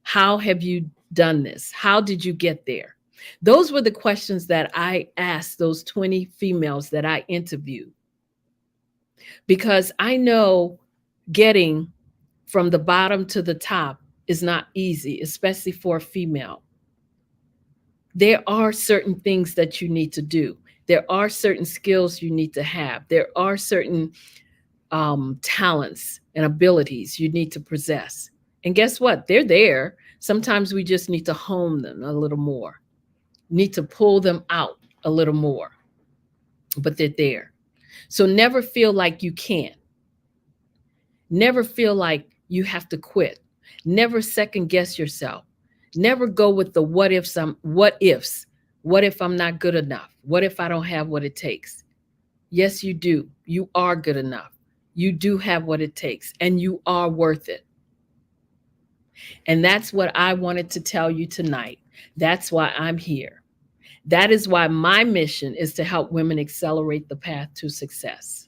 How have you done this? How did you get there? Those were the questions that I asked those 20 females that I interviewed. Because I know getting from the bottom to the top is not easy, especially for a female. There are certain things that you need to do. There are certain skills you need to have. There are certain talents and abilities you need to possess. And guess what? They're there. Sometimes we just need to hone them a little more, need to pull them out a little more, but they're there. So never feel like you can't. Never feel like you have to quit. Never second guess yourself. Never go with the what ifs. What if I'm not good enough? What if I don't have what it takes? Yes, you do. You are good enough. You do have what it takes, and you are worth it. And that's what I wanted to tell you tonight. That's why I'm here. That is why my mission is to help women accelerate the path to success.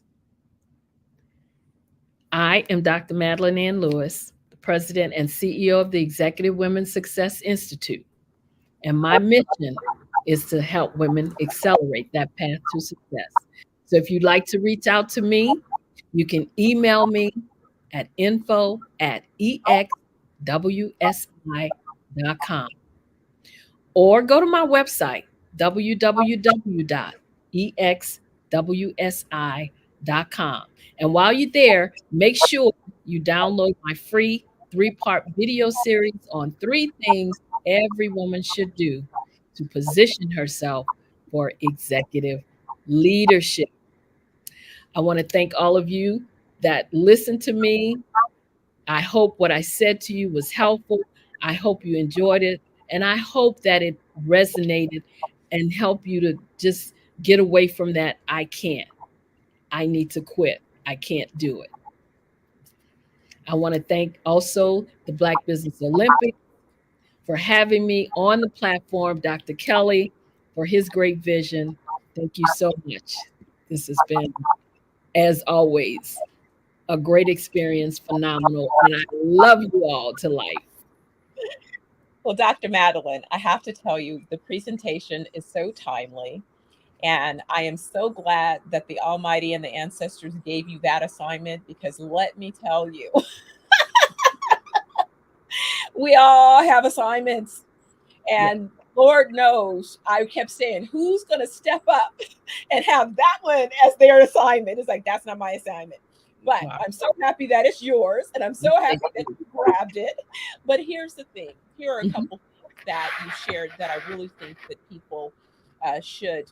I am Dr. Madeline Ann Lewis, the president and CEO of the Executive Women's Success Institute. And my mission is to help women accelerate that path to success. So if you'd like to reach out to me, you can email me at info@exwsi.com or go to my website, www.exwsi.com. And while you're there, make sure you download my free 3-part video series on 3 things every woman should do to position herself for executive leadership. I want to thank all of you that listened to me. I hope what I said to you was helpful. I hope you enjoyed it. And I hope that it resonated and helped you to just get away from that. I can't. I need to quit. I can't do it. I want to thank also the Black Business Olympics for having me on the platform, Dr. Kelly, for his great vision. Thank you so much. This has been, as always, a great experience, phenomenal, and I love you all to life. Well, Dr. Madeline, I have to tell you, the presentation is so timely. And I am so glad that the Almighty and the ancestors gave you that assignment, because let me tell you, we all have assignments. And Lord knows, I kept saying, who's going to step up and have that one as their assignment? It's like, that's not my assignment. But I'm so happy that it's yours. And I'm so happy that you grabbed it. But here's the thing. Here are a couple things that you shared that I really think that people should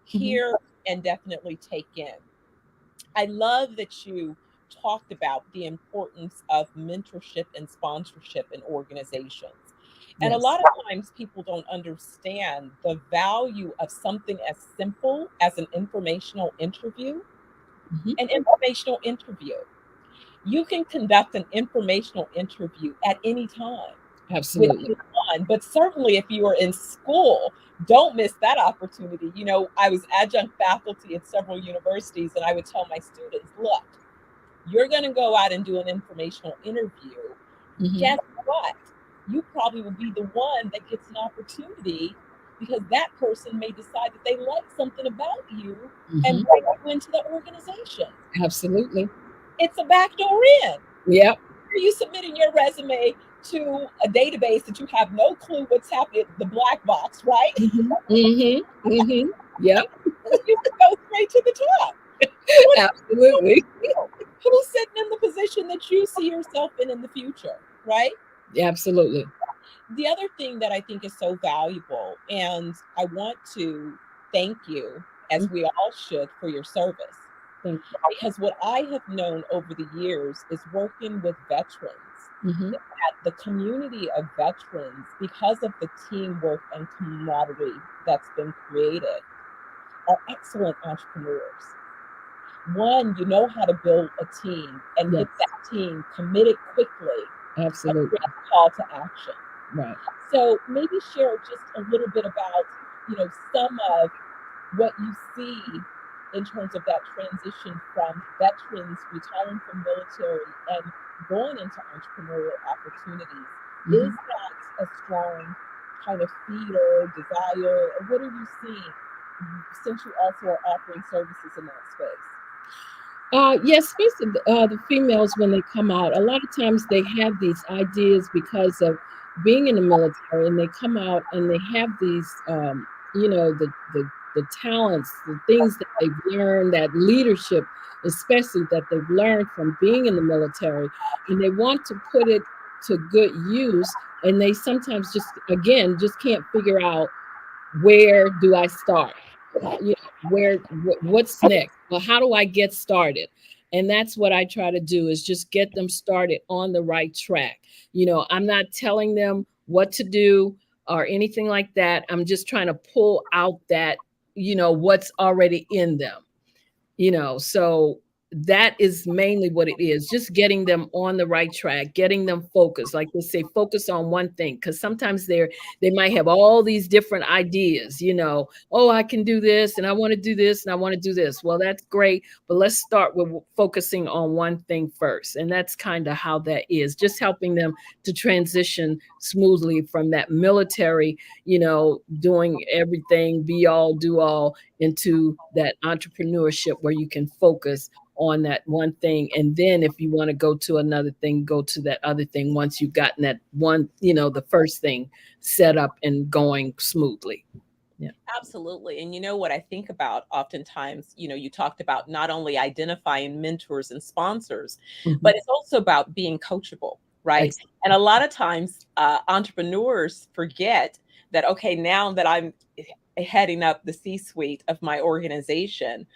hear and definitely take in. I love that you talked about the importance of mentorship and sponsorship in organizations. And a lot of times people don't understand the value of something as simple as an informational interview. An informational interview. You can conduct an informational interview at any time. Absolutely. With anyone, but certainly if you are in school, don't miss that opportunity. You know, I was adjunct faculty at several universities, and I would tell my students, look, you're going to go out and do an informational interview. Guess what? You probably will be the one that gets an opportunity, because that person may decide that they like something about you and bring you into the organization. Absolutely. It's a backdoor in. Yep. Are you submitting your resume to a database that you have no clue what's happening, the black box, right? Yep. You can go straight to the top. Absolutely. Who's sitting in the position that you see yourself in the future, right? Absolutely. The other thing that I think is so valuable, and I want to thank you, as we all should, for your service. Thank you. Because what I have known over the years is working with veterans, that the community of veterans, because of the teamwork and camaraderie that's been created, are excellent entrepreneurs. One, you know how to build a team and get that team committed quickly. Absolutely. And call to action. Right. So maybe share just a little bit about, you know, some of what you see in terms of that transition from veterans retiring from military and going into entrepreneurial opportunities. Is that a strong kind of feeder, desire, or what are you seeing since you also are offering services in that space? Yes, especially the females, when they come out, a lot of times they have these ideas because of being in the military, and they come out and they have these, you know, the talents, the things that they've learned, that leadership, especially that they've learned from being in the military, and they want to put it to good use. And they sometimes just can't figure out, where do I start? You know, what's next? Well, how do I get started? And that's what I try to do, is just get them started on the right track. You know, I'm not telling them what to do or anything like that. I'm just trying to pull out that, you know, what's already in them, you know. So that is mainly what it is, just getting them on the right track, getting them focused. Like they say, focus on one thing, because sometimes they might have all these different ideas, you know. Oh, I can do this, and I want to do this, and I want to do this. Well, that's great, but let's start with focusing on one thing first. And that's kind of how that is, just helping them to transition smoothly from that military, you know, doing everything, be all, do all, into that entrepreneurship where you can focus on that one thing. And then if you want to go to another thing, go to that other thing once you've gotten that one, you know, the first thing set up and going smoothly. Yeah. Absolutely. And you know what I think about oftentimes, you know, you talked about not only identifying mentors and sponsors, but it's also about being coachable, right? Exactly. And a lot of times entrepreneurs forget that, okay, now that I'm heading up the C-suite of my organization,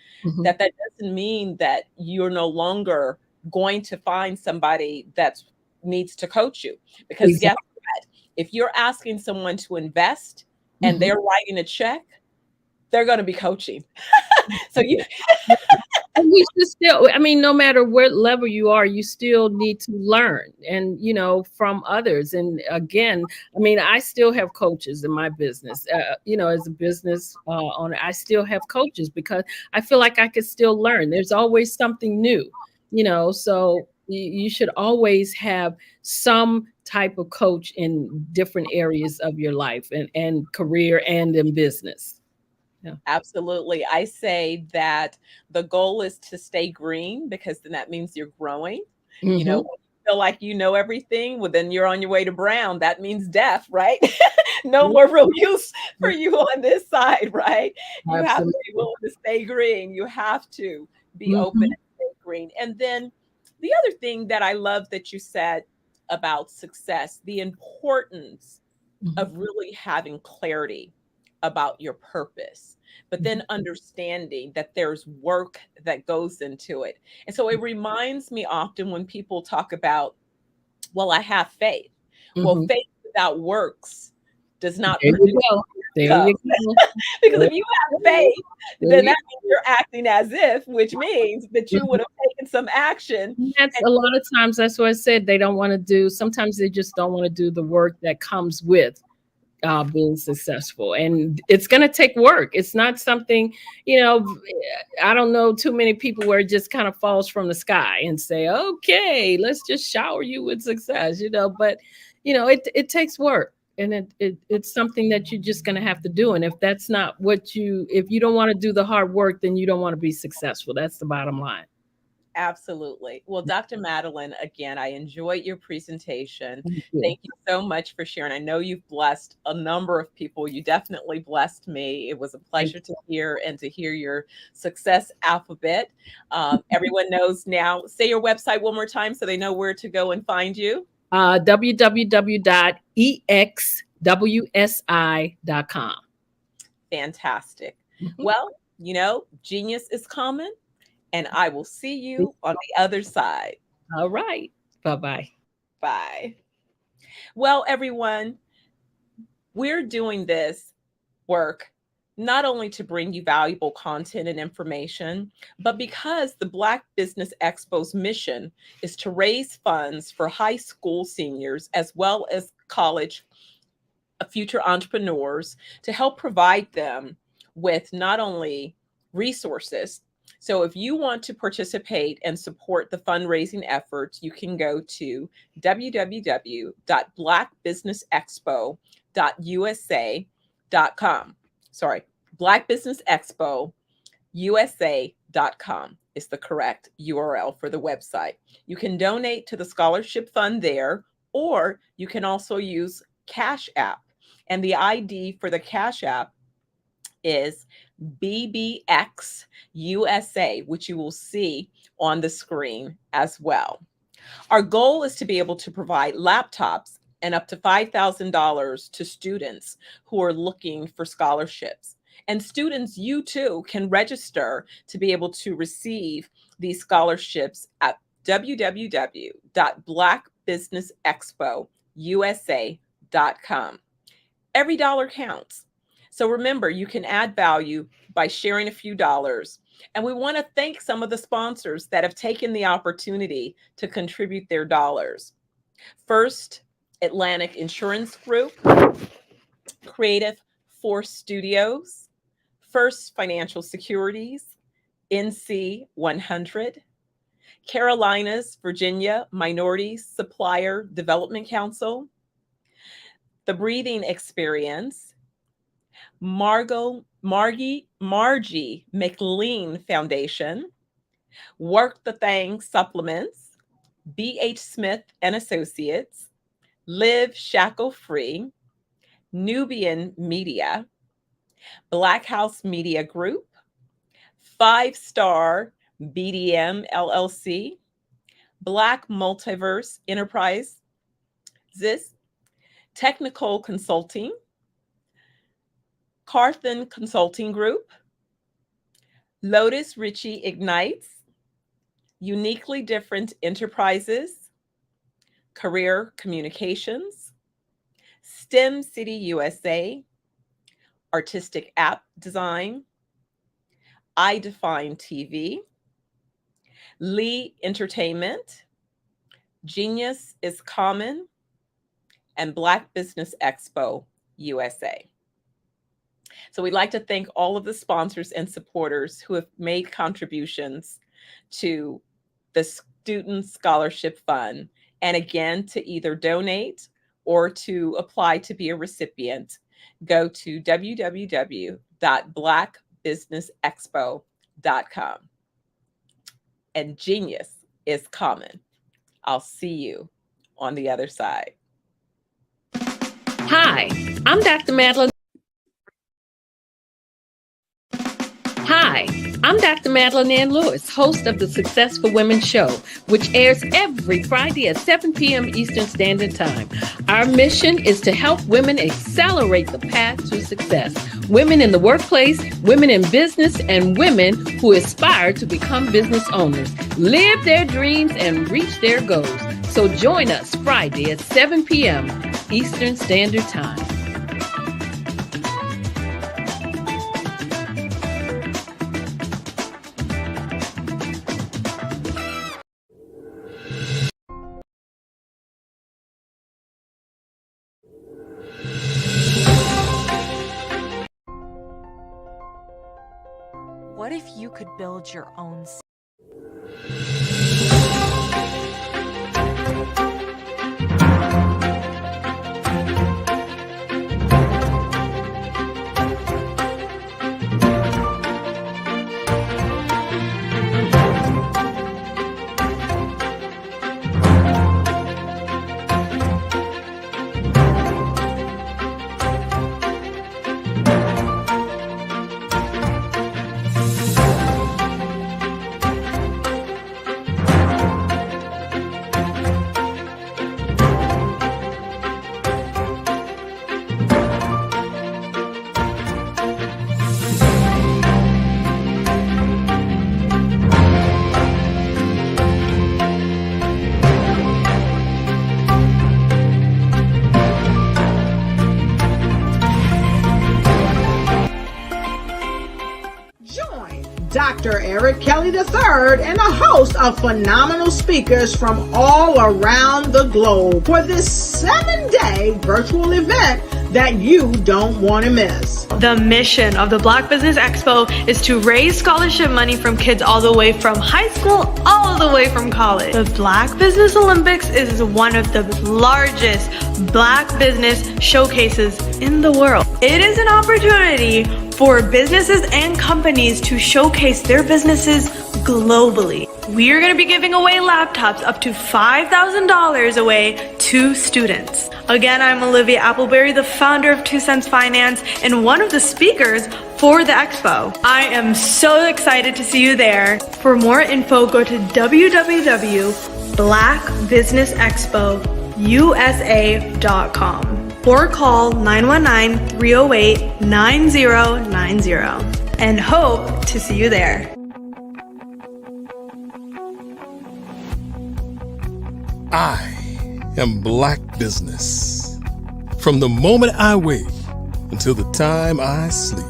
that doesn't mean that you're no longer going to find somebody that needs to coach you. Because guess what? If you're asking someone to invest and they're writing a check, they're going to be coaching. So you and we should still, I mean, no matter what level you are, you still need to learn, and, you know, from others. And again, I mean, I still have coaches in my business, you know, as a business owner, I still have coaches because I feel like I could still learn. There's always something new, you know, so you should always have some type of coach in different areas of your life and career and in business. Absolutely. I say that the goal is to stay green because then that means you're growing. You know, when you feel like you know everything, well, then you're on your way to brown. That means death, right? No more real use for you on this side, right? You have to be willing to stay green. You have to be open and stay green. And then the other thing that I love that you said about success, the importance of really having clarity about your purpose, but then understanding that there's work that goes into it. And so it reminds me often when people talk about, well, I have faith. Well, faith without works does not There produce you go. There income. you go. Because if you have faith, There then you that means you're acting as if, which means that you would have taken some action. That's a lot of times, that's what I said, they don't want to do, sometimes they just don't want to do the work that comes with being successful. And it's going to take work. It's not something, you know, I don't know too many people where it just kind of falls from the sky and say, okay, let's just shower you with success, you know, but, you know, it takes work. And it's something that you're just going to have to do. And if that's not what if you don't want to do the hard work, then you don't want to be successful. That's the bottom line. Absolutely. Well, Dr. Madeline, again, I enjoyed your presentation. Thank you so much for sharing. I know you've blessed a number of people. You definitely blessed me. It was a pleasure to hear and to hear your success alphabet. Everyone knows now. Say your website one more time so they know where to go and find you. www.exwsi.com. Fantastic. Well, you know, genius is common. And I will see you on the other side. All right. Bye-bye. Bye. Well, everyone, we're doing this work not only to bring you valuable content and information, but because the Black Business Expo's mission is to raise funds for high school seniors as well as college future entrepreneurs to help provide them with not only resources. So if you want to participate and support the fundraising efforts, you can go to www.blackbusinessexpo.usa.com. Sorry, blackbusinessexpo.usa.com is the correct URL for the website. You can donate to the scholarship fund there, or you can also use Cash App. And the ID for the Cash App is BBX USA, which you will see on the screen as well. Our goal is to be able to provide laptops and up to $5,000 to students who are looking for scholarships. And students, you too, can register to be able to receive these scholarships at www.blackbusinessexpousa.com. Every dollar counts. So remember, you can add value by sharing a few dollars. And we want to thank some of the sponsors that have taken the opportunity to contribute their dollars. First, Atlantic Insurance Group, Creative Force Studios, First Financial Securities, NC 100, Carolinas, Virginia Minority Supplier Development Council, The Breathing Experience, Margie McLean Foundation, Work the Thing Supplements, B.H. Smith and Associates, Live Shackle Free, Nubian Media, Black House Media Group, 5 Star BDM LLC, Black Multiverse Enterprises, Technical Consulting, Carthen Consulting Group, Lotus Ritchie Ignites, Uniquely Different Enterprises, Career Communications, STEM City USA, Artistic App Design, I Define TV, Lee Entertainment, Genius is Common, and Black Business Expo USA. So we'd like to thank all of the sponsors and supporters who have made contributions to the Student Scholarship Fund. And again, to either donate or to apply to be a recipient, Go to www.blackbusinessexpo.com. And genius is common. I'll see you on the other side. Hi, I'm Dr. Madeline. Hi, I'm Dr. Madeline Ann Lewis, host of the Successful Women Show, which airs every Friday at 7 p.m. Eastern Standard Time. Our mission is to help women accelerate the path to success. Women in the workplace, women in business, and women who aspire to become business owners, live their dreams, and reach their goals. So join us Friday at 7 p.m. Eastern Standard Time. What if you could build your own city? Dr. Eric Kelly III and a host of phenomenal speakers from all around the globe for this 7-day virtual event that you don't want to miss. The mission of the Black Business Expo is to raise scholarship money from kids all the way from high school, all the way from college. The Black Business Olympics is one of the largest Black business showcases in the world. It is an opportunity for businesses and companies to showcase their businesses globally. We are going to be giving away laptops up to $5,000 away to students. Again, I'm Olivia Appleberry, the founder of 2 Cents Finance and one of the speakers for the expo. I am so excited to see you there. For more info, go to www.blackbusinessexpousa.com or call 919-308-9090 and hope to see you there. I am Black business. From the moment I wake until the time I sleep.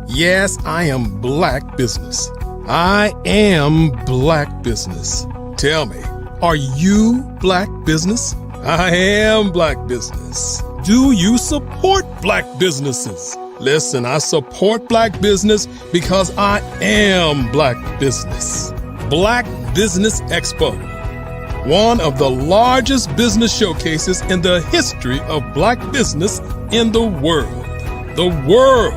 Yes, I am Black business. I am Black business. Tell me, are you Black business? I am Black business. Do you support Black businesses? Listen, I support Black business because I am Black business. Black Business Expo, one of the largest business showcases in the history of Black business in the world. The world.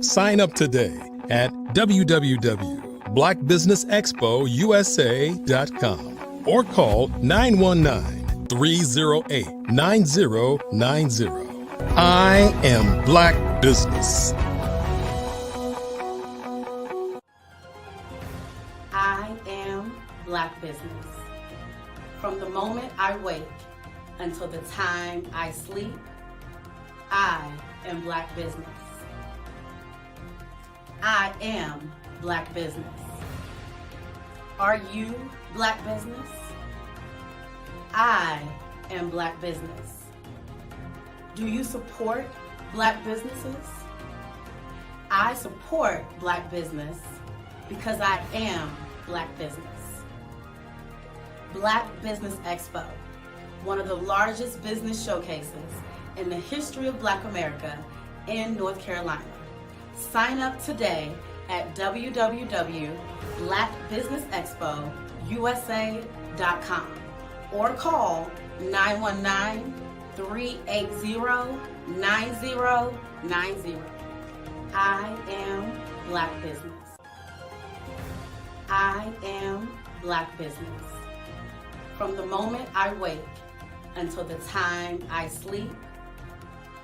Sign up today at www.blackbusinessexpousa.com or call 919-308-9090. I am Black business. I am Black business. From the moment I wake until the time I sleep, I am Black business. I am Black business. Are you Black business? I am Black business. Do you support Black businesses? I support Black business because I am Black business. Black Business Expo, one of the largest business showcases in the history of Black America in North Carolina. Sign up today at www.blackbusinessexpousa.com or call 919 380-9090. I am Black business. I am Black business. From the moment I wake until the time I sleep,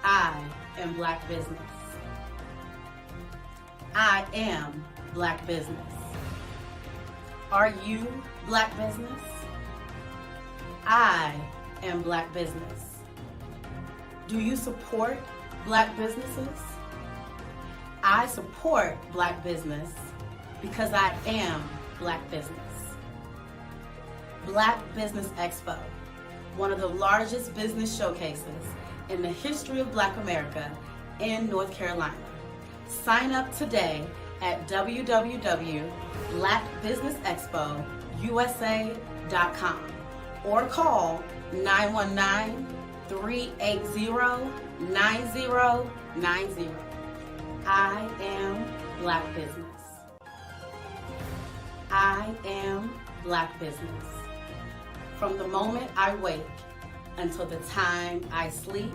I am Black business. I am Black business. Are you Black business? I am Black business. Do you support Black businesses? I support Black business because I am Black business. Black Business Expo, one of the largest business showcases in the history of Black America in North Carolina. Sign up today at www.blackbusinessexpousa.com or call 919-380-9090. I am Black business. I am Black business. From the moment I wake until the time I sleep,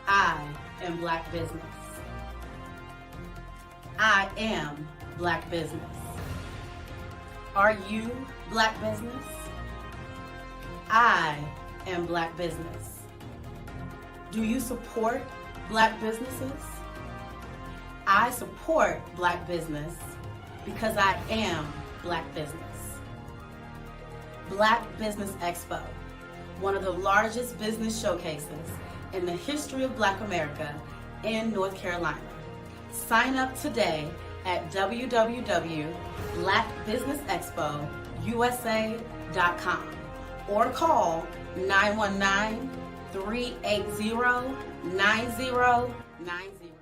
I am Black business. I am Black business. Are you Black business? I am Black business. Do you support Black businesses? I support Black business because I am Black business. Black Business Expo, one of the largest business showcases in the history of Black America in North Carolina. Sign up today at www.blackbusinessexpousa.com or call 919-380-9090.